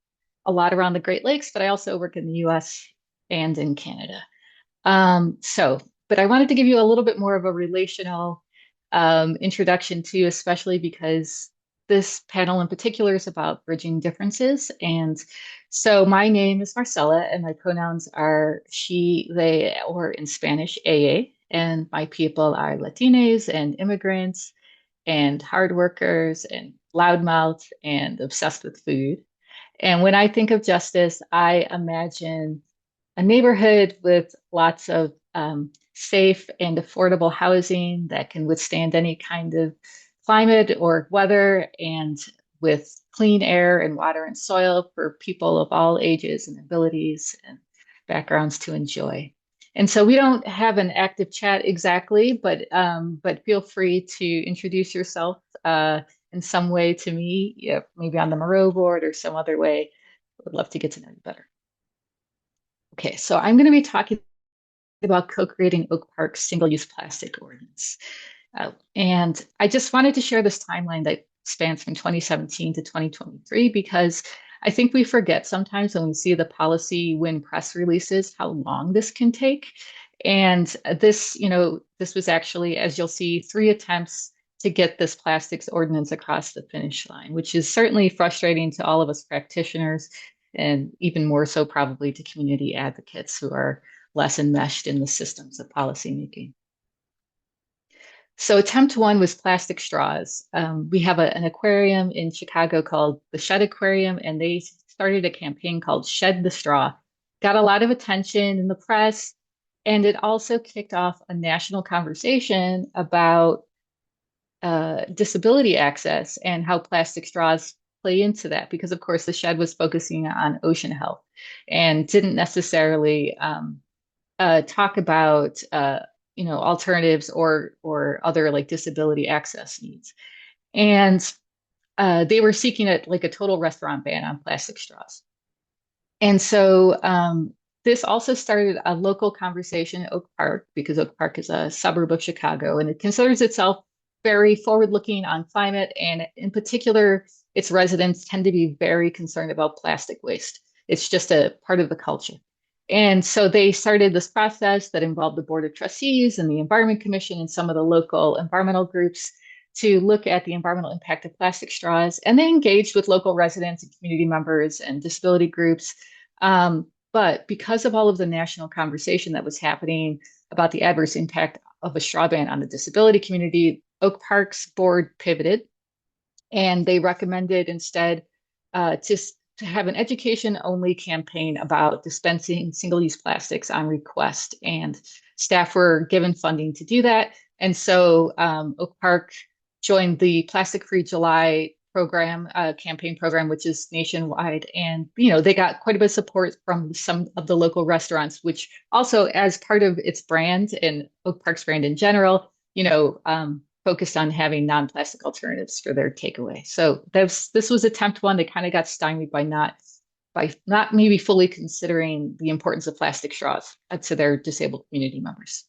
a lot around the Great Lakes, but I also work in the US and in Canada. But I wanted to give you a little bit more of a relational introduction too, especially because this panel in particular is about bridging differences. And so my name is Marcela, and my pronouns are she, they, or in Spanish, ella. And my people are Latinas and immigrants and hard workers and loudmouth and obsessed with food. And when I think of justice, I imagine a neighborhood with lots of safe and affordable housing that can withstand any kind of climate or weather, and with clean air and water and soil for people of all ages and abilities and backgrounds to enjoy. And so we don't have an active chat exactly, but feel free to introduce yourself in some way to me, maybe on the Moreau board or some other way. I would love to get to know you better. Okay, so I'm going to be talking about co-creating Oak Park's single-use plastic ordinance. And I just wanted to share this timeline that spans from 2017 to 2023, because I think we forget sometimes when we see the policy win press releases how long this can take. And this was actually, as you'll see, 3 attempts to get this plastics ordinance across the finish line, which is certainly frustrating to all of us practitioners, and even more so probably to community advocates who are less enmeshed in the systems of policymaking. So attempt 1 was plastic straws. We have an aquarium in Chicago called the Shed Aquarium, and they started a campaign called Shed the Straw. Got a lot of attention in the press, and it also kicked off a national conversation about disability access and how plastic straws play into that, because of course the Shed was focusing on ocean health and didn't necessarily talk about alternatives or other like disability access needs. And they were seeking a total restaurant ban on plastic straws. And so this also started a local conversation at Oak Park, because Oak Park is a suburb of Chicago, and it considers itself very forward-looking on climate, and in particular, its residents tend to be very concerned about plastic waste. It's just a part of the culture. And so they started this process that involved the Board of Trustees and the Environment Commission and some of the local environmental groups to look at the environmental impact of plastic straws. And they engaged with local residents and community members and disability groups. But but because of all of the national conversation that was happening about the adverse impact of a straw ban on the disability community, Oak Park's board pivoted and they recommended instead to have an education-only campaign about dispensing single-use plastics on request. And staff were given funding to do that. And so Oak Park joined the Plastic Free July program, campaign program, which is nationwide. And, they got quite a bit of support from some of the local restaurants, which also, as part of its brand and Oak Park's brand in general, focused on having non-plastic alternatives for their takeaway. So this was attempt one. They kind of got stymied by not maybe fully considering the importance of plastic straws to their disabled community members.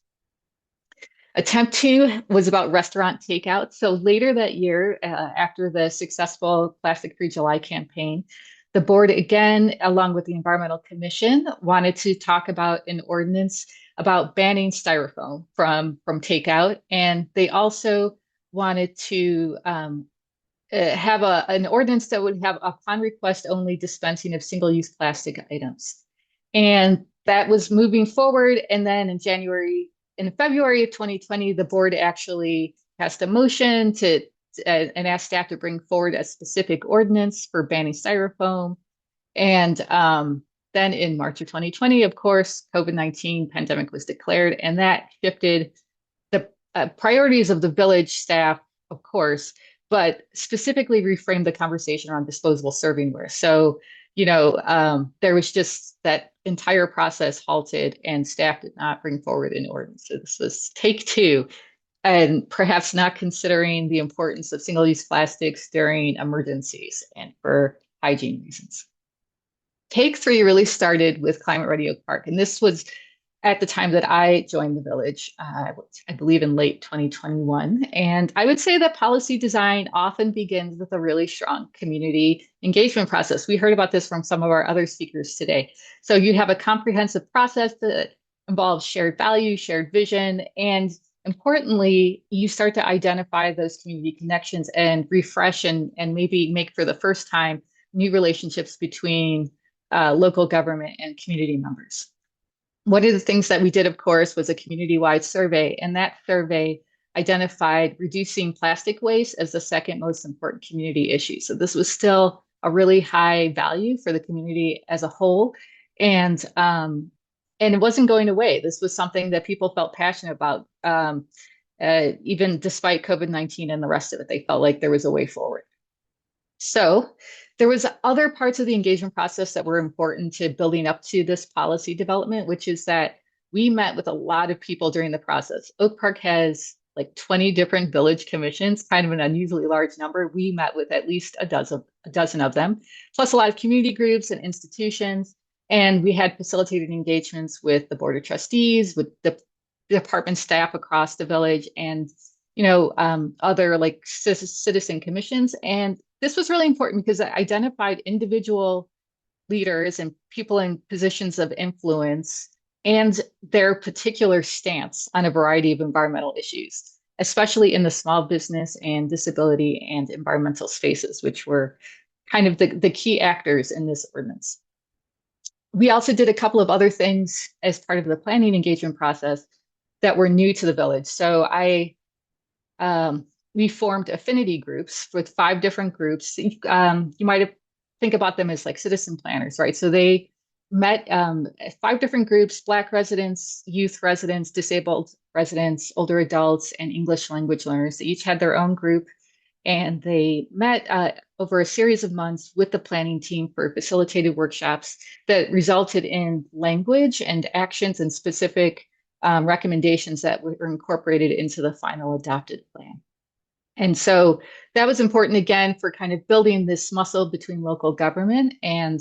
Attempt two was about restaurant takeout. So later that year, after the successful Plastic Free July campaign, the board again, along with the Environmental Commission, wanted to talk about an ordinance about banning styrofoam from takeout. And they also wanted to have an ordinance that would have upon request only dispensing of single-use plastic items. And that was moving forward. And then in February of 2020, the board actually passed a motion and asked staff to bring forward a specific ordinance for banning styrofoam. And then in March of 2020, of course, COVID-19 pandemic was declared, and that shifted the priorities of the village staff, of course, but specifically reframed the conversation around disposable servingware. So, there was just that entire process halted and staff did not bring forward an ordinance. So this was take two, and perhaps not considering the importance of single-use plastics during emergencies and for hygiene reasons. Take three really started with Climate Ready Oak Park, and this was at the time that I joined the village, I believe in late 2021. And I would say that policy design often begins with a really strong community engagement process. We heard about this from some of our other speakers today. So you have a comprehensive process that involves shared values, shared vision, and importantly, you start to identify those community connections and refresh and maybe make for the first time new relationships between local government and community members. One of the things that we did, of course, was a community-wide survey, and that survey identified reducing plastic waste as the second most important community issue. So this was still a really high value for the community as a whole, and it wasn't going away. This was something that people felt passionate about, even despite COVID-19 and the rest of it. They felt like there was a way forward. So there was other parts of the engagement process that were important to building up to this policy development, which is that we met with a lot of people during the process. Oak Park has like 20 different village commissions, kind of an unusually large number. We met with at least a dozen of them, plus a lot of community groups and institutions. And we had facilitated engagements with the Board of Trustees, with the department staff across the village, and other like citizen commissions. And this was really important because it identified individual leaders and people in positions of influence and their particular stance on a variety of environmental issues, especially in the small business and disability and environmental spaces, which were kind of the key actors in this ordinance. We also did a couple of other things as part of the planning engagement process that were new to the village. So we formed affinity groups with 5 different groups. You might think about them as like citizen planners, right? So they met 5 different groups: Black residents, youth residents, disabled residents, older adults, and English language learners. They each had their own group, and they met over a series of months with the planning team for facilitated workshops that resulted in language and actions and specific recommendations that were incorporated into the final adopted plan. And so that was important, again, for kind of building this muscle between local government and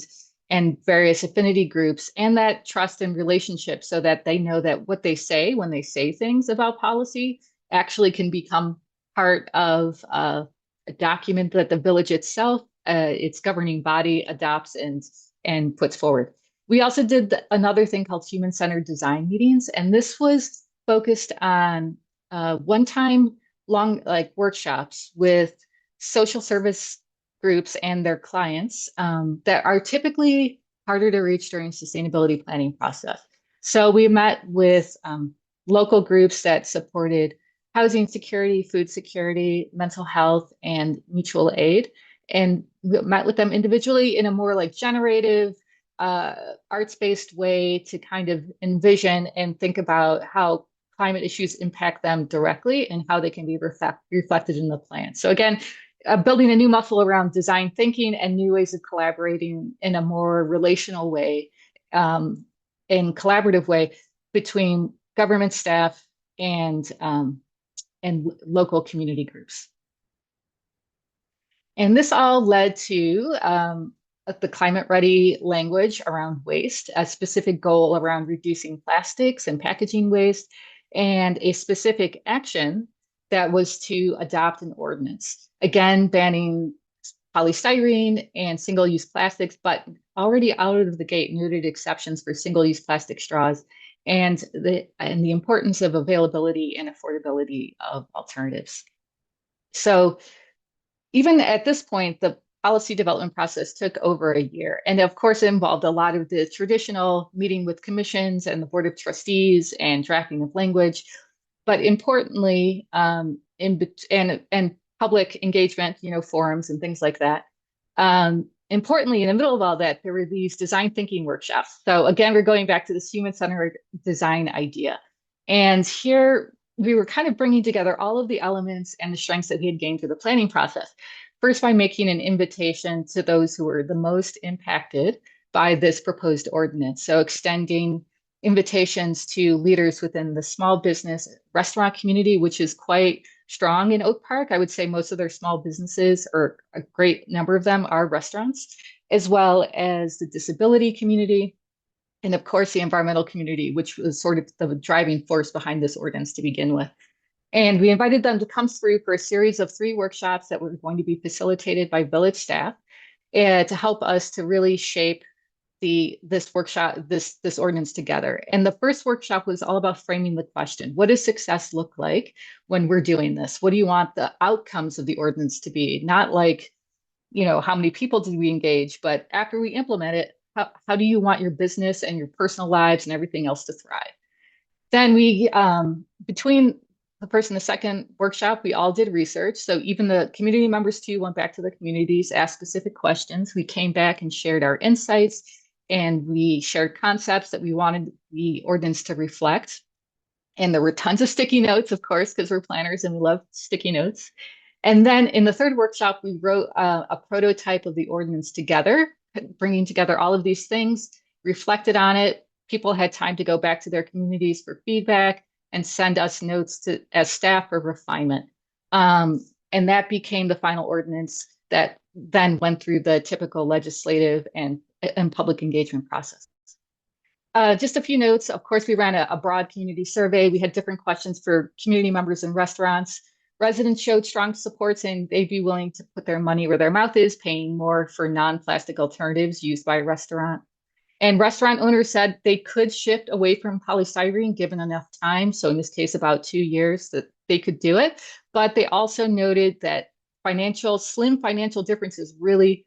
various affinity groups, and that trust and relationship, so that they know that what they say when they say things about policy actually can become part of a document that the village itself, its governing body, adopts and puts forward. We also did another thing called human-centered design meetings, and this was focused on one-time long workshops with social service groups and their clients that are typically harder to reach during sustainability planning process. So we met with local groups that supported housing security, food security, mental health, and mutual aid. And we met with them individually in a more like generative, arts-based way to kind of envision and think about how climate issues impact them directly and how they can be reflected in the plan. So again, building a new muscle around design thinking and new ways of collaborating in a more relational way, and collaborative way between government staff and local community groups. And this all led to the climate ready language around waste, a specific goal around reducing plastics and packaging waste, and a specific action that was to adopt an ordinance, again, banning polystyrene and single-use plastics, but already out of the gate noted exceptions for single-use plastic straws and the importance of availability and affordability of alternatives. So even at this point, the policy development process took over a year. And of course, it involved a lot of the traditional meeting with commissions and the board of trustees and drafting of language. But importantly, and public engagement, forums and things like that. Importantly, in the middle of all that, there were these design thinking workshops. So again, we're going back to this human-centered design idea. And here we were kind of bringing together all of the elements and the strengths that we had gained through the planning process. First, by making an invitation to those who were the most impacted by this proposed ordinance. So extending invitations to leaders within the small business restaurant community, which is quite strong in Oak Park. I would say most of their small businesses, or a great number of them, are restaurants, as well as the disability community, and of course the environmental community, which was sort of the driving force behind this ordinance to begin with. And we invited them to come through for a series of 3 workshops that were going to be facilitated by village staff, to help us to really shape this ordinance together. And the first workshop was all about framing the question: what does success look like when we're doing this? What do you want the outcomes of the ordinance to be? Not like, how many people did we engage, but after we implement it, how do you want your business and your personal lives and everything else to thrive? Then we, between the first and the second workshop, we all did research. So even the community members too went back to the communities, asked specific questions. We came back and shared our insights, and we shared concepts that we wanted the ordinance to reflect. And there were tons of sticky notes, of course, because we're planners and we love sticky notes. And then in the third workshop, we wrote a prototype of the ordinance together, bringing together all of these things, reflected on it. People had time to go back to their communities for feedback and send us notes as staff for refinement. And that became the final ordinance that then went through the typical legislative and public engagement process. Just a few notes. Of course, we ran a broad community survey. We had different questions for community members and restaurants. Residents showed strong support, saying they'd be willing to put their money where their mouth is, paying more for non-plastic alternatives used by a restaurant. And restaurant owners said they could shift away from polystyrene given enough time. So in this case, about 2 years, that they could do it. But they also noted that slim financial differences really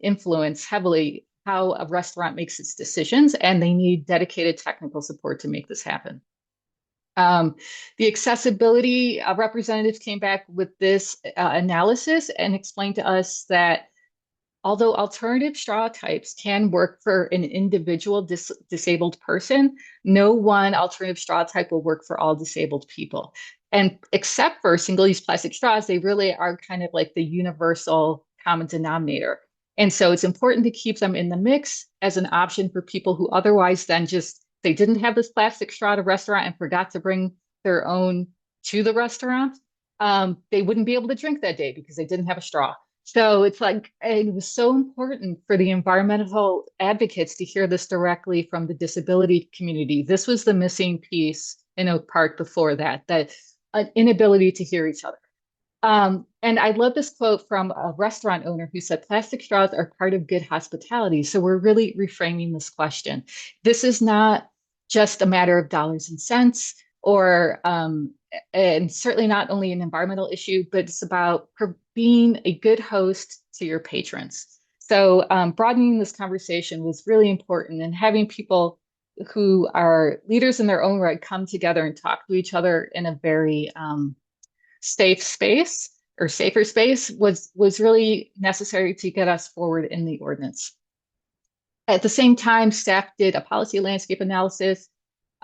influence heavily how a restaurant makes its decisions, and they need dedicated technical support to make this happen. The accessibility representatives came back with this analysis and explained to us that although alternative straw types can work for an individual disabled person, no one alternative straw type will work for all disabled people. And except for single-use plastic straws, they really are kind of like the universal common denominator. And so it's important to keep them in the mix as an option for people who otherwise then they didn't have this plastic straw at a restaurant and forgot to bring their own to the restaurant. They wouldn't be able to drink that day because they didn't have a straw. So it's like, it was so important for the environmental advocates to hear this directly from the disability community. This was the missing piece in Oak Park before that inability to hear each other. And I love this quote from a restaurant owner who said, plastic straws are part of good hospitality. So we're really reframing this question. This is not just a matter of dollars and cents, and certainly not only an environmental issue, but it's about being a good host to your patrons. So broadening this conversation was really important, and having people who are leaders in their own right come together and talk to each other in a very safe space or safer space was really necessary to get us forward in the ordinance. At the same time, staff did a policy landscape analysis.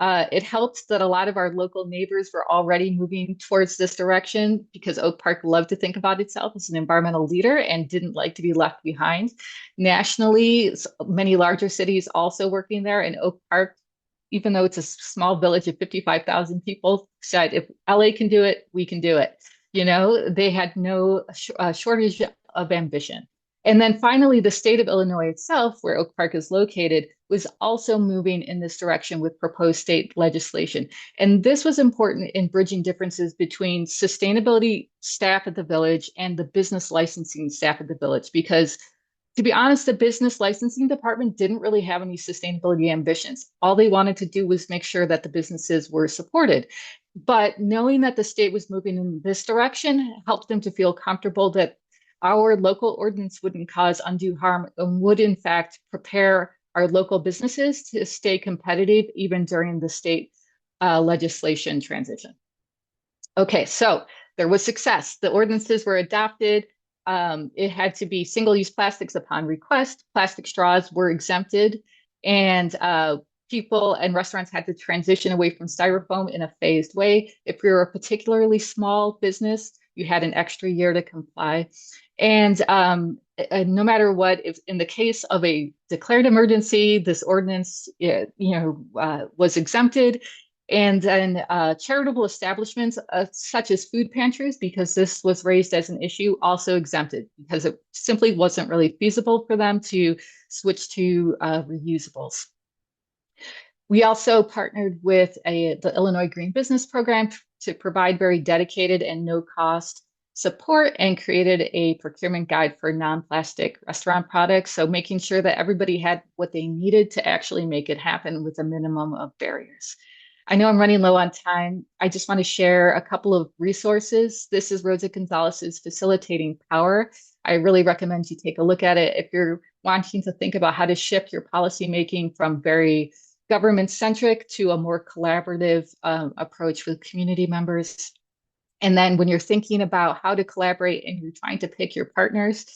It helped that a lot of our local neighbors were already moving towards this direction because Oak Park loved to think about itself as an environmental leader and didn't like to be left behind. Nationally, many larger cities also working there, and Oak Park, even though it's a small village of 55,000 people, said if LA can do it, we can do it. You know, they had no shortage of ambition. And then finally, the state of Illinois itself, where Oak Park is located, was also moving in this direction with proposed state legislation. And this was important in bridging differences between sustainability staff at the village and the business licensing staff at the village, because to be honest, the business licensing department didn't really have any sustainability ambitions. All they wanted to do was make sure that the businesses were supported. But knowing that the state was moving in this direction helped them to feel comfortable that our local ordinance wouldn't cause undue harm and would, in fact, prepare our local businesses to stay competitive even during the state legislation transition. Okay, so there was success. The ordinances were adopted. It had to be single-use plastics upon request. Plastic straws were exempted, and people and restaurants had to transition away from styrofoam in a phased way. If you're a particularly small business, you had an extra year to comply. And no matter what, if in the case of a declared emergency, this ordinance, was exempted. And then charitable establishments such as food pantries, because this was raised as an issue, also exempted because it simply wasn't really feasible for them to switch to reusables. We also partnered with the Illinois Green Business Program to provide very dedicated and no-cost support and created a procurement guide for non-plastic restaurant products. So making sure that everybody had what they needed to actually make it happen with a minimum of barriers. I know I'm running low on time. I just want to share a couple of resources. This is Rosa Gonzalez's Facilitating Power. I really recommend you take a look at it if you're wanting to think about how to shift your policymaking from very government-centric to a more collaborative approach with community members. And then when you're thinking about how to collaborate and you're trying to pick your partners,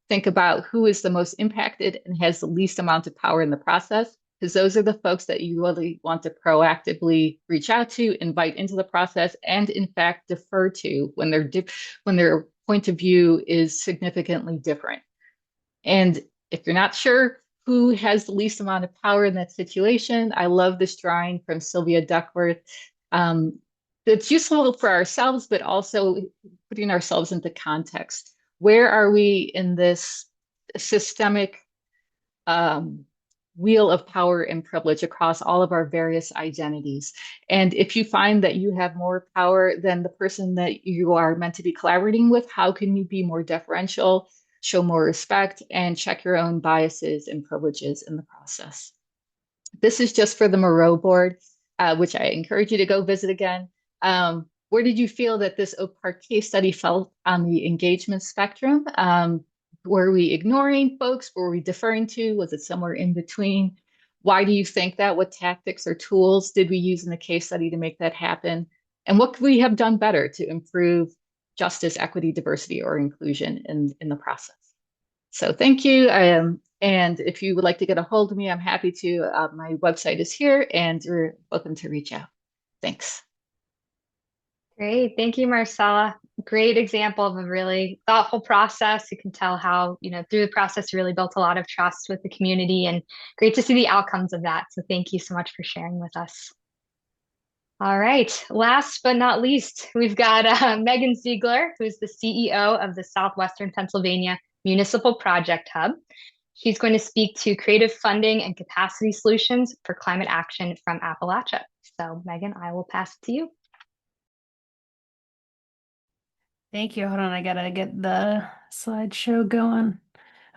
think about who is the most impacted and has the least amount of power in the process, because those are the folks that you really want to proactively reach out to, invite into the process, and in fact defer to when their point of view is significantly different. And if you're not sure who has the least amount of power in that situation, I love this drawing from Sylvia Duckworth. It's useful for ourselves, but also putting ourselves into context. Where are we in this systemic wheel of power and privilege across all of our various identities? And if you find that you have more power than the person that you are meant to be collaborating with, how can you be more deferential, show more respect, and check your own biases and privileges in the process? This is just for the Moreau board, which I encourage you to go visit again. Where did you feel that this Oak Park case study fell on the engagement spectrum? Were we ignoring folks? Were we deferring to? Was it somewhere in between? Why do you think that? What tactics or tools did we use in the case study to make that happen? And what could we have done better to improve justice, equity, diversity, or inclusion in the process? So thank you. And if you would like to get a hold of me, I'm happy to. My website is here, and you're welcome to reach out. Thanks. Great. Thank you, Marcella. Great example of a really thoughtful process. You can tell how, through the process, you really built a lot of trust with the community, and great to see the outcomes of that. So thank you so much for sharing with us. All right. Last but not least, we've got Megan Ziegler, who's the CEO of the Southwestern Pennsylvania Municipal Project Hub. She's going to speak to creative funding and capacity solutions for climate action from Appalachia. So Megan, I will pass it to you. Thank you. Hold on, I gotta get the slideshow going.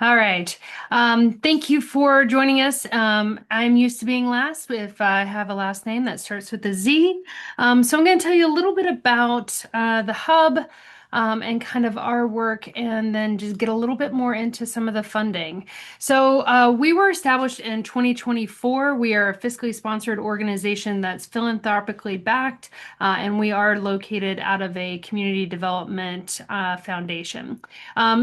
All right. Thank you for joining us. I'm used to being last if I have a last name that starts with a Z. So I'm going to tell you a little bit about the hub, and kind of our work, and then just get a little bit more into some of the funding. So we were established in 2024. We are a fiscally sponsored organization that's philanthropically backed, and we are located out of a community development foundation.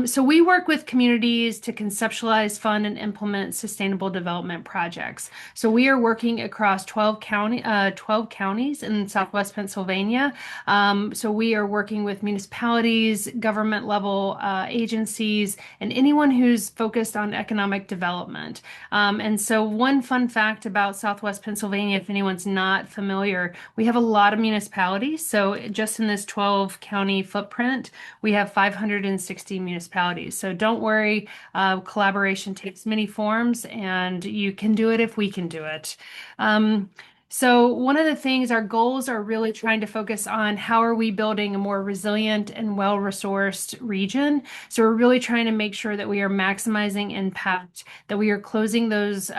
So we work with communities to conceptualize, fund, and implement sustainable development projects. So we are working across 12 counties in Southwest Pennsylvania. So we are working with municipalities, government level agencies, and anyone who's focused on economic development. And so one fun fact about Southwest Pennsylvania, if anyone's not familiar, we have a lot of municipalities. So just in this 12 county footprint, we have 560 municipalities. So don't worry, collaboration takes many forms, and you can do it if we can do it. So one of the things, our goals are really trying to focus on how are we building a more resilient and well-resourced region. So we're really trying to make sure that we are maximizing impact, that we are closing those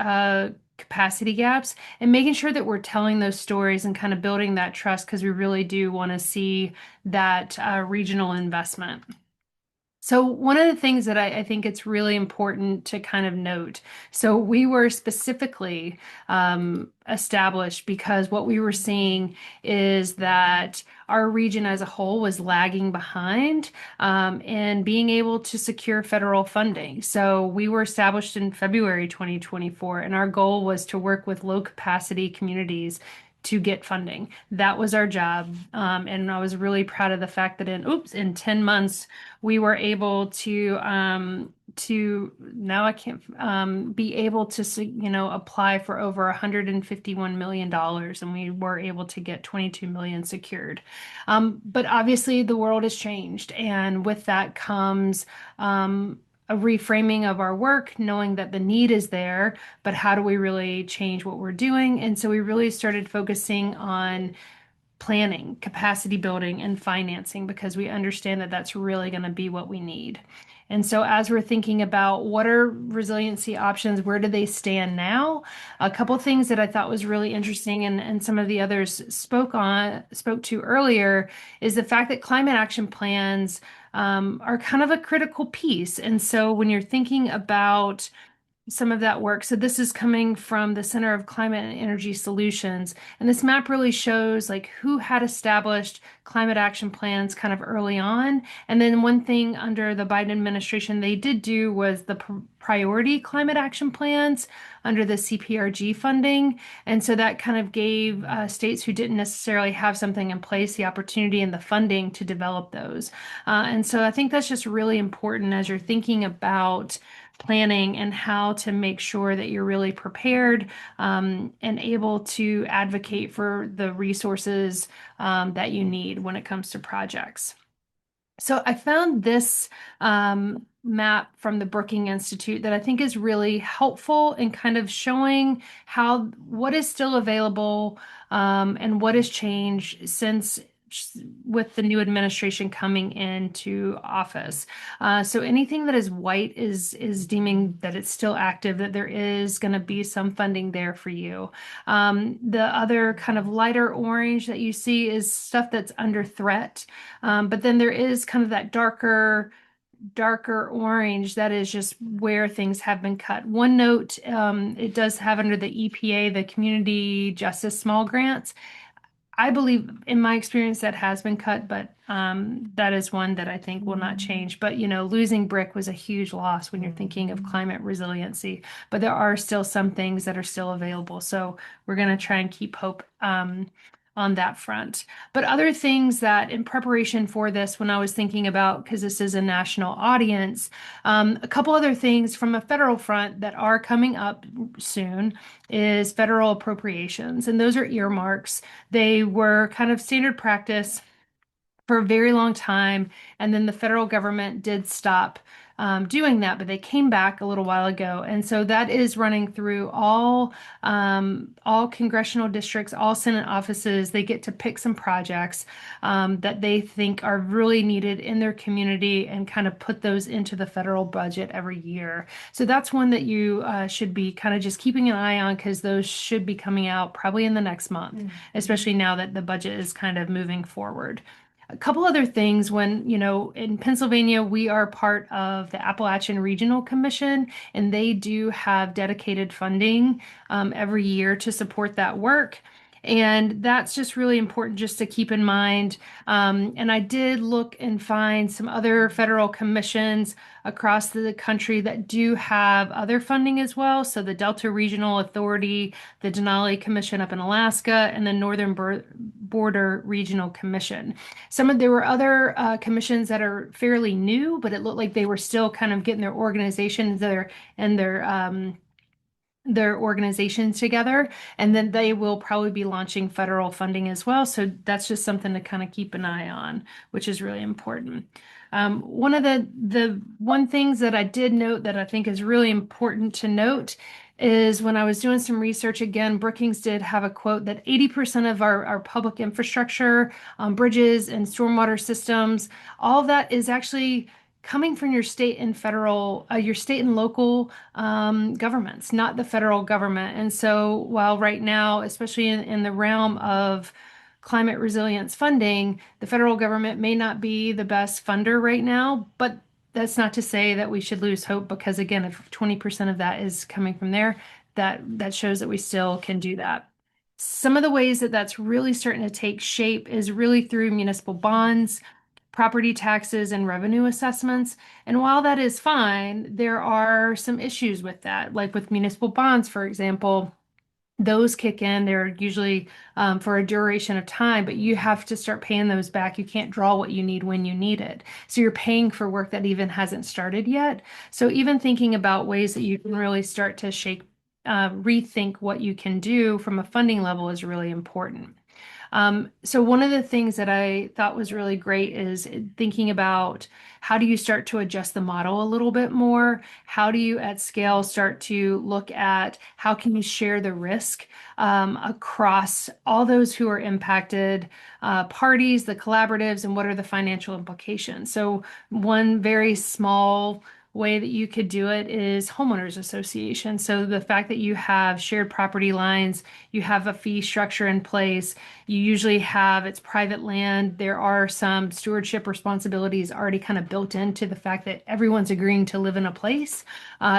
capacity gaps, and making sure that we're telling those stories and kind of building that trust, because we really do want to see that regional investment. So one of the things that I think it's really important to kind of note, so we were specifically established because what we were seeing is that our region as a whole was lagging behind in being able to secure federal funding. So we were established in February 2024, and our goal was to work with low capacity communities to get funding. That was our job. And I was really proud of the fact that in 10 months, we were able to now I can't be able to apply for over $151 million, and we were able to get 22 million secured. But obviously the world has changed, and with that comes a reframing of our work, knowing that the need is there, but how do we really change what we're doing? And so we really started focusing on planning, capacity building, and financing, because we understand that that's really going to be what we need. And so as we're thinking about what are resiliency options, where do they stand now? A couple things that I thought was really interesting, and some of the others spoke to earlier, is the fact that climate action plans are kind of a critical piece. And so when you're thinking about some of that work. So this is coming from the Center of Climate and Energy Solutions. And this map really shows like who had established climate action plans kind of early on. And then one thing under the Biden administration they did do was the priority climate action plans under the CPRG funding. And so that kind of gave states who didn't necessarily have something in place the opportunity and the funding to develop those. And so I think that's just really important as you're thinking about planning and how to make sure that you're really prepared and able to advocate for the resources that you need when it comes to projects. So I found this map from the Brookings Institute that I think is really helpful in kind of showing what is still available and what has changed since with the new administration coming into office. So anything that is white is deeming that it's still active, that there is going to be some funding there for you. The other kind of lighter orange that you see is stuff that's under threat. But then there is kind of that darker orange that is just where things have been cut. One note, it does have under the EPA, the Community Justice Small Grants. I believe in my experience that has been cut, but that is one that I think will not change. But, losing brick was a huge loss when you're thinking of climate resiliency, but there are still some things that are still available. So we're going to try and keep hope on that front. But other things that in preparation for this, when I was thinking about, because this is a national audience, a couple other things from a federal front that are coming up soon is federal appropriations. And those are earmarks. They were kind of standard practice for a very long time. And then the federal government did stop doing that, but they came back a little while ago. And so that is running through all congressional districts, all Senate offices. They get to pick some projects that they think are really needed in their community and kind of put those into the federal budget every year. So that's one that you should be kind of just keeping an eye on, because those should be coming out probably in the next month, especially now that the budget is kind of moving forward. A couple other things when, in Pennsylvania, we are part of the Appalachian Regional Commission, and they do have dedicated funding every year to support that work. And that's just really important just to keep in mind. And I did look and find some other federal commissions across the country that do have other funding as well. So the Delta Regional Authority, the Denali Commission up in Alaska, and the Northern Border Regional Commission. There were other commissions that are fairly new, but it looked like they were still kind of getting their organizations and their organizations together, and then they will probably be launching federal funding as well. So that's just something to kind of keep an eye on, which is really important. One of the one things that I did note that I think is really important to note is when I was doing some research again, Brookings did have a quote that 80% of our public infrastructure, bridges and stormwater systems, all of that is actually coming from your state and federal, your state and local governments, not the federal government. And so while right now, especially in the realm of climate resilience funding, the federal government may not be the best funder right now, but that's not to say that we should lose hope, because again, if 20% of that is coming from there, that shows that we still can do that. Some of the ways that that's really starting to take shape is really through municipal bonds, property taxes, and revenue assessments. And while that is fine, there are some issues with that. Like with municipal bonds, for example, those kick in. They're usually for a duration of time, but you have to start paying those back. You can't draw what you need when you need it. So you're paying for work that even hasn't started yet. So even thinking about ways that you can really start to rethink what you can do from a funding level is really important. So one of the things that I thought was really great is thinking about how do you start to adjust the model a little bit more? How do you at scale start to look at how can you share the risk across all those who are impacted parties, the collaboratives, and what are the financial implications? So one very small way that you could do it is homeowners association. So the fact that you have shared property lines, you have a fee structure in place, you usually have it's private land. There are some stewardship responsibilities already kind of built into the fact that everyone's agreeing to live in a place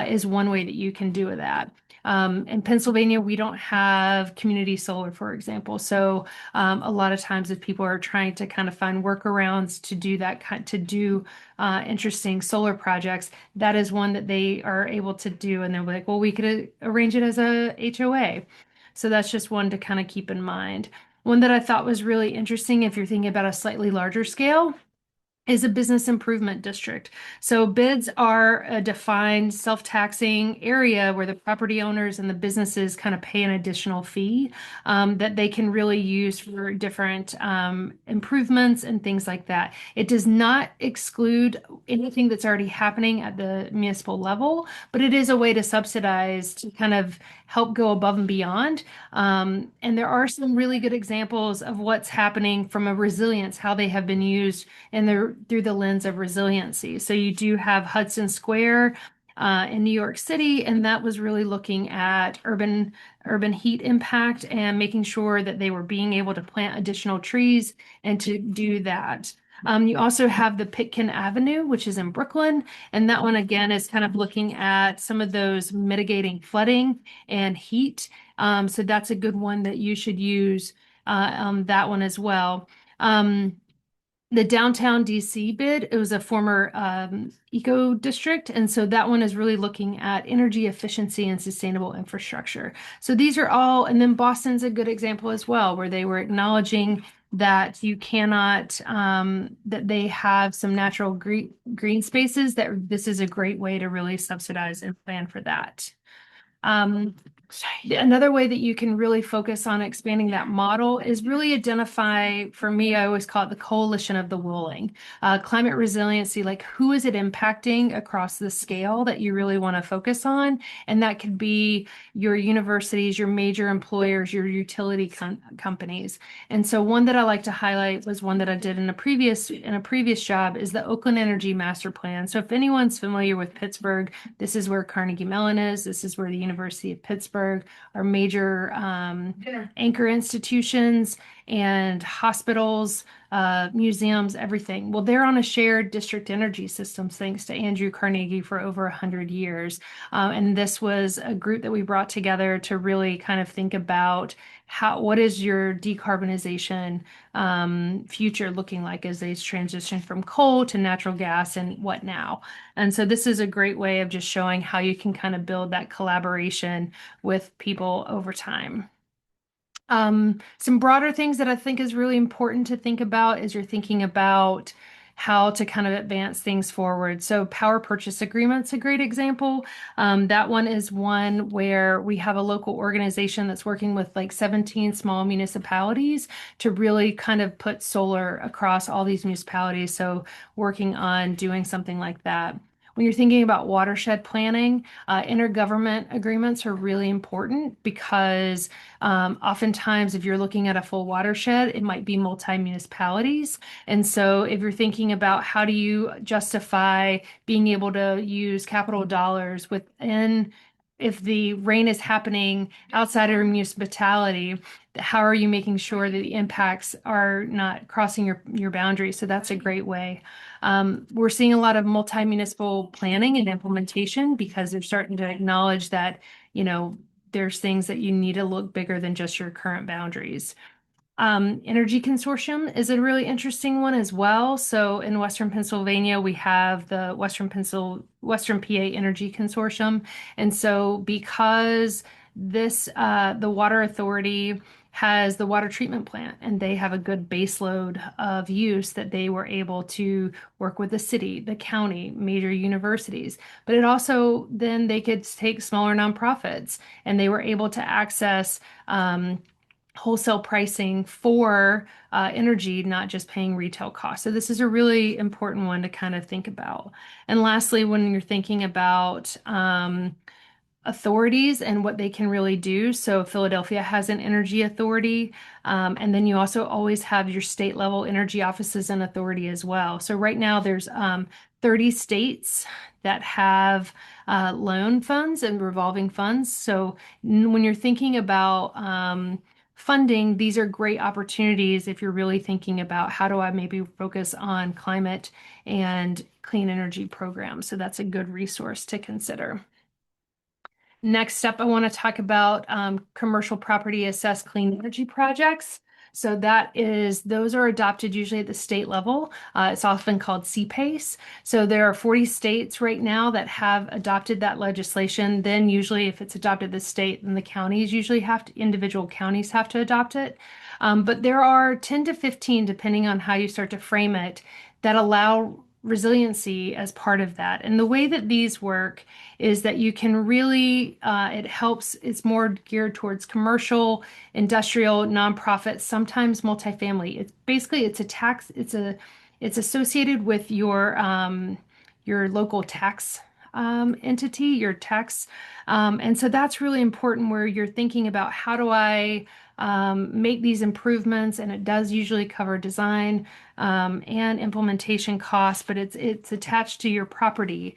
is one way that you can do that. In Pennsylvania, we don't have community solar, for example. So a lot of times if people are trying to kind of find workarounds to do that, to do interesting solar projects, that is one that they are able to do. And they're like, well, we could arrange it as a HOA. So that's just one to kind of keep in mind. One that I thought was really interesting, if you're thinking about a slightly larger scale, is a business improvement district. So bids are a defined self-taxing area where the property owners and the businesses kind of pay an additional fee that they can really use for different improvements and things like that. It does not exclude anything that's already happening at the municipal level, but it is a way to subsidize, to kind of help go above and beyond. And there are some really good examples of what's happening from a resilience, how they have been used through the lens of resiliency. So you do have Hudson Square in New York City, and that was really looking at urban heat impact and making sure that they were being able to plant additional trees and to do that. You also have the Pitkin Avenue, which is in Brooklyn, and that one again is kind of looking at some of those mitigating flooding and heat. So that's a good one that you should use that one as well. The downtown DC bid, it was a former eco district. And so that one is really looking at energy efficiency and sustainable infrastructure. So these are all, and then Boston's a good example as well, where they were acknowledging that you cannot, that they have some natural green spaces, that this is a great way to really subsidize and plan for that. Another way that you can really focus on expanding that model is really identify, for me, I always call it the coalition of the willing. Climate resiliency, like who is it impacting across the scale that you really want to focus on? And that could be your universities, your major employers, your utility companies. And so one that I like to highlight was one that I did in a previous job is the Oakland Energy Master Plan. So if anyone's familiar with Pittsburgh, this is where Carnegie Mellon is. This is where the University of Pittsburgh are major anchor institutions and hospitals, museums, everything. Well, they're on a shared district energy systems thanks to Andrew Carnegie for over 100 years. And this was a group that we brought together to really kind of think about what is your decarbonization future looking like as they transition from coal to natural gas and what now. And so this is a great way of just showing how you can kind of build that collaboration with people over time. Some broader things that I think is really important to think about as you're thinking about how to kind of advance things forward. So power purchase agreement's a great example. That one is one where we have a local organization that's working with like 17 small municipalities to really kind of put solar across all these municipalities. So working on doing something like that. When you're thinking about watershed planning, intergovernment agreements are really important because oftentimes, if you're looking at a full watershed, it might be multi-municipalities. And so if you're thinking about how do you justify being able to use capital dollars within, if the rain is happening outside of your municipality, how are you making sure that the impacts are not crossing your boundaries? So that's a great way. We're seeing a lot of multi-municipal planning and implementation because they're starting to acknowledge that, there's things that you need to look bigger than just your current boundaries. Energy Consortium is a really interesting one as well. So in Western Pennsylvania, we have the Western PA Energy Consortium. And so because the Water Authority has the water treatment plant and they have a good baseload of use that they were able to work with the city, the county, major universities. But it also, then they could take smaller nonprofits and they were able to access wholesale pricing for energy, not just paying retail costs. So this is a really important one to kind of think about. And lastly, when you're thinking about authorities and what they can really do. So Philadelphia has an energy authority. And then you also always have your state level energy offices and authority as well. So right now there's 30 states that have loan funds and revolving funds. So when you're thinking about funding, these are great opportunities if you're really thinking about how do I maybe focus on climate and clean energy programs. So that's a good resource to consider. Next up, I want to talk about commercial property assessed clean energy projects. So those are adopted usually at the state level. It's often called CPACE. So there are 40 states right now that have adopted that legislation. Then usually if it's adopted the state, then the counties usually individual counties have to adopt it. But there are 10 to 15, depending on how you start to frame it, that allow resiliency as part of that. And the way that these work is that you can really, it's more geared towards commercial, industrial, nonprofits, sometimes multifamily. It's associated with your local tax entity, your tax. And so that's really important where you're thinking about how do I make these improvements, and it does usually cover design and implementation costs, but it's attached to your property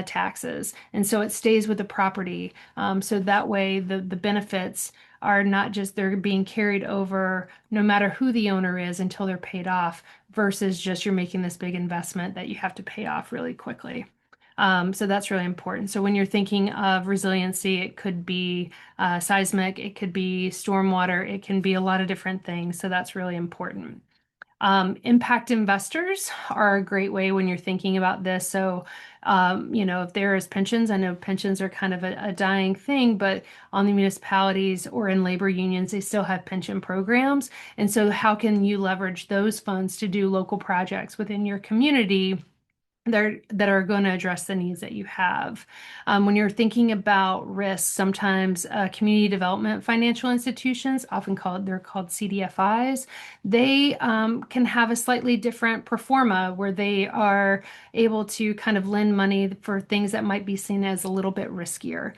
taxes, and so it stays with the property. So that way the benefits are not just they're being carried over no matter who the owner is until they're paid off, versus just you're making this big investment that you have to pay off really quickly. So that's really important. So when you're thinking of resiliency, it could be seismic, it could be stormwater, it can be a lot of different things. So that's really important. Impact investors are a great way when you're thinking about this. So, if there is pensions, I know pensions are kind of a dying thing, but on the municipalities or in labor unions, they still have pension programs. And so how can you leverage those funds to do local projects within your community that are going to address the needs that you have? When you're thinking about risks, sometimes community development financial institutions, they're called CDFIs, they can have a slightly different pro forma where they are able to kind of lend money for things that might be seen as a little bit riskier.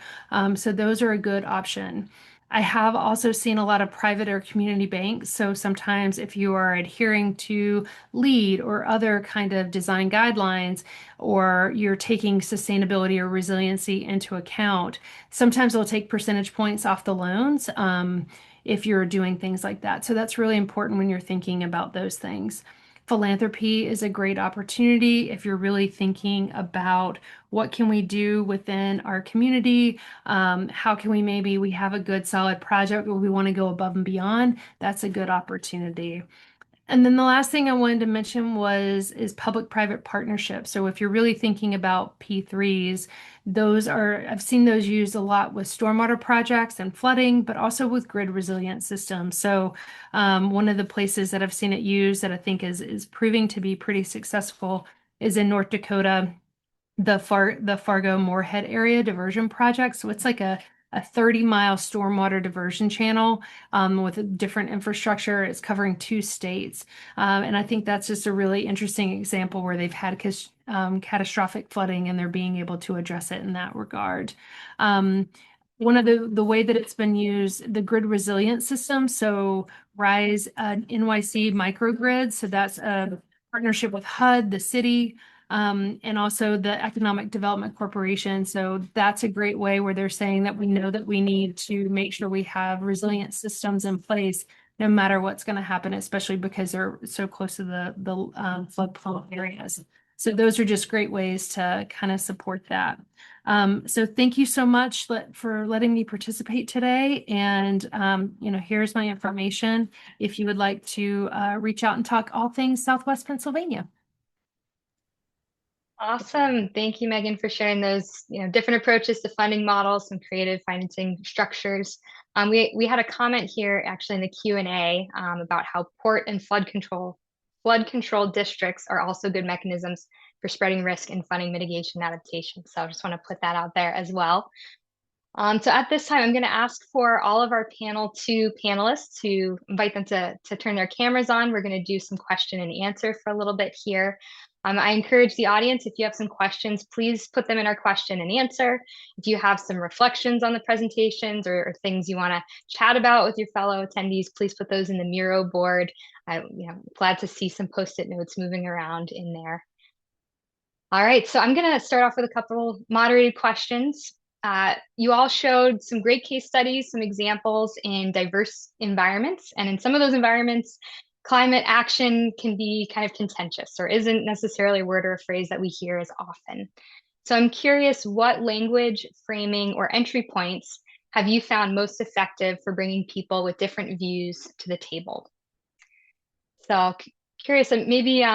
So those are a good option. I have also seen a lot of private or community banks. So sometimes if you are adhering to LEED or other kind of design guidelines, or you're taking sustainability or resiliency into account, sometimes they'll take percentage points off the loans if you're doing things like that. So that's really important when you're thinking about those things. Philanthropy is a great opportunity if you're really thinking about what can we do within our community. How can we have a good solid project where we want to go above and beyond. That's a good opportunity. And then the last thing I wanted to mention is public-private partnerships. So if you're really thinking about P3s, I've seen those used a lot with stormwater projects and flooding, but also with grid resilient systems. So one of the places that I've seen it used that I think is proving to be pretty successful is in North Dakota, the Fargo Moorhead area diversion project. So it's like a 30-mile stormwater diversion channel with different infrastructure. It's covering 2 states. And I think that's just a really interesting example where they've had catastrophic flooding and they're being able to address it in that regard. One of the way that it's been used, the grid resilient system, so RISE NYC microgrid. So that's a partnership with HUD, the city, and also the Economic Development Corporation. So that's a great way where they're saying that we know that we need to make sure we have resilient systems in place no matter what's going to happen, especially because they're so close to the flood areas. So those are just great ways to kind of support that. So thank you so much for letting me participate today. And, here's my information if you would like to reach out and talk all things Southwest Pennsylvania. Awesome. Thank you, Megan, for sharing those, different approaches to funding models, some creative financing structures. We had a comment here actually in the Q&A about how port and flood control districts are also good mechanisms for spreading risk and funding mitigation adaptation. So I just want to put that out there as well. So at this time, I'm going to ask for all of our panel 2 panelists to invite them to turn their cameras on. We're going to do some question and answer for a little bit here. I encourage the audience, if you have some questions, please put them in our question and answer. If you have some reflections on the presentations or things you want to chat about with your fellow attendees, please put those in the Miro board. I'm glad to see some Post-it notes moving around in there. All right, so I'm going to start off with a couple moderated questions. You all showed some great case studies, some examples in diverse environments. And in some of those environments, climate action can be kind of contentious or isn't necessarily a word or a phrase that we hear as often. So I'm curious, what language, framing, or entry points have you found most effective for bringing people with different views to the table? So curious, maybe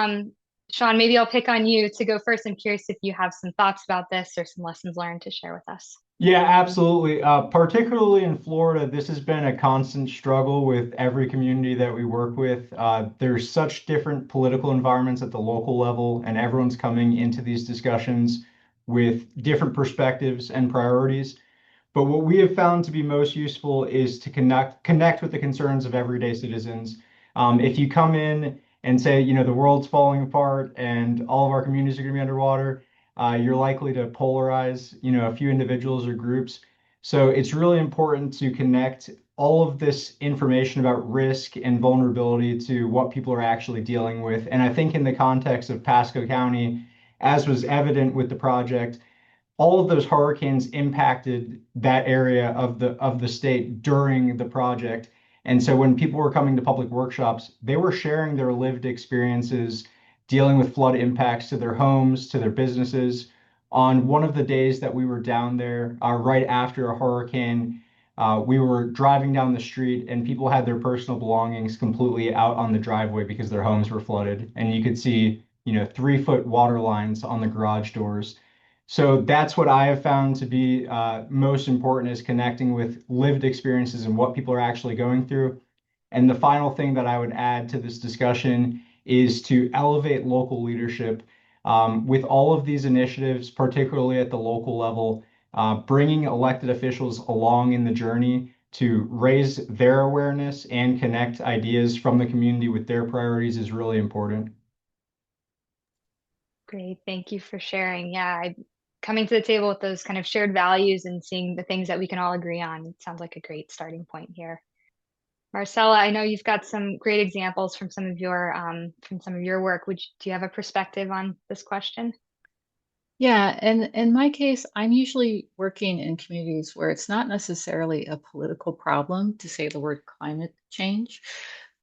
Sean, maybe I'll pick on you to go first. I'm curious if you have some thoughts about this or some lessons learned to share with us. Yeah, absolutely. Particularly in Florida, this has been a constant struggle with every community that we work with. There's such different political environments at the local level, and everyone's coming into these discussions with different perspectives and priorities. But what we have found to be most useful is to connect with the concerns of everyday citizens. If you come in and say, the world's falling apart and all of our communities are going to be underwater, you're likely to polarize, a few individuals or groups. So it's really important to connect all of this information about risk and vulnerability to what people are actually dealing with. And I think in the context of Pasco County, as was evident with the project, all of those hurricanes impacted that area of the state during the project. And so when people were coming to public workshops, they were sharing their lived experiences dealing with flood impacts to their homes, to their businesses. On one of the days that we were down there, right after a hurricane, we were driving down the street and people had their personal belongings completely out on the driveway because their homes were flooded. And you could see, 3-foot water lines on the garage doors. So that's what I have found to be most important, is connecting with lived experiences and what people are actually going through. And the final thing that I would add to this discussion is to elevate local leadership with all of these initiatives, particularly at the local level, bringing elected officials along in the journey to raise their awareness and connect ideas from the community with their priorities is really important. Great, thank you for sharing. Yeah, coming to the table with those kind of shared values and seeing the things that we can all agree on, it sounds like a great starting point here. Marcella, I know you've got some great examples from some of your work. Do you have a perspective on this question? Yeah, and in my case, I'm usually working in communities where it's not necessarily a political problem to say the word climate change,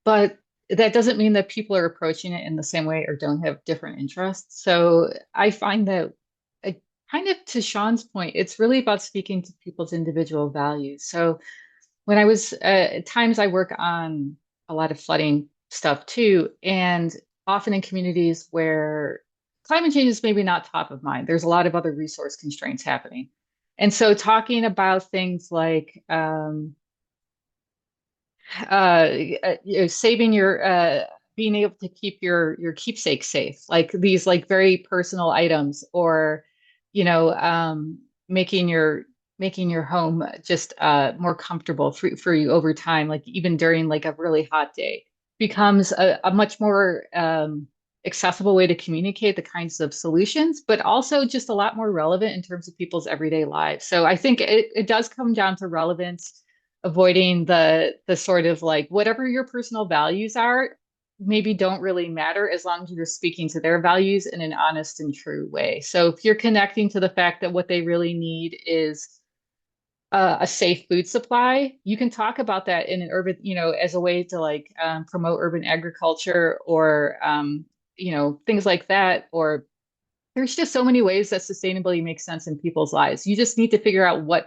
but that doesn't mean that people are approaching it in the same way or don't have different interests. So I find that, kind of to Sean's point, it's really about speaking to people's individual values. So when I was at times I work on a lot of flooding stuff too, and often in communities where climate change is maybe not top of mind, there's a lot of other resource constraints happening. And so talking about things like saving your being able to keep your keepsake safe, like these like very personal items, or making your home just more comfortable for you over time, like even during like a really hot day, becomes a much more accessible way to communicate the kinds of solutions, but also just a lot more relevant in terms of people's everyday lives. So I think it does come down to relevance, avoiding the sort of like whatever your personal values are maybe don't really matter as long as you're speaking to their values in an honest and true way. So if you're connecting to the fact that what they really need is a safe food supply, you can talk about that in an urban, as a way to like promote urban agriculture, or things like that. Or there's just so many ways that sustainability makes sense in people's lives. You just need to figure out what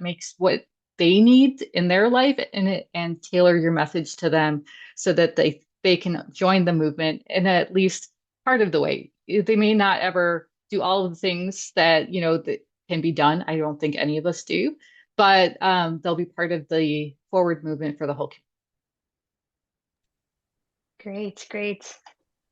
they need in their life, and tailor your message to them so that they can join the movement in at least part of the way. They may not ever do all of the things that that can be done. I don't think any of us do, but they'll be part of the forward movement for the whole Great, great.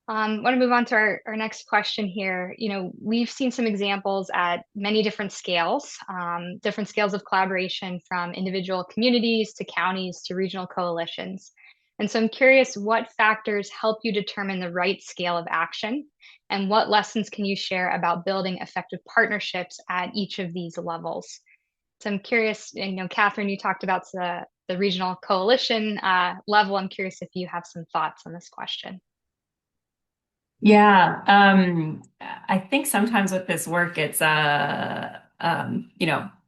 Want to move on to our next question here. We've seen some examples at many different scales of collaboration, from individual communities to counties to regional coalitions. And so I'm curious, what factors help you determine the right scale of action, and what lessons can you share about building effective partnerships at each of these levels? So I'm curious, Catherine, you talked about the regional coalition level. I'm curious if you have some thoughts on this question. Yeah, I think sometimes with this work, it's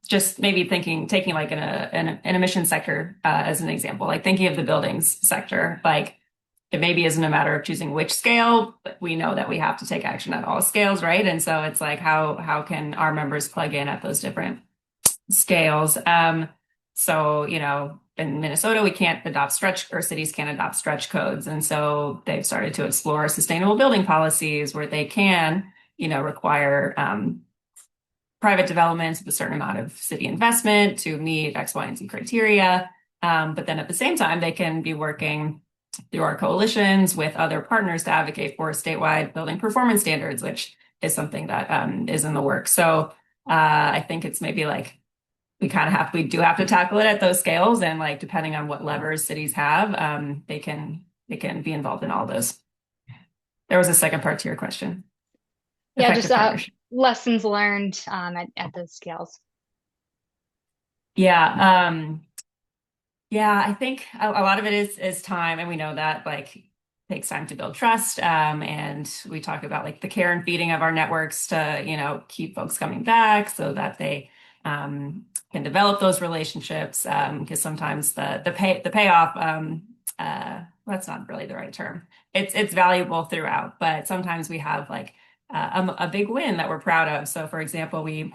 just maybe taking like an emission sector as an example, like thinking of the buildings sector, like it maybe isn't a matter of choosing which scale, but we know that we have to take action at all scales, right? And so it's like how can our members plug in at those different scales? So, in Minnesota, we can't adopt cities can't adopt stretch codes. And so they've started to explore sustainable building policies where they can, require private developments with a certain amount of city investment to meet X, Y, and Z criteria. But then at the same time, they can be working through our coalitions with other partners to advocate for statewide building performance standards, which is something that is in the works. So I think it's maybe like, we do have to tackle it at those scales, and like depending on what levers cities have, they can be involved in all those. There was a second part to your question. Yeah, just lessons learned at those scales. Yeah, I think a lot of it is time, and we know that like it takes time to build trust. And we talk about like the care and feeding of our networks to keep folks coming back so that they can develop those relationships, because sometimes the payoff, that's not really the right term. It's valuable throughout, but sometimes we have like a big win that we're proud of. So for example, we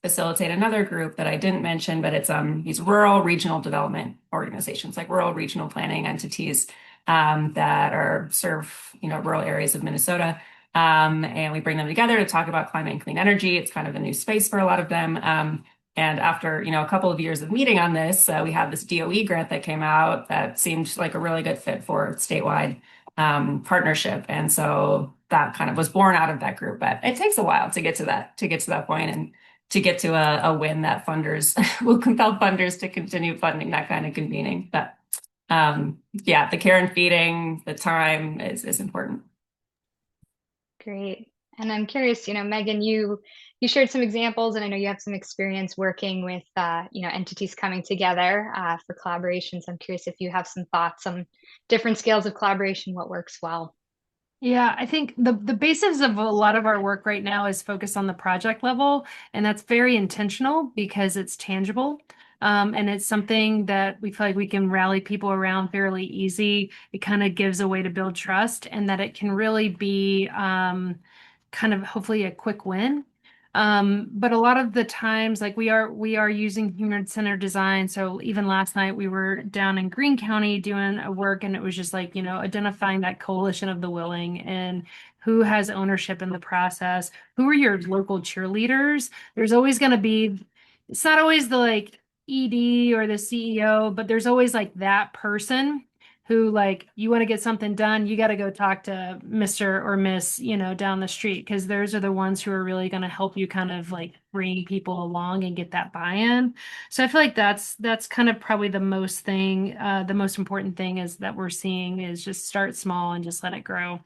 facilitate another group that I didn't mention, but it's these rural regional development organizations, like rural regional planning entities that serve rural areas of Minnesota. And we bring them together to talk about climate and clean energy. It's kind of a new space for a lot of them. And after a couple of years of meeting on this, we had this DOE grant that came out that seemed like a really good fit for statewide partnership. And so that kind of was born out of that group. But it takes a while to get to that point, and to get to a win that funders will compel funders to continue funding that kind of convening. But the care and feeding, the time is important. Great. And I'm curious, Megan, you shared some examples, and I know you have some experience working with, entities coming together for collaborations. I'm curious if you have some thoughts on different scales of collaboration, what works well. Yeah, I think the basis of a lot of our work right now is focused on the project level, and that's very intentional because it's tangible. And it's something that we feel like we can rally people around fairly easy. It kind of gives a way to build trust, and that it can really be kind of hopefully a quick win. But a lot of the times, like we are using human-centered design. So even last night we were down in Greene County doing a work, and it was just like, identifying that coalition of the willing and who has ownership in the process, who are your local cheerleaders. There's always going to be, it's not always the like ED or the CEO, but there's always like that person who, like, you want to get something done, you got to go talk to Mr. or Miss, down the street, because those are the ones who are really going to help you kind of like bring people along and get that buy-in. So I feel like that's kind of probably the most important thing is that we're seeing is just start small and just let it grow.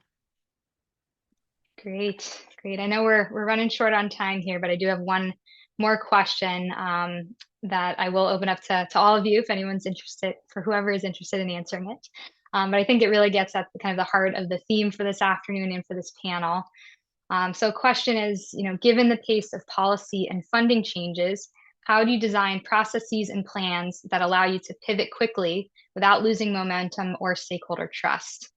Great, great. I know we're running short on time here, but I do have one more question that I will open up to all of you if anyone's interested, for whoever is interested in answering it. But I think it really gets at the kind of the heart of the theme for this afternoon and for this panel. So question is, given the pace of policy and funding changes, how do you design processes and plans that allow you to pivot quickly without losing momentum or stakeholder trust?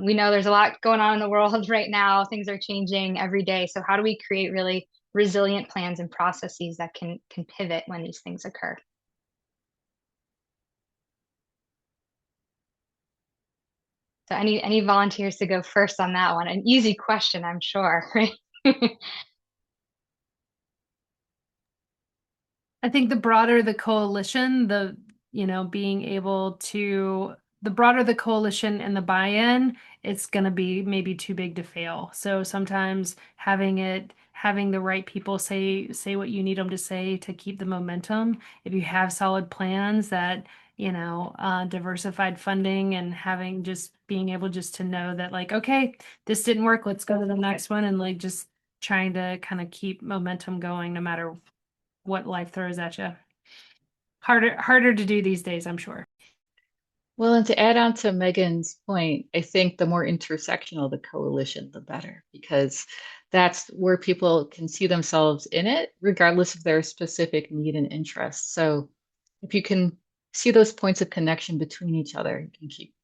We know there's a lot going on in the world right now. Things are changing every day. So how do we create really resilient plans and processes that can pivot when these things occur? So any volunteers to go first on that one? An easy question, I'm sure, right? I think the broader the coalition, the broader the coalition and the buy-in, it's going to be maybe too big to fail. So sometimes having the right people say what you need them to say to keep the momentum. If you have solid plans that, diversified funding and being able just to know that, like, okay, this didn't work, let's go to the next one, and like just trying to kind of keep momentum going no matter what life throws at you. Harder to do these days, I'm sure. Well, and to add on to Megan's point, I think the more intersectional the coalition, the better, because that's where people can see themselves in it, regardless of their specific need and interest. So if you can see those points of connection between each other, you can keep.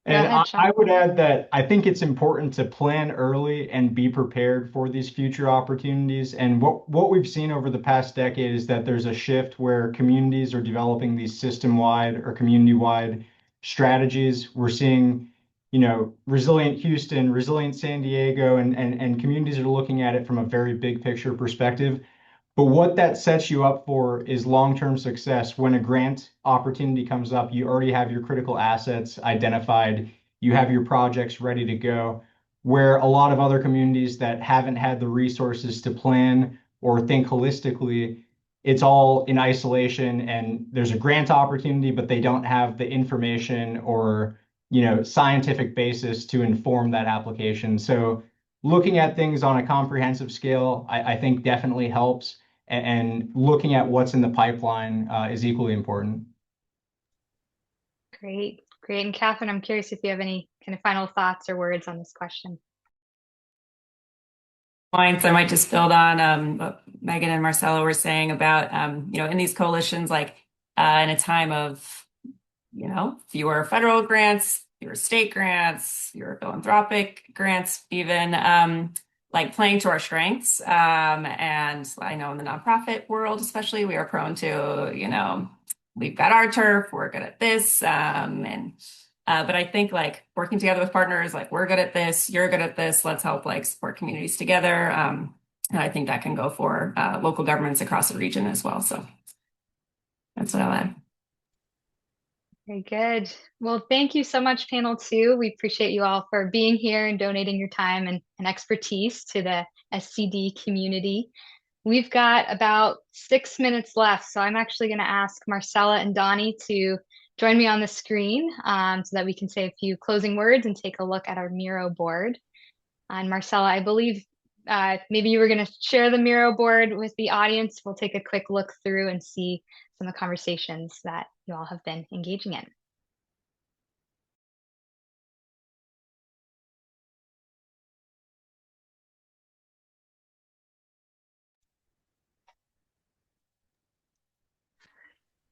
And ahead, I would add that I think it's important to plan early and be prepared for these future opportunities. And what we've seen over the past decade is that there's a shift where communities are developing these system-wide or community-wide strategies. We're seeing, resilient Houston, resilient San Diego, and communities are looking at it from a very big picture perspective. But what that sets you up for is long-term success. When a grant opportunity comes up, you already have your critical assets identified, you have your projects ready to go, where a lot of other communities that haven't had the resources to plan or think holistically, it's all in isolation and there's a grant opportunity, but they don't have the information or, scientific basis to inform that application. So looking at things on a comprehensive scale, I think definitely helps and looking at what's in the pipeline is equally important. Great, great. And Catherine, I'm curious if you have any kind of final thoughts or words on this question. Points. I might just build on what Megan and Marcella were saying about, in these coalitions, like in a time of, fewer federal grants, fewer state grants, fewer philanthropic grants, even like playing to our strengths. And I know in the nonprofit world, especially, we are prone to, we've got our turf, we're good at this. But I think like working together with partners, like we're good at this, you're good at this, let's help like support communities together. And I think that can go for local governments across the region as well. So that's what I'll add. Very good. Well, thank you so much, panel two. We appreciate you all for being here and donating your time and expertise to the SCD community. We've got about 6 minutes left, so I'm actually going to ask Marcella and Donnie to join me on the screen so that we can say a few closing words and take a look at our Miro board. And Marcella, I believe maybe you were going to share the Miro board with the audience. We'll take a quick look through and see some of the conversations that you all have been engaging in.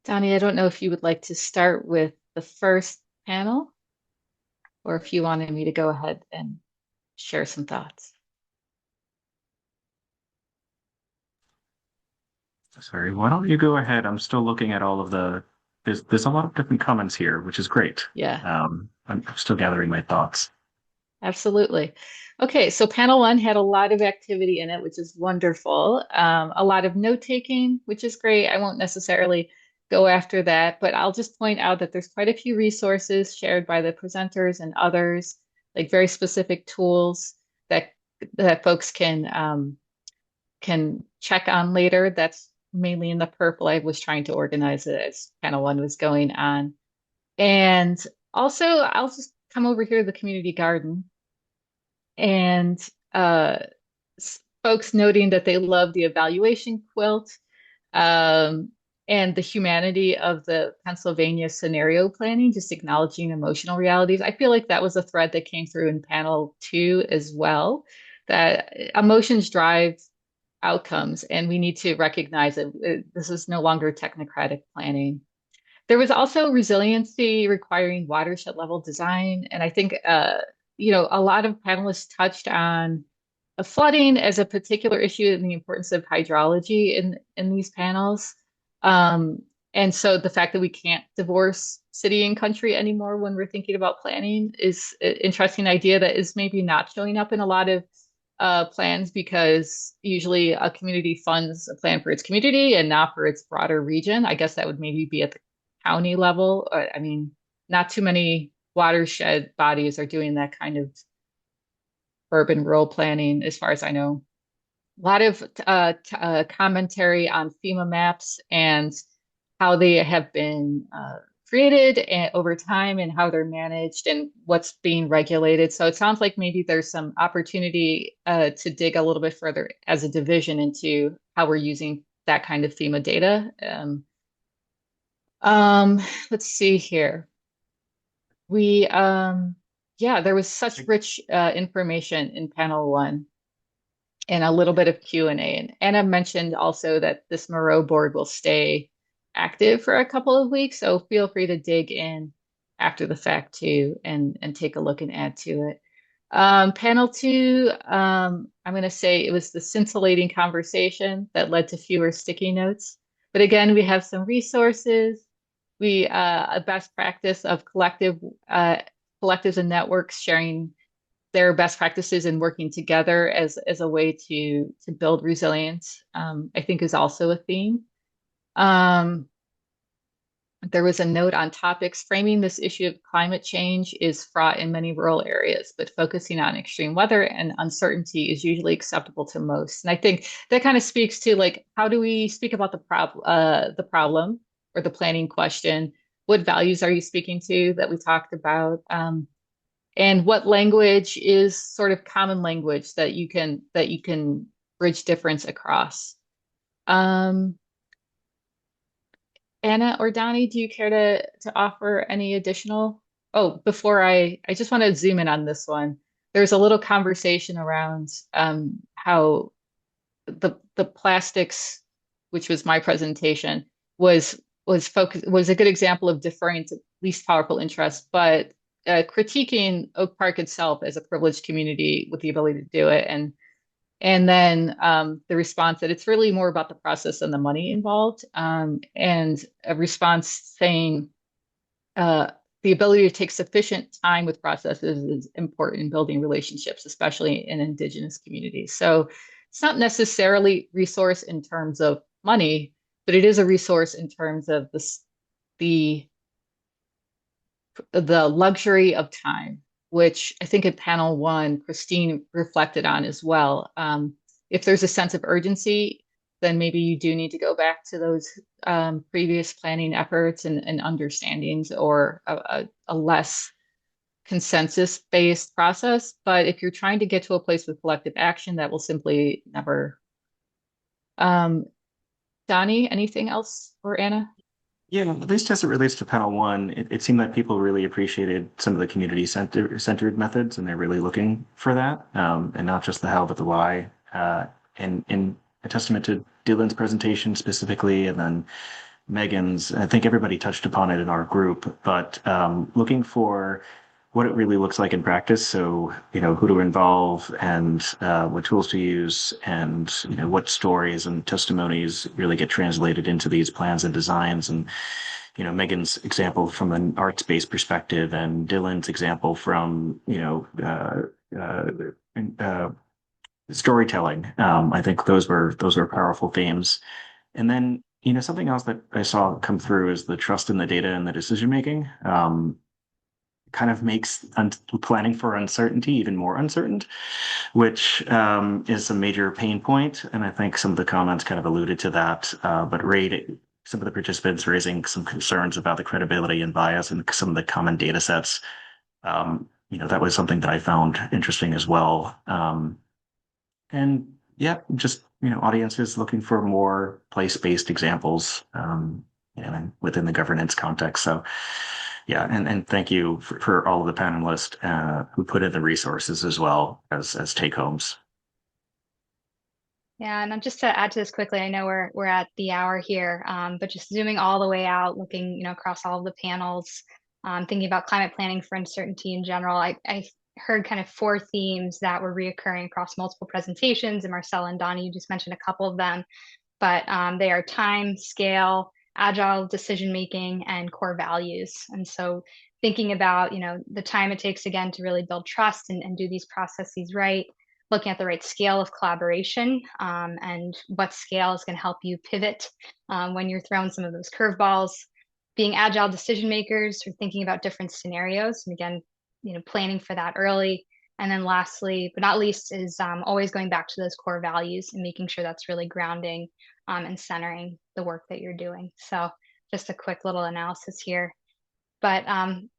Donnie, I don't know if you would like to start with the first panel or if you wanted me to go ahead and share some thoughts. Sorry, why don't you go ahead? I'm still looking at all of there's a lot of different comments here, which is great. Yeah. I'm still gathering my thoughts. Absolutely. Okay, so panel one had a lot of activity in it, which is wonderful. A lot of note taking, which is great. I won't necessarily go after that, but I'll just point out that there's quite a few resources shared by the presenters and others, like very specific tools that folks can check on later. That's mainly in the purple. I was trying to organize it as panel one was going on. And also, I'll just come over here to the community garden and folks noting that they love the evaluation quilt um, and the humanity of the Pennsylvania scenario planning, just acknowledging emotional realities. I feel like that was a thread that came through in panel two as well, that emotions drive outcomes, and we need to recognize that this is no longer technocratic planning. There was also resiliency requiring watershed level design. And I think, a lot of panelists touched on flooding as a particular issue and the importance of hydrology in these panels. And so the fact that we can't divorce city and country anymore when we're thinking about planning is an interesting idea that is maybe not showing up in a lot of plans, because usually a community funds a plan for its community and not for its broader region. I guess that would maybe be at the county level. I mean, not too many watershed bodies are doing that kind of urban rural planning, as far as I know. A lot of commentary on FEMA maps and how they have been created over time and how they're managed and what's being regulated. So it sounds like maybe there's some opportunity to dig a little bit further as a division into how we're using that kind of FEMA data. Let's see here. There was such rich information in panel one and a little bit of Q&A. And Anna mentioned also that this Moreau board will stay active for a couple of weeks. So feel free to dig in after the fact too and take a look and add to it. Panel two, I'm going to say it was the scintillating conversation that led to fewer sticky notes. But again, we have some resources. A best practice of collectives and networks sharing their best practices and working together as a way to build resilience, I think is also a theme. There was a note on topics framing this issue of climate change is fraught in many rural areas, but focusing on extreme weather and uncertainty is usually acceptable to most. And I think that kind of speaks to, like, how do we speak about the problem or the planning question? What values are you speaking to that we talked about? And what language is sort of common language that you can bridge difference across? Anna or Donnie, do you care to offer any additional? Oh, before I just want to zoom in on this one. There's a little conversation around how the plastics, which was my presentation, was a good example of deferring to least powerful interests, but critiquing Oak Park itself as a privileged community with the ability to do it, and then the response that it's really more about the process than the money involved, and a response saying the ability to take sufficient time with processes is important in building relationships, especially in Indigenous communities. So it's not necessarily resource in terms of money, but it is a resource in terms of the luxury of time, which I think in panel one, Christine reflected on as well. If there's a sense of urgency, then maybe you do need to go back to those previous planning efforts and understandings, or a less consensus-based process. But if you're trying to get to a place with collective action, that will simply never. Donnie, anything else, or Anna? Yeah, at least as it relates to panel one, it seemed that people really appreciated some of the community-centered methods, and they're really looking for that, and not just the how, but the why. And in a testament to Dylan's presentation specifically, and then Megan's, I think everybody touched upon it in our group, but looking for what it really looks like in practice. So, who to involve and what tools to use and, what stories and testimonies really get translated into these plans and designs. And, Megan's example from an arts-based perspective and Dylan's example from, storytelling. I think those were powerful themes. And then, something else that I saw come through is the trust in the data and the decision making. Kind of makes planning for uncertainty even more uncertain, which is a major pain point. And I think some of the comments kind of alluded to that. But some of the participants raising some concerns about the credibility and bias and some of the common data sets. That was something that I found interesting as well. And yeah, just, audiences looking for more place-based examples, within the governance context. So yeah, and thank you for all of the panelists who put in the resources as well as take homes. Yeah, and just to add to this quickly, I know we're at the hour here, but just zooming all the way out, looking across all of the panels, thinking about climate planning for uncertainty in general. I heard kind of 4 themes that were reoccurring across multiple presentations, and Marcella and Donnie, you just mentioned a couple of them, but they are time, scale, agile decision making, and core values. And so thinking about the time it takes again to really build trust and do these processes right, looking at the right scale of collaboration, and what scale is going to help you pivot when you're throwing some of those curveballs, being agile decision makers or thinking about different scenarios, and again planning for that early. And then lastly but not least is always going back to those core values and making sure that's really grounding and centering the work that you're doing. So just a quick little analysis here. But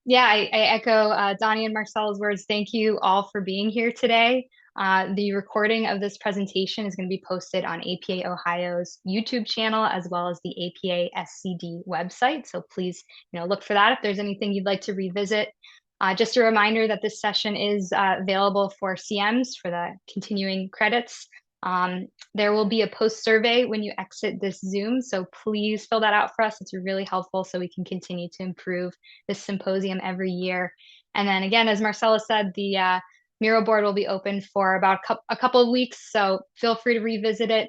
yeah, I echo Donnie and Marcella's words. Thank you all for being here today. The recording of this presentation is going to be posted on APA Ohio's YouTube channel as well as the APA SCD website. So please, look for that if there's anything you'd like to revisit. Just a reminder that this session is available for CMs for the continuing credits. There will be a post survey when you exit this Zoom, so please fill that out for us. It's really helpful so we can continue to improve this symposium every year. And then again, as Marcella said, the Miro board will be open for about a couple of weeks, so feel free to revisit it.